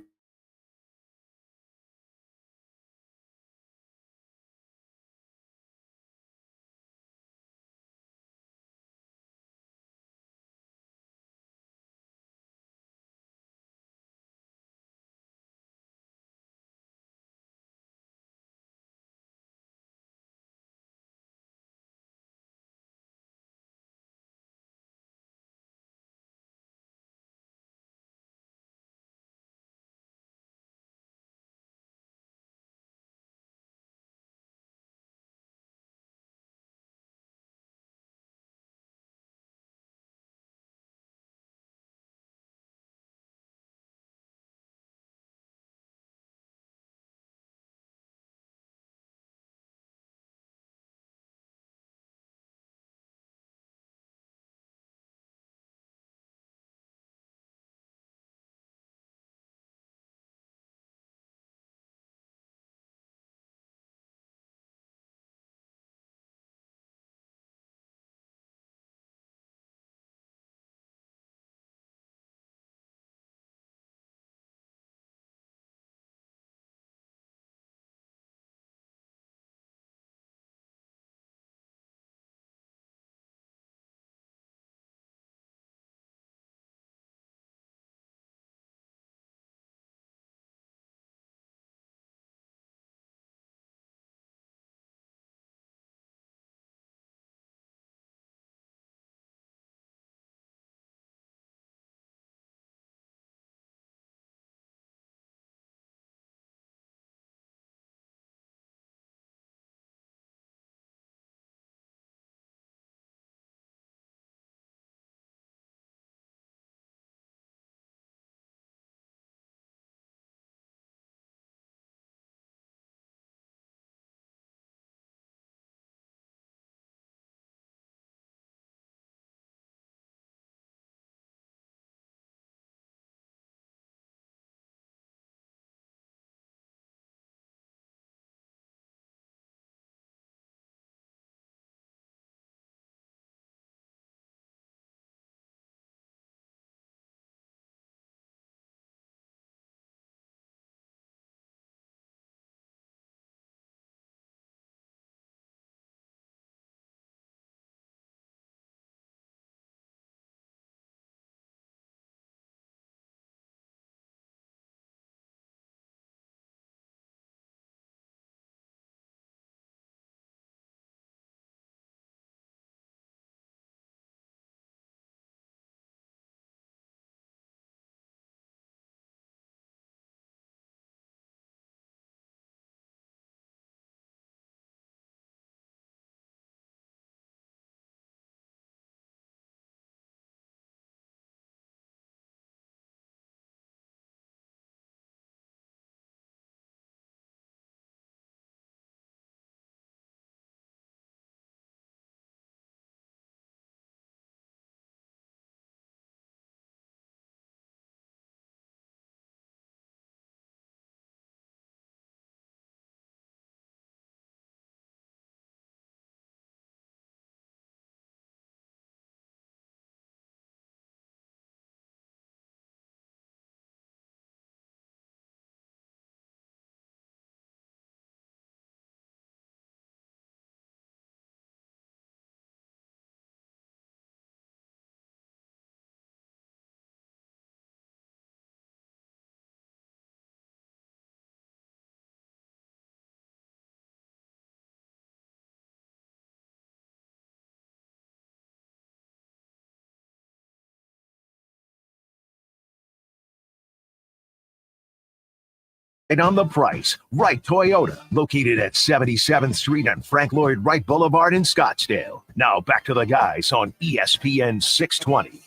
And on the price, Wright Toyota, located at 77th Street and Frank Lloyd Wright Boulevard in Scottsdale. Now back to the guys on ESPN 620.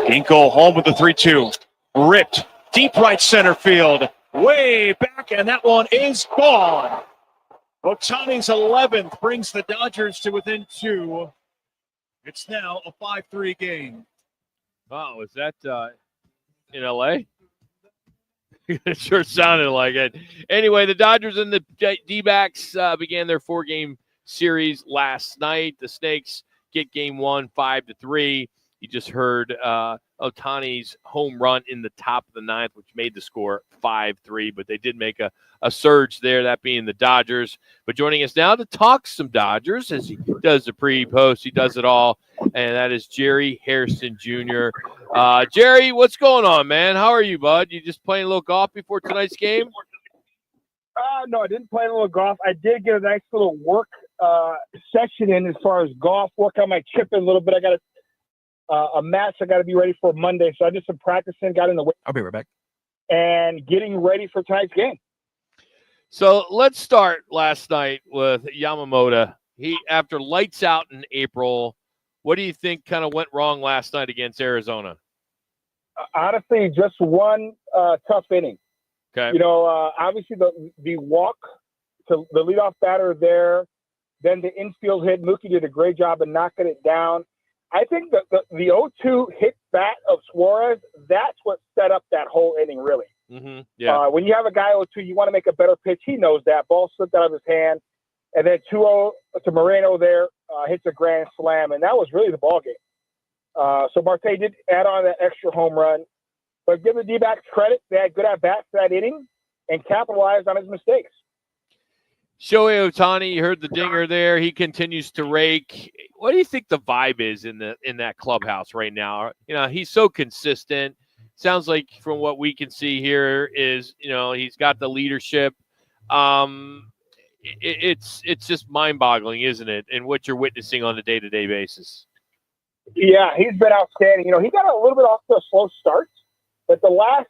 Ginkle home with the 3-2. Ripped deep right center field. Way back, and that one is gone. Otani's 11th brings the Dodgers to within 2. It's now a 5-3 game. Wow, is that in L.A.? It sure sounded like it. Anyway, the Dodgers and the D-backs began their 4-game series last night. The Snakes get game 1, 5-3. You just heard Otani's home run in the top of the 9th, which made the score 5-3. But they did make a surge there, that being the Dodgers. But joining us now to talk some Dodgers, as he does the pre-post, he does it all, and that is Jerry Hairston Jr. Jerry, what's going on, man? How are you, bud? You just playing a little golf before tonight's game? No, I didn't play a little golf. I did get a nice little work session in as far as golf, work on my chip in a little bit. I got a match I got to be ready for Monday, so I did some practicing, got in the way. I'll be right back. And getting ready for tonight's game. So let's start last night with Yamamoto. He, after lights out in April, what do you think kind of went wrong last night against Arizona? Honestly, just one tough inning. Okay. You know, obviously the walk to the leadoff batter there, then the infield hit. Mookie did a great job of knocking it down. I think the 0-2 hit bat of Suarez, that's what set up that whole inning, really. Mm-hmm. Yeah. When you have a guy 0-2, you want to make a better pitch. He knows that. Ball slipped out of his hand. And then 2-0 to Moreno there, hits a grand slam. And that was really the ball game. So Marte did add on that extra home run. But give the D-backs credit. They had good at-bats that inning and capitalized on his mistakes. Shohei Ohtani, you heard the dinger there. He continues to rake. What do you think the vibe is in that clubhouse right now? You know, he's so consistent. Sounds like from what we can see here is, you know, he's got the leadership. It's just mind-boggling, isn't it? And what you're witnessing on a day-to-day basis. Yeah, he's been outstanding. You know, he got a little bit off to a slow start, but the last,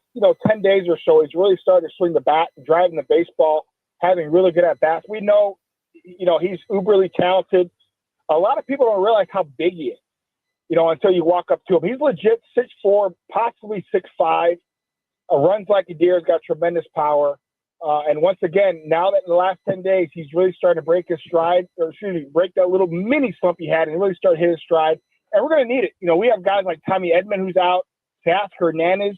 10 days or so, he's really started to swing the bat, driving the baseball, having really good at-bats. We know, he's uberly talented. A lot of people don't realize how big he is, until you walk up to him. He's legit 6'4", possibly 6'5", runs like a deer, has got tremendous power. And once again, now that in the last 10 days, he's really starting to break his stride, break that little mini slump he had and really start hitting his stride. And we're going to need it. We have guys like Tommy Edman who's out. Teoscar Hernandez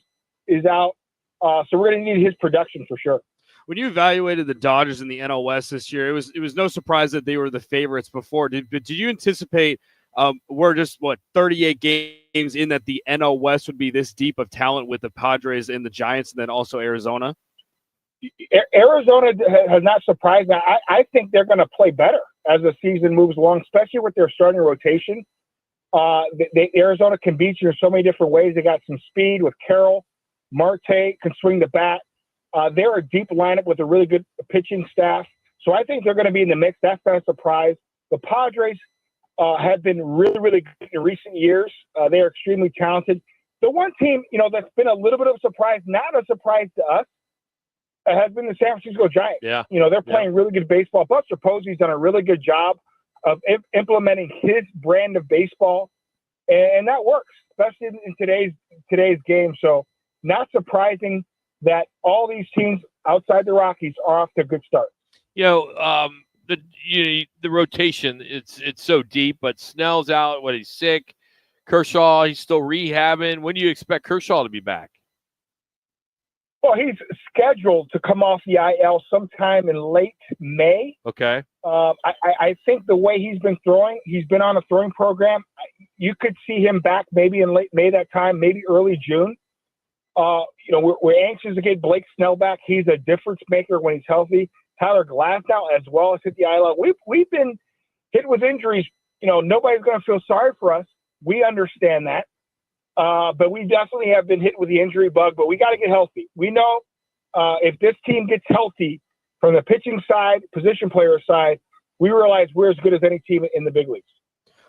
is out. So we're going to need his production for sure. When you evaluated the Dodgers in the NL West this year, it was no surprise that they were the favorites before. Did you anticipate we're just 38 games in that the NL West would be this deep of talent with the Padres and the Giants, and then also Arizona? Arizona has not surprised me. I think they're going to play better as the season moves along, especially with their starting rotation. Arizona can beat you in so many different ways. They got some speed with Carroll. Marte can swing the bat. They're a deep lineup with a really good pitching staff. So I think they're going to be in the mix. That's not a surprise. The Padres have been really, really good in recent years. They are extremely talented. The one team, that's been a little bit of a surprise, not a surprise to us, has been the San Francisco Giants. Yeah. They're playing really good baseball. Buster Posey's done a really good job of implementing his brand of baseball, and that works, especially in today's game. So not surprising that all these teams outside the Rockies are off to a good start. The rotation, it's so deep, but Snell's out. He's sick. Kershaw, he's still rehabbing. When do you expect Kershaw to be back? Well, he's scheduled to come off the IL sometime in late May. Okay. I think the way he's been throwing, he's been on a throwing program. You could see him back maybe in late May that time, maybe early June. We're anxious to get Blake Snell back. He's a difference maker when he's healthy. Tyler Glasnow as well as hit the IL. We've been hit with injuries. Nobody's going to feel sorry for us. We understand that. But we definitely have been hit with the injury bug, but we got to get healthy. We know if this team gets healthy from the pitching side, position player side, we realize we're as good as any team in the big leagues.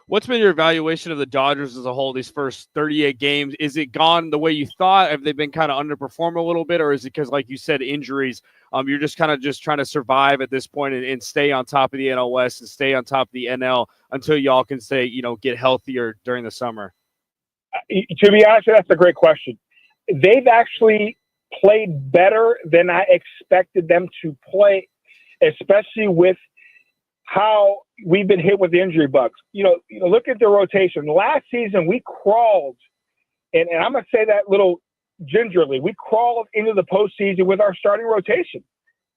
What's been your evaluation of the Dodgers as a whole these first 38 games? Is it gone the way you thought? Have they been kind of underperform a little bit, or is it because, like you said, injuries? You're just kind of trying to survive at this point and stay on top of the NL West and stay on top of the NL until y'all can say, get healthier during the summer? To be honest, that's a great question. They've actually played better than I expected them to play, especially with how we've been hit with the injury bugs. Look at the rotation. Last season, we crawled, and I'm going to say that little gingerly, we crawled into the postseason with our starting rotation.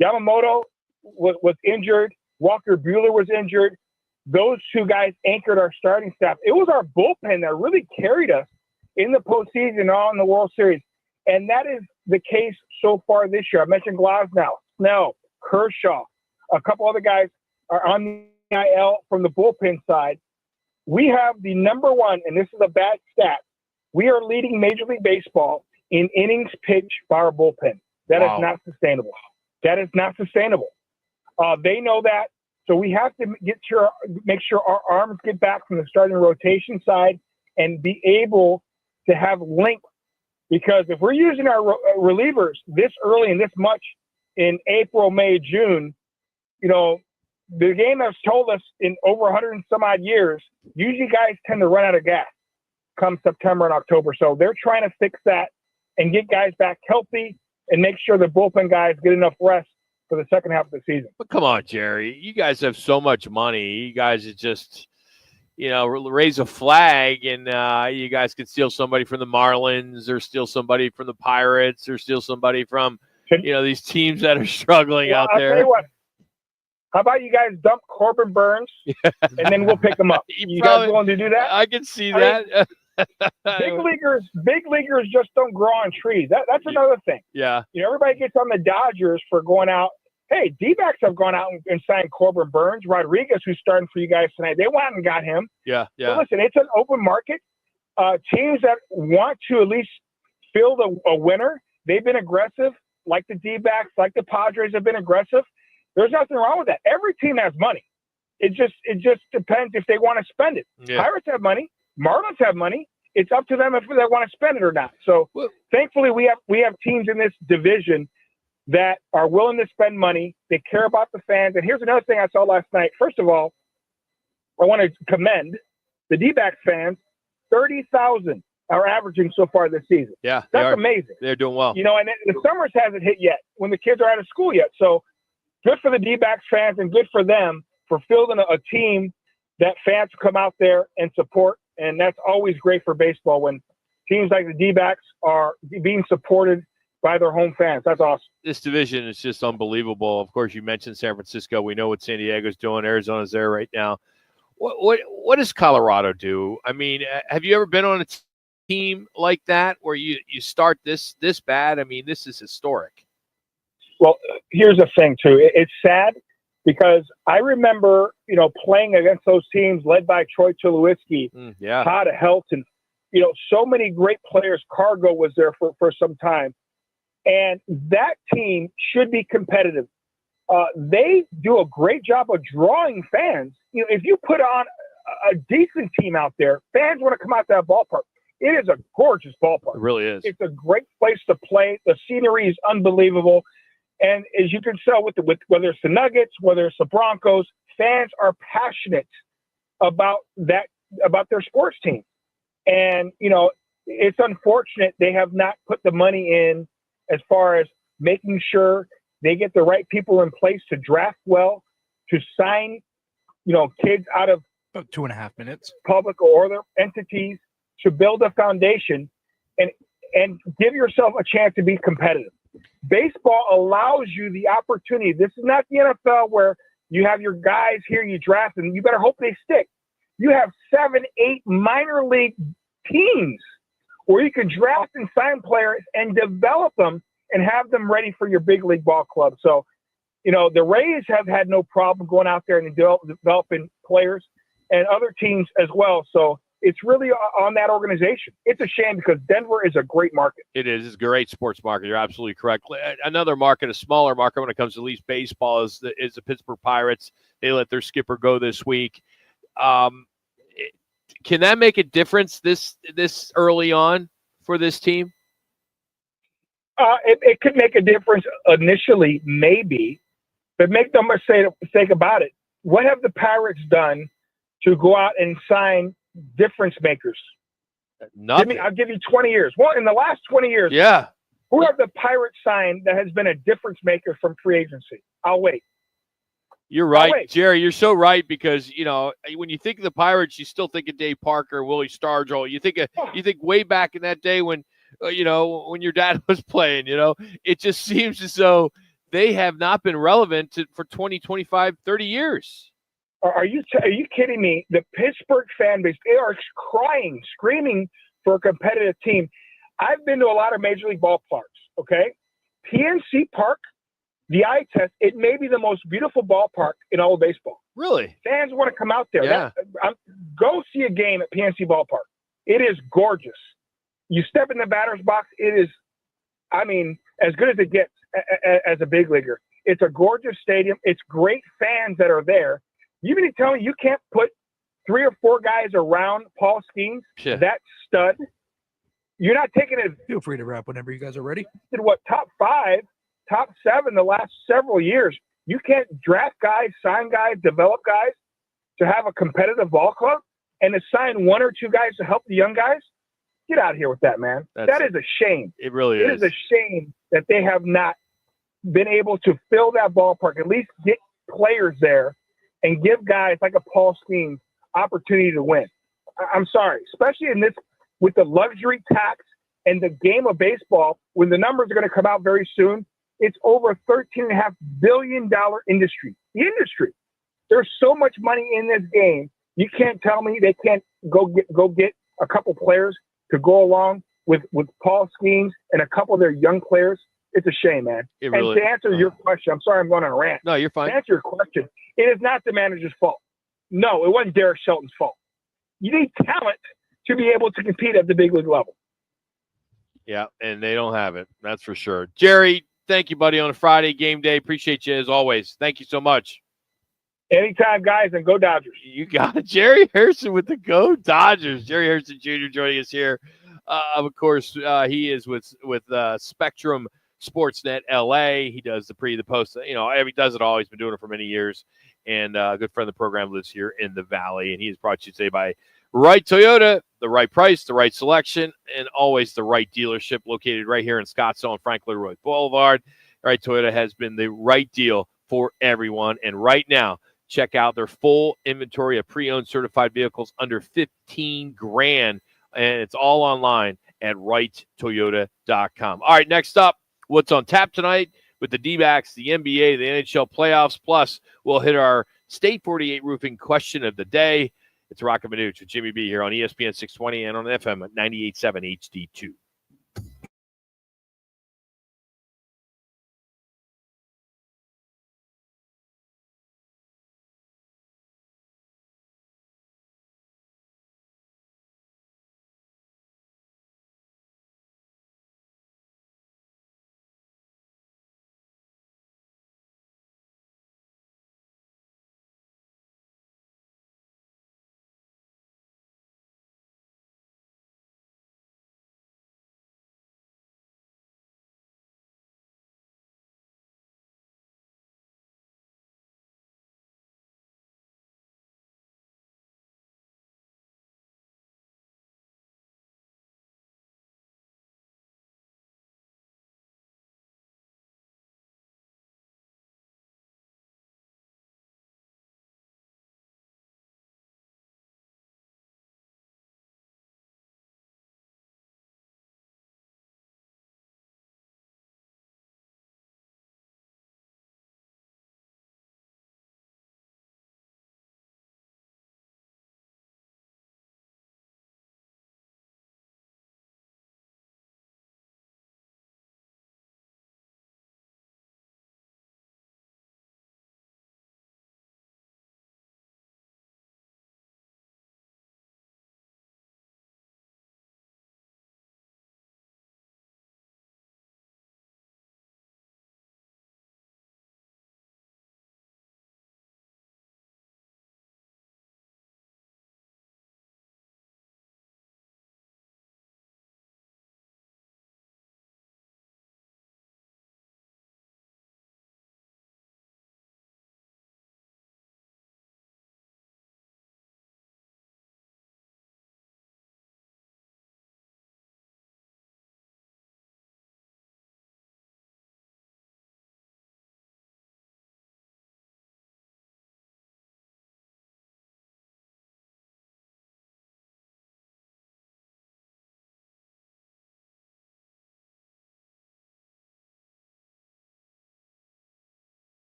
Yamamoto was injured. Walker Buehler was injured. Those two guys anchored our starting staff. It was our bullpen that really carried us in the postseason, all in the World Series. And that is the case so far this year. I mentioned Glasnow, Snell, Kershaw, a couple other guys are on the IL from the bullpen side. We have the number one, and this is a bad stat, we are leading Major League Baseball in innings pitched by our bullpen. That is not sustainable. That is not sustainable. They know that. So we have to make sure our arms get back from the starting rotation side and be able to have length. Because if we're using our relievers this early and this much in April, May, June, the game has told us in over 100 and some odd years, usually guys tend to run out of gas come September and October. So they're trying to fix that and get guys back healthy and make sure the bullpen guys get enough rest for the second half of the season. But come on, Jerry. You guys have so much money. You guys are just, raise a flag and you guys could steal somebody from the Marlins or steal somebody from the Pirates or steal somebody from, these teams that are struggling out there. I'll tell you what. How about you guys dump Corbin Burns and then we'll pick him up? You guys willing to do that? I can see that. Big leaguers just don't grow on trees. That's another thing. Yeah. Everybody gets on the Dodgers for going out. Hey, D-backs have gone out and signed Corbin Burns, Rodriguez, who's starting for you guys tonight. They went out and got him. Yeah. But listen, it's an open market. Teams that want to at least field a winner, they've been aggressive, like the D-backs, like the Padres have been aggressive. There's nothing wrong with that. Every team has money. It just depends if they want to spend it. Yeah. Pirates have money. Marlins have money. It's up to them if they want to spend it or not. So thankfully, we have teams in this division that are willing to spend money. They care about the fans. And here's another thing I saw last night. First of all, I want to commend the D-backs fans. 30,000 are averaging so far this season. Yeah, that's amazing. They're doing well. And the summers hasn't hit yet when the kids are out of school yet. So good for the D-backs fans and good for them for fielding a team that fans come out there and support. And that's always great for baseball when teams like the D-backs are being supported by their home fans. That's awesome. This division is just unbelievable. Of course, you mentioned San Francisco. We know what San Diego's doing. Arizona's there right now. What does Colorado do? I mean, have you ever been on a team like that where you start this bad? I mean, this is historic. Well, here's the thing, too. It's sad because I remember, playing against those teams led by Troy Tulowitzki, Todd Helton, so many great players. Cargo was there for some time. And that team should be competitive. They do a great job of drawing fans. If you put on a decent team out there, fans want to come out to that ballpark. It is a gorgeous ballpark. It really is. It's a great place to play. The scenery is unbelievable. And as you can tell, with whether it's the Nuggets, whether it's the Broncos, fans are passionate about their sports team. And, it's unfortunate they have not put the money in as far as making sure they get the right people in place to draft well, to sign, kids out of about 2.5 minutes, public or other entities, to build a foundation and give yourself a chance to be competitive. Baseball allows you the opportunity. This is not the NFL where you have your guys here, you draft, and you better hope they stick. You have 7, 8 minor league teams where you can draft and sign players and develop them and have them ready for your big league ball club. So, the Rays have had no problem going out there and developing players and other teams as well. So it's really on that organization. It's a shame because Denver is a great market. It is. It's a great sports market. You're absolutely correct. Another market, a smaller market when it comes to at least baseball is the Pittsburgh Pirates. They let their skipper go this week. Can that make a difference this early on for this team? It could make a difference initially, maybe, but make no mistake about it. What have the Pirates done to go out and sign difference makers? Nothing. I'll give you 20 years. Well, in the last 20 years, yeah. Who have the Pirates signed that has been a difference maker from free agency? I'll wait. You're right, Jerry. You're so right because when you think of the Pirates, you still think of Dave Parker, Willie Stargell. You think way back in that day when when your dad was playing. It just seems as though they have not been relevant for 20, 25, 30 years. Are you kidding me? The Pittsburgh fan base, they are crying, screaming for a competitive team. I've been to a lot of Major League ballparks, okay? PNC Park, the eye test, it may be the most beautiful ballpark in all of baseball. Really? Fans want to come out there. Yeah. Go see a game at PNC Ballpark. It is gorgeous. You step in the batter's box, it is, as good as it gets as a big leaguer. It's a gorgeous stadium. It's great fans that are there. You mean to tell me you can't put 3 or 4 guys around Paul Skeens, that stud? You're not taking it. Feel free to wrap whenever you guys are ready. Top 5, top 7 the last several years. You can't draft guys, sign guys, develop guys to have a competitive ball club and to sign 1 or 2 guys to help the young guys. Get out of here with that, man. That is a shame. It really is. It is a shame that they have not been able to fill that ballpark, at least get players there and give guys like a Paul Skeens opportunity to win. I'm sorry, especially in this with the luxury tax and the game of baseball, when the numbers are going to come out very soon, it's over a $13.5 billion industry. The industry. There's so much money in this game. You can't tell me they can't go get a couple players to go along with Paul Skeens and a couple of their young players. It's a shame, man. It really, and to answer your question, I'm sorry I'm going on a rant. No, you're fine. To answer your question, it is not the manager's fault. No, it wasn't Derek Shelton's fault. You need talent to be able to compete at the big league level. Yeah, and they don't have it. That's for sure. Jerry, thank you, buddy, on a Friday game day. Appreciate you as always. Thank you so much. Anytime, guys, and go Dodgers. You got it. Jerry Harrison with the Go Dodgers. Jerry Harrison Jr. joining us here. Of course, he is with Spectrum Sportsnet LA. He does the pre, the post. He does it all. He's been doing it for many years. And a good friend of the program lives here in the Valley. And he is brought to you today by Right Toyota, the right price, the right selection, and always the right dealership located right here in Scottsdale and Frank Lloyd Wright Boulevard. Right Toyota has been the right deal for everyone. And right now, check out their full inventory of pre-owned certified vehicles under $15,000. And it's all online at righttoyota.com. All right, next up, what's on tap tonight with the D-backs, the NBA, the NHL playoffs. Plus, we'll hit our State 48 roofing question of the day. It's Roc and Manuch with Jimmy B here on ESPN 620 and on FM at 98.7 HD2.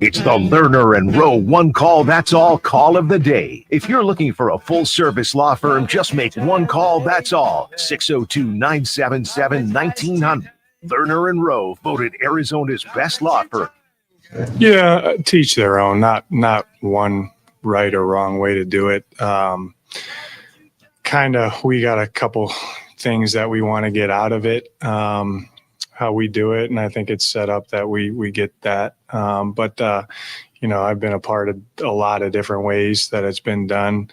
It's the Lerner and Rowe one call, that's all call of the day. If you're looking for a full-service law firm, just make one call, that's all. 602-977-1900. Lerner and Rowe, voted Arizona's best law firm. Yeah, teach their own, not one right or wrong way to do it. We got a couple things that we want to get out of it, how we do it, and I think it's set up that we get that. I've been a part of a lot of different ways that it's been done.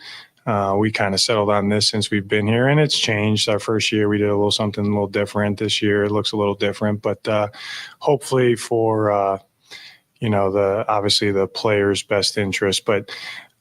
We kind of settled on this since we've been here, and it's changed. Our first year, we did something a little different. This year, it looks a little different, but hopefully for obviously the player's best interest. But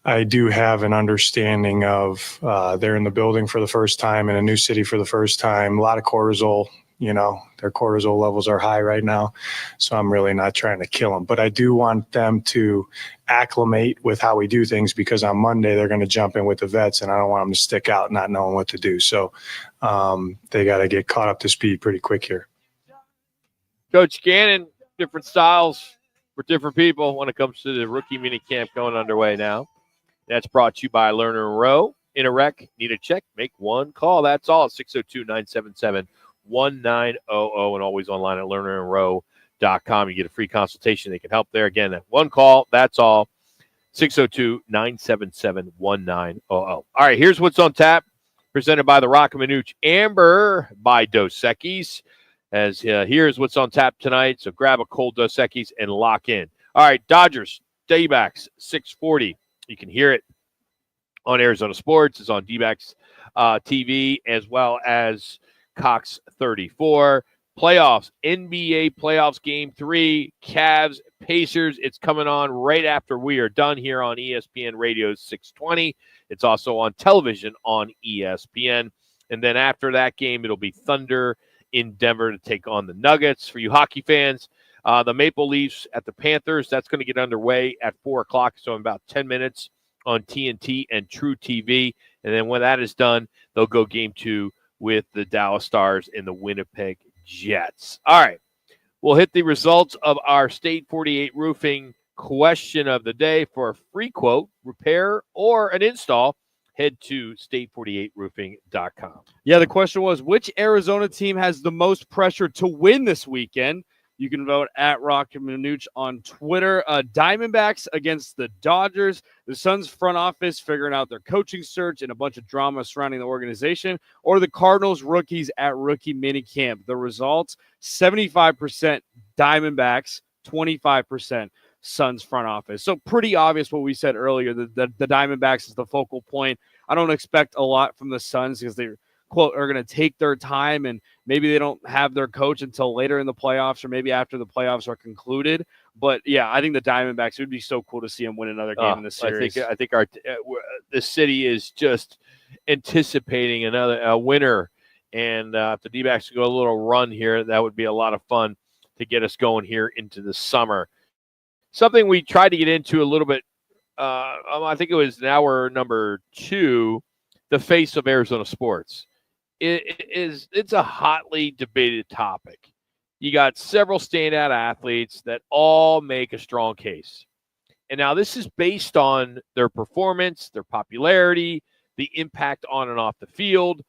I do have an understanding of they're in the building for the first time in a new city for the first time. A lot of cortisol. Their cortisol levels are high right now, so I'm really not trying to kill them. But I do want them to acclimate with how we do things, because on Monday they're going to jump in with the vets, and I don't want them to stick out not knowing what to do. So they got to get caught up to speed pretty quick here. Coach Gannon, different styles for different people when it comes to the rookie mini camp going underway now. That's brought to you by Lerner and Rowe. In a wreck, need a check, make one call. That's all at 602-977-1900 and always online at lernerandrowe.com. You get a free consultation. They can help there. Again, that one call, that's all. 602-977-1900. All right, here's what's on tap. Presented by the Roc and Manuch Amber by Dos Equis. Here's what's on tap tonight. So grab a cold Dos Equis and lock in. All right, Dodgers, D-backs, 640. You can hear it on Arizona Sports. It's on D-backs TV as well as Cox 34. Playoffs, NBA playoffs, Game 3, Cavs, Pacers. It's coming on right after we are done here on ESPN Radio 620. It's also on television on ESPN. And then after that game, it'll be Thunder in Denver to take on the Nuggets. For you hockey fans, the Maple Leafs at the Panthers, that's going to get underway at 4 o'clock, so in about 10 minutes on TNT and True TV. And then when that is done, they'll go Game 2 with the Dallas Stars and the Winnipeg Jets. All right, we'll hit the results of our State 48 Roofing question of the day. For a free quote, repair, or an install, head to state48roofing.com. Yeah, the question was, which Arizona team has the most pressure to win this weekend? You can vote at Roc and Manuch on Twitter. Diamondbacks against the Dodgers. The Suns front office figuring out their coaching search and a bunch of drama surrounding the organization. Or the Cardinals rookies at rookie minicamp. The results, 75% Diamondbacks, 25% Suns front office. So pretty obvious what we said earlier. The Diamondbacks is the focal point. I don't expect a lot from the Suns because they're are going to take their time, and maybe they don't have their coach until later in the playoffs or maybe after the playoffs are concluded. But yeah, I think the Diamondbacks, it would be so cool to see them win another game in the series. I think the city is just anticipating a winner, and if the D-backs go a little run here, that would be a lot of fun to get us going here into the summer. Something we tried to get into a little bit. I think it was in hour number 2, the face of Arizona sports. It's a hotly debated topic. You got several standout athletes that all make a strong case. And now this is based on their performance, their popularity, the impact on and off the field.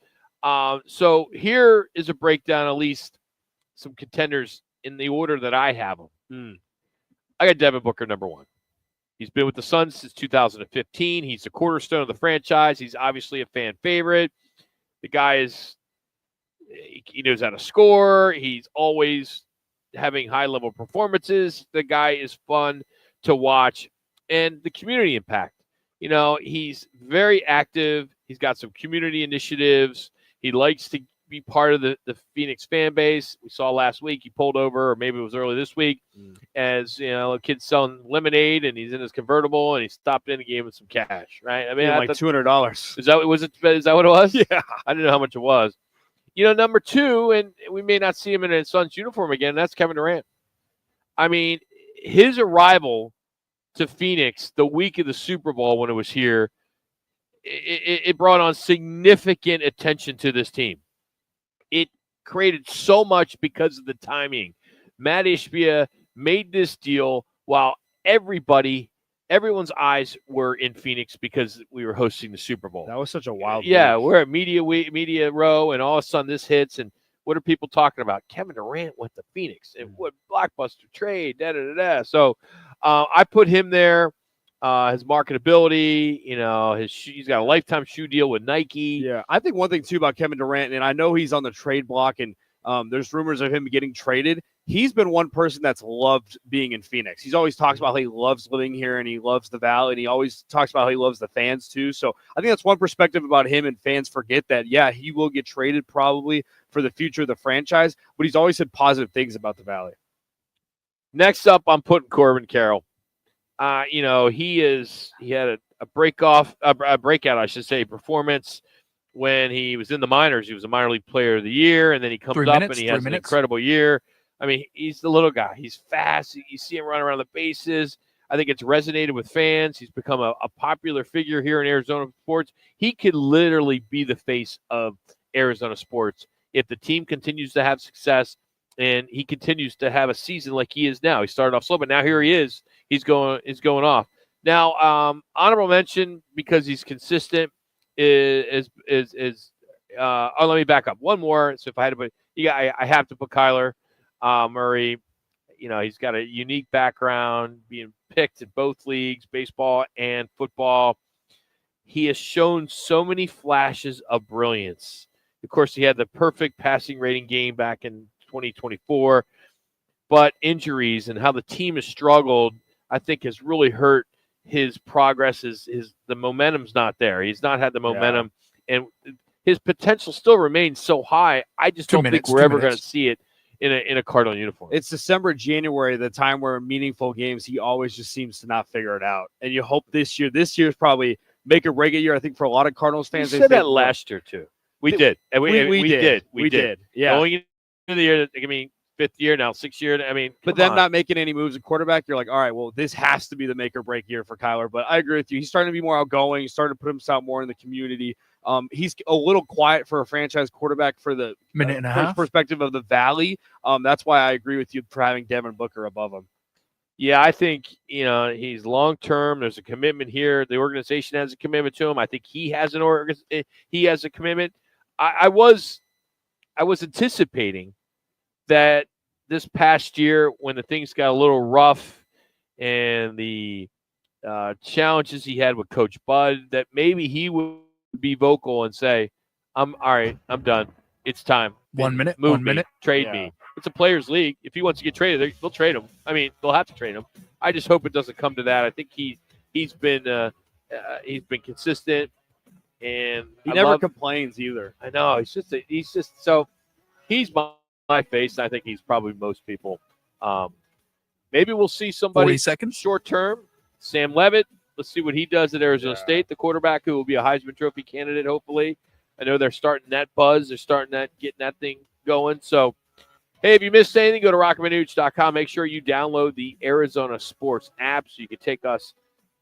So here is a breakdown, at least some contenders in the order that I have them. I got Devin Booker, number 1. He's been with the Suns since 2015. He's the cornerstone of the franchise. He's obviously a fan favorite. The guy he knows how to score. He's always having high-level performances. The guy is fun to watch. And the community impact. He's very active. He's got some community initiatives. He likes to be part of the Phoenix fan base. We saw last week he pulled over, or maybe it was early this week, as a kid selling lemonade, and he's in his convertible, and he stopped in and gave him some cash. Right? I mean, like $200. Is that what it was? Yeah, I didn't know how much it was. Number 2, and we may not see him in a Suns uniform again. That's Kevin Durant. I mean, his arrival to Phoenix the week of the Super Bowl when it was here, it brought on significant attention to this team. It created so much because of the timing. Matt Ishbia made this deal while everyone's eyes were in Phoenix because we were hosting the Super Bowl. That was such a wild Yeah, week. we're at media row, and all of a sudden this hits, and what are people talking about? Kevin Durant went to Phoenix, and what blockbuster trade, da-da-da-da. So I put him there. His marketability, he's got a lifetime shoe deal with Nike. Yeah, I think one thing, too, about Kevin Durant, and I know he's on the trade block, and there's rumors of him getting traded. He's been one person that's loved being in Phoenix. He's always talks about how he loves living here and he loves the Valley, and he always talks about how he loves the fans too. So I think that's one perspective about him, and fans forget that, yeah, he will get traded probably for the future of the franchise, but he's always said positive things about the Valley. Next up, I'm putting Corbin Carroll. He had a breakout, I should say, performance when he was in the minors. He was a minor league player of the year, and then he comes up and he has an incredible year. I mean, he's the little guy. He's fast. You see him run around the bases. I think it's resonated with fans. He's become a popular figure here in Arizona sports. He could literally be the face of Arizona sports if the team continues to have success and he continues to have a season like he is now. He started off slow, but now here he is. He's going off. Now, honorable mention because he's consistent is let me back up one more. So if I had to put, I have to put Kyler Murray. He's got a unique background, being picked in both leagues, baseball and football. He has shown so many flashes of brilliance. Of course, he had the perfect passing rating game back in 2024, but injuries and how the team has struggled, I think, has really hurt his progress. The momentum's not there. He's not had the momentum, and his potential still remains so high. I just don't think we're ever going to see it in a Cardinal uniform. It's December, January, the time where meaningful games, he always just seems to not figure it out. And you hope this year's probably make or break a year. I think for a lot of Cardinals fans, we said that last year too. We did. And we did. Yeah. Going into the year, fifth year now, 6th year. But them not making any moves at quarterback, you're like, all right, well, this has to be the make or break year for Kyler. But I agree with you. He's starting to be more outgoing. He's starting to put himself more in the community. He's a little quiet for a franchise quarterback for the minute and a half perspective of the Valley. That's why I agree with you for having Devin Booker above him. Yeah, I think he's long term. There's a commitment here. The organization has a commitment to him. I think he has a commitment. I was anticipating that this past year, when the things got a little rough and the challenges he had with Coach Bud, that maybe he would be vocal and say, "I'm all right. I'm done. It's time. 1 minute. Move 1 me. minute. Trade me." It's a players' league. If he wants to get traded, they'll trade him. They'll have to trade him. I just hope it doesn't come to that. I think he's been consistent, and he never complains either. I know he's my face. I think he's probably most people. Maybe we'll see somebody 40 seconds short term. Sam Levitt. Let's see what he does at Arizona State, the quarterback who will be a Heisman Trophy candidate, hopefully. I know they're starting that buzz. They're getting that thing going. So, hey, if you missed anything, go to rockandmanuch.com. Make sure you download the Arizona Sports app so you can take us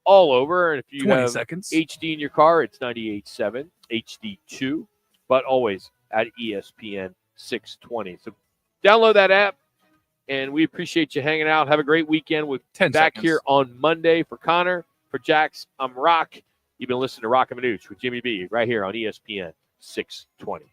all over. And if you have HD in your car, it's 98.7, HD2, but always at ESPN 620. So download that app, and we appreciate you hanging out. Have a great weekend. We're back here on Monday. For Connor, for Jax, I'm Rock. You've been listening to Roc and Manuch with Jimmy B right here on ESPN 620.